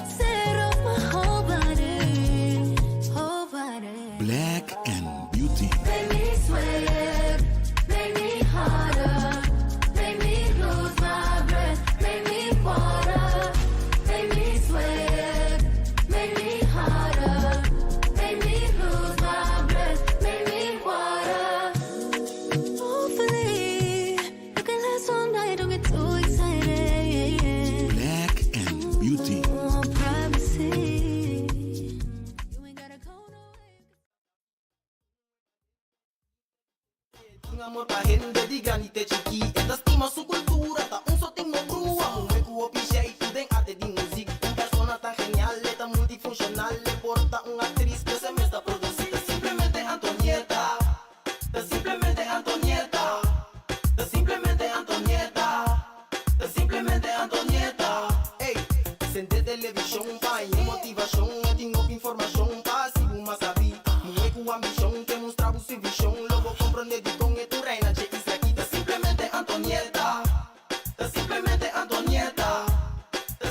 Set off my whole body, whole body. Black and Beauty. Make me sweat, make me harder, make me lose my breath, make me water, make me sweat, make me harder, make me lose my breath, make me water. Hopefully, you can last all night, don't get too excited. Black and Beauty. Oh, privacy. Un amor pra gente, diga ni te chiqui. Esta estima su cultura, ta só tem no crua. Mume com o jeito, tem arte de música. Persona tan genial, tan multifuncional. Le porta una actriz que se me está producida. Simplemente Antonieta. Simplemente Antonieta. Simplemente Antonieta. Simplemente Antonieta. Ey, sente televisão, pai, motivação. Eu tenho informação, pai, se uma sabe. Mume com ambição, que mostrava sua visão. Logo compreender de com e tu reina, che isso aqui. Simplemente Antonieta. Simplemente Antonieta.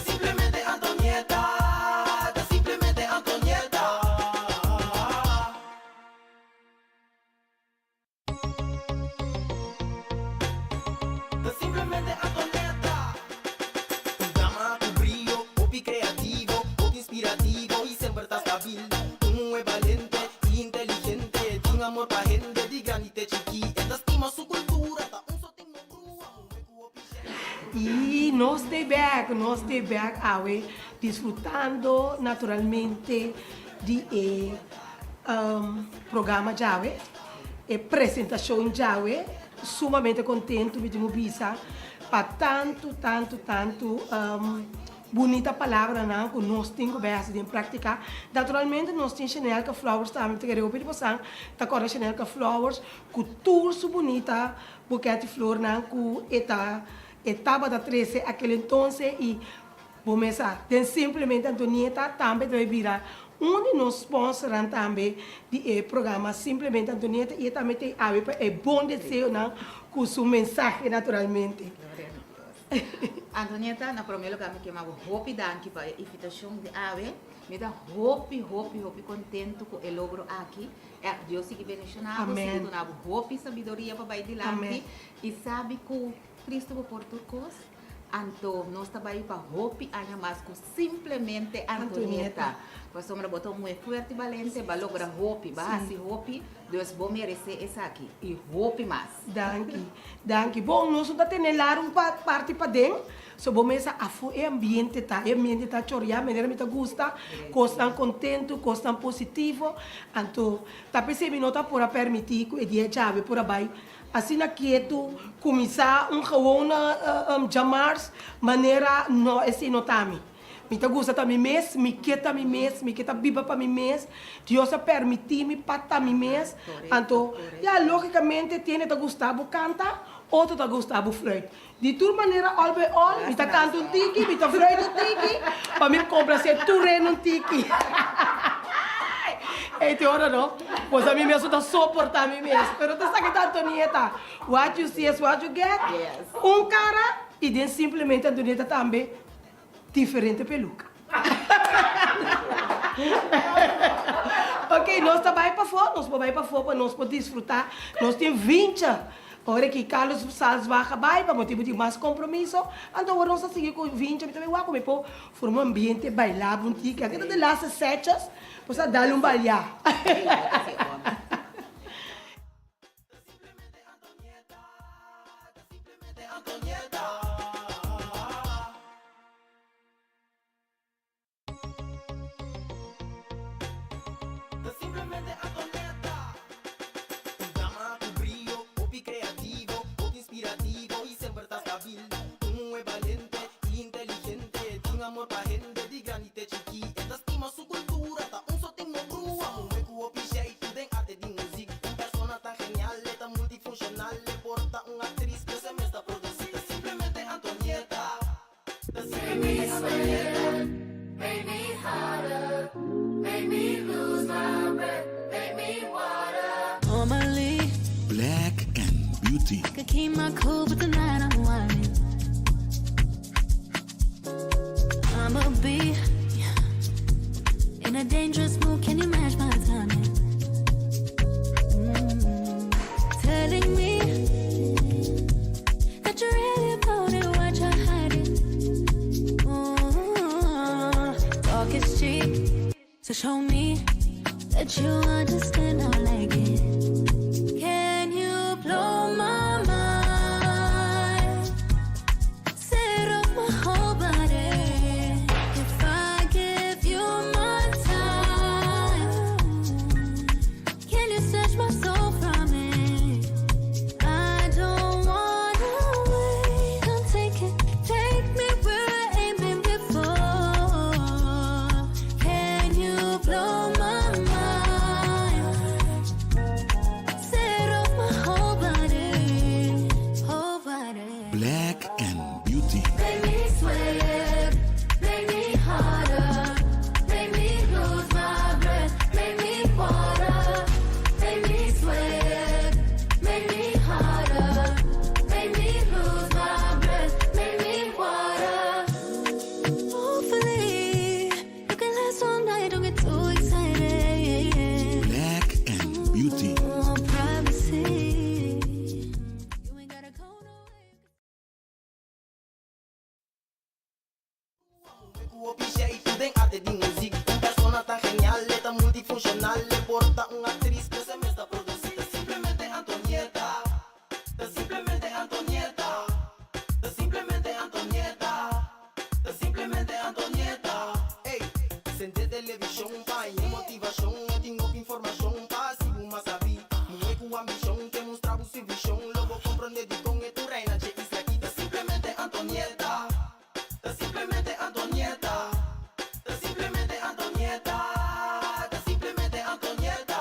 Simplemente Antonieta. Simplemente Antonieta. Simplemente Antonieta. Un drama, un brillo, hobby creativo, hobby inspirativo y siempre está stabil. Un es valiente y inteligente, de un amor pa' gente, diga ni te chiqui. Esta estima su cultura, ta só tem no crua. Y nos stay back, awe, disfrutando naturalmente de programa Jawe, presentação Jawe, sumamente contento, me tenho visa, para tanto bonita palavra não, que nós temos que praticar. Naturalmente, nós temos Chanel que flowers também, te quero pedir para tá agora Chanel que flowers, que tudo bonita, buquete de flor não, que etapa da 13, aquele então e começar. Tem simplesmente Antonieta também vai virar onde nos sponsoram também de programa simplesmente Antonieta e também tem bom desejo não, com sua mensagem naturalmente. Antonieta, na primeiro lugar, me queimava hope danke para a invitação de Ave. Me dá hope contento com o logro aqui. É Deus que beneficiado, Amém. se donava hope e sabedoria para vai de lá. Amém. E sabe que Cristo por turcos, então nós também para hope ainda mais com simplesmente Antonieta. Nós somos botão muito forte e valente, para lograr hope, base hope, Deus vai merecer essa aqui e hope mais. Danke. Bom, nós não temos lá parte para dentro. So vamos a o ambiente tá chorar, maneira me gusta, costan contento, costan positivo, então tá percebendo nota por permitir que o dia chave por aí. Assim na quieto começar gewone jamars maneira no esse notami. Me gusta também mês, me queta biba para mim mês, Deus permitir me pata mim mês, então logicamente tiene te gustavo canta, outro te gustavo flöjt. De toda maneira, all by all, me canta um tiki, me flöjt um tiki, para me comprar se tureno um tiki. Te ora não? Pois a mim mesmo está suportar a mim mesmo. Pero tu sabe que Antonieta, what you see is what you get. Yes. Um cara E den simplesmente Antonieta também diferente peluca. Ok, nós também para fora, nós vamos para fora para nós poder desfrutar. Nós temos 20. Agora que Carlos Salles vai acabar, para motivo de mais compromisso, então agora nós seguimos com 20, também vamos comer para formar um ambiente bailável, um tique, aquilo de lá, 7, para dar bailar. Simplemente Antonieta, un dama con brillo, popi creativo, popi inspirativo y siempre está stabil. Un es valiente y inteligente, tiene un amor pa' gente, di granite chiqui, esta estima su cultura, ta un sotingo brua, un hueco opiche y den arte di música, un persona tan genial, tan multifuncional, le porta una actriz que se me está produciendo. Simplemente Antonieta, simplemente Antonieta. Make me harder, make me lose my breath, make me water. Normally, Black and Beauty. I could keep my cool, but tonight I'm whining. I'ma be in a dangerous mood. Can you match my timing? Telling me that you really about it, what you're hiding. Talk is cheap, so show me that you understand how I like it. Can you blow my mind? Set off my whole body. If I give you my time, can you snatch my soul from me? I don't wanna wait. Come take me where I ain't been before. Can you blow my mind? Set off my whole body, whole body. Black and Beauty. Make me sweat, make me harder, make me lose my breath, make me water, make me sweat, make me harder, make me lose my breath, make me water. Hopefully, you can last all night, don't get too excited. Black and Beauty. Oh, privacy. Opiche y tú den arte de música, un persona tan genial, tan multifuncional, le porta una actriz que se me está produciendo. Simplemente Antonieta, simplemente Antonieta, simplemente Antonieta, simplemente Antonieta. Ey, senté televisión pa' y motivación, tengo información pa' si uma sabi, não com ambição, temos trago sem visão, logo compreender de com tu reina, che isla quita. Simplemente Antonieta, simplemente Antonieta, simplemente Antonieta, simplemente Antonieta.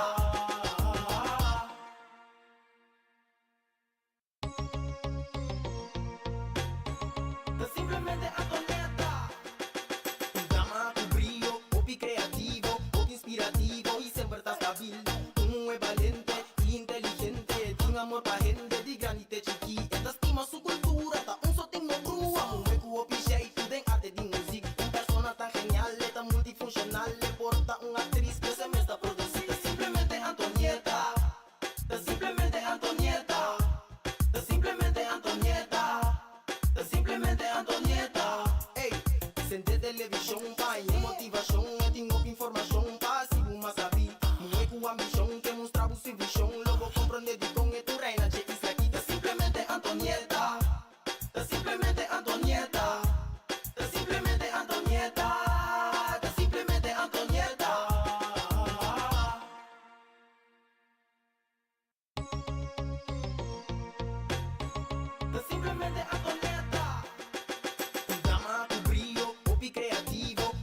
Simplemente Antonieta, un dama con brillo, popi creativo, popi inspirativo y siempre está stabil. Un es valiente y inteligente, tiene un amor pa' gente, di granite chiqui, esta estima su cultura, ta un sotingo brua, un hueco opiche y tú den arte di música, un persona tan genial, tan multifuncional, le porta una actriz que se me está produciendo. Simplemente Antonieta, simplemente Antonieta, simplemente Antonieta, simplemente Antonieta. Ey, senté televisión pa' y motivación, tengo información pa' si uma sabi, não é com ambição, temos trago sem visão, logo compreender de com tu reina, che isla quita. Simplemente Antonieta, simplemente Antonieta, simplemente Antonieta, simplemente Antonieta. Simplemente Antonieta, un dama con brillo, popi creativo,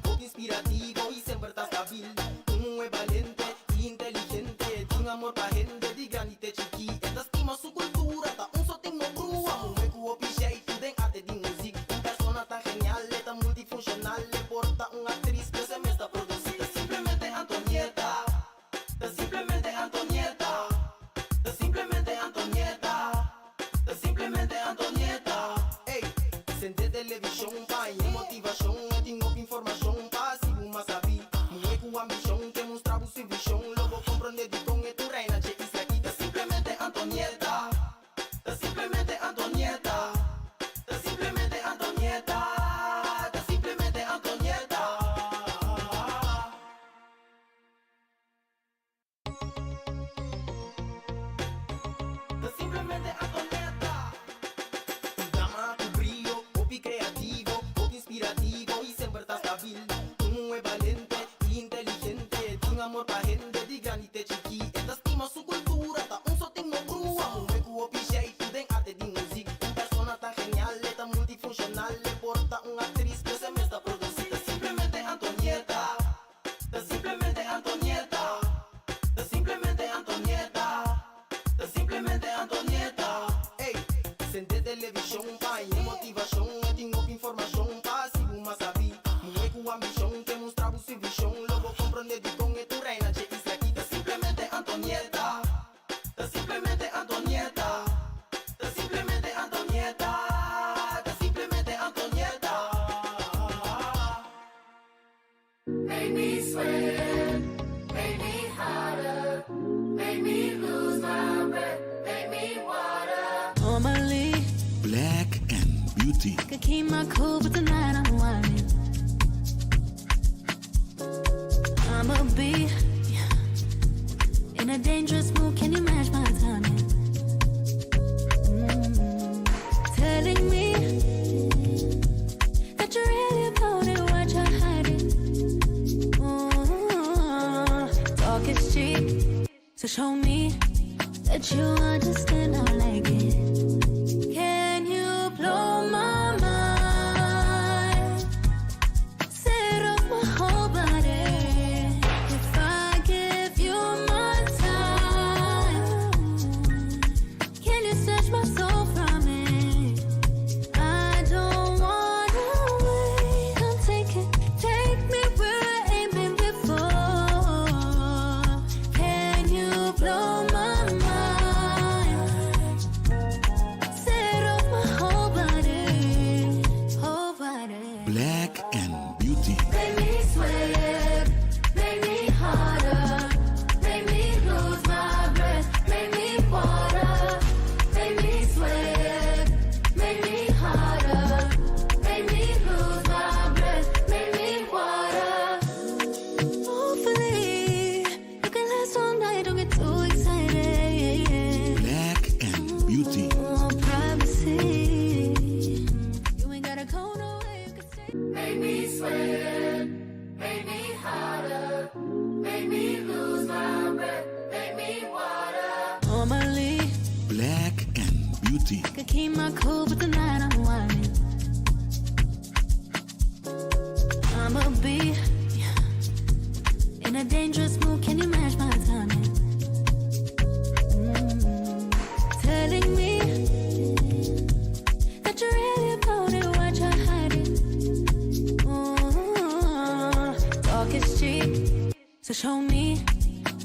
Sente televisão, pai, motivação, eu tenho informação, passivo, mas sabe. Mulher com ambição, que mostrar o serviço, logo compreender de tom e tu reina, che isso aqui tá simplesmente Antonieta. Tá simplesmente Antonieta. Tá simplesmente Antonieta. Tá simplesmente Antonieta. Tá simplesmente Antonieta. Dama com brilho, hobby criativo, hobby inspirativo e sempre tá estável. É valente e inteligente, tem amor pra gente, de grande e chiqui. Esta estima sua cultura, tá só tem uma brua. Mulher com o jeito, tem arte de música. Persona tá genial, tá multifuncional. Porta atriz que se me está produzida. Simplesmente Antonieta. Tá simplesmente Antonieta. Tá simplesmente Antonieta. Tá simplesmente Antonieta. Ei, sente televisão, pai, motivação, eu tenho informação, passivo, mas sabe. Mulher com ambição, que mostrar o serviço, logo compreender de tom e tu reina, che isso aqui tá simplesmente Antonieta. Tá simplesmente Antonieta. Tá simplesmente Antonieta. Tá simplesmente Antonieta. Make me sweat, make me hotter, make me lose my breath, make me water. Normally, Black and Beauty. Could keep my cool, but tonight I'm whining. I'ma be in a dangerous mood. Can you match my timing? Telling me that you're really about it, what you're hiding. Talk is cheap, so show me that you understand. I like it. Can you blow my mind? Set off my whole body. If I give you my time, can you snatch my soul from it? I don't wanna wait. Come take me where I ain't been before. Can you blow my mind? Set off my whole body, whole body. Black and Beauty. Make me sweat, make me harder, make me lose my breath, make me water, make me sweat, make me harder, make me lose my breath, make me water. Hopefully, you can last all night, don't get too excited. Black and Beauty. Oh, privacy. You ain't gotta go nowhere, you can stay. Make me sweat, make me hotter, make me lose my breath, make me water. Normally, Black and Beauty. could keep my cool, but tonight I'm whining. I'ma be in a dangerous mood. Can you match my timing? Telling me that you're really about it, what you're hiding. Talk is cheap, so show me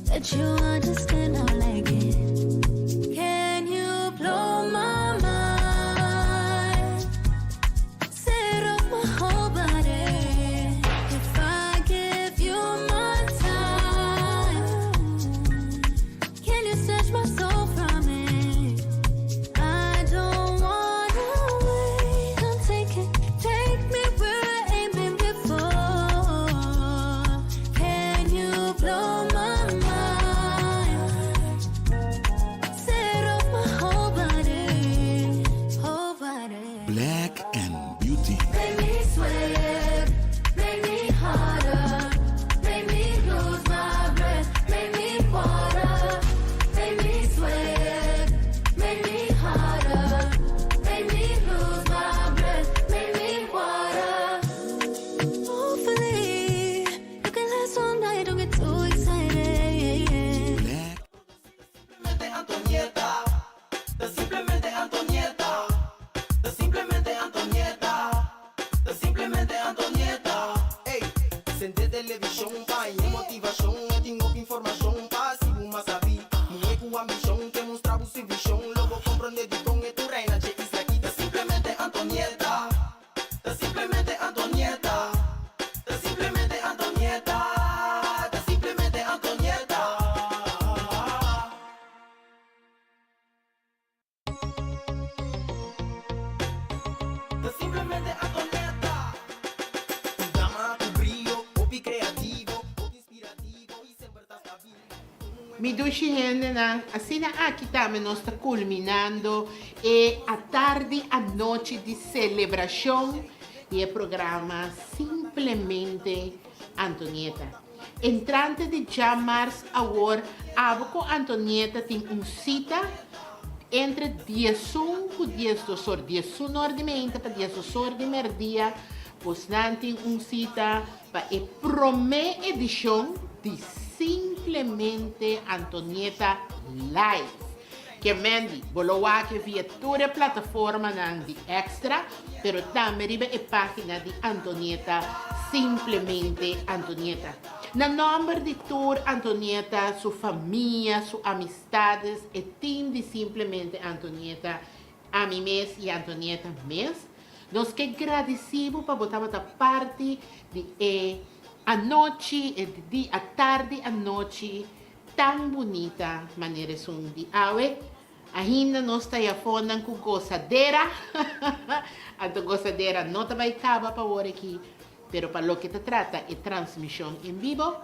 that you understand. I like it. Can you blow my mind? Set off my whole body. If I give you my time, can you snatch my soul from it? I don't wanna wait. Come take me where I ain't been before. Can you blow my mind? Set off my whole body, whole body. Black and Beauty. Make me sweat, make me harder, make me lose my breath, make me water, make me sweat, make me harder, make me lose my breath, make me water. Hopefully, you can last all night, don't get too excited. Simplemente Antonieta. Tá simplesmente Antonieta. Tá simplesmente Antonieta. Tá simplesmente Antonieta. Ei, sente televisão, pai, motivação, eu tenho informação, passivo, mas sabe. Mulher com ambição, que mostrar o serviço, logo compreender de tom e tu reina, che isso aqui tá simplesmente Antonieta. Mi duci gente, assim aqui também nós está culminando e a tarde, a noite de celebração e o programa Simplesmente Antonieta. Entrante de março agora, com Antonieta tem uma cita entre 10 e 10 horas, 10 horas de manhã para 10 horas de meio-dia, pois não tem uma cita para a primeira edição de Simplesmente Antonieta Live. Que mendi, boloa que via toda a plataforma de Extra, pero também riba a página de Antonieta, Simplesmente Antonieta. Na nome de toda Antonieta, sua família, suas amistades, e time de Simplesmente Antonieta, a mim mesmo e Antonieta mesmo, nós que agradecemos por botar parte de a noite, a tarde, a noite, tão bonita maneira de awe. Ainda nós estamos falando com gozadeira. A gozadeira não vai acabar para agora aqui. Pero para lo que te trata é transmissão em vivo,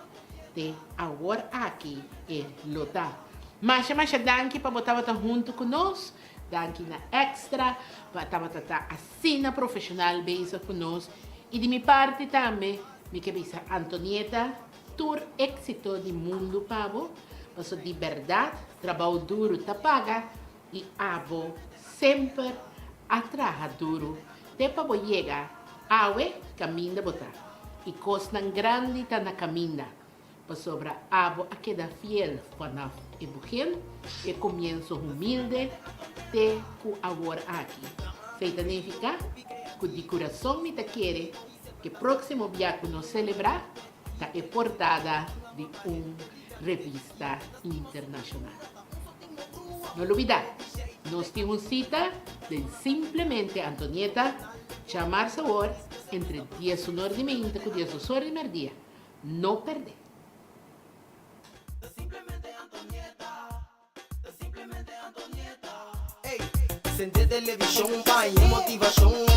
de agora aqui é lotar. Mas danke para botar junto conosco. Danke na Extra, para estar assim na profissional base conosco. E de minha parte também, me que bisa Antonieta, tur éxito do mundo pavo, passo de verdade, trabalho duro te paga e abo sempre atraja duro. Te pavo chega, awe caminha botar e costa grande tá na caminha. Para sobra abo a queda fiel quando é buquel e começo humilde te cu agora aqui. Feita nem ficar, com de coração me te quere que próximo viaje nos celebrar está é portada de uma revista internacional. Não olvidar, nós temos cita de Simplesmente Antonieta, chamar sabor entre 10 horas de manhã e 10 horas de meio-dia. Não perder. Hey, sente televisão, pai, motivação.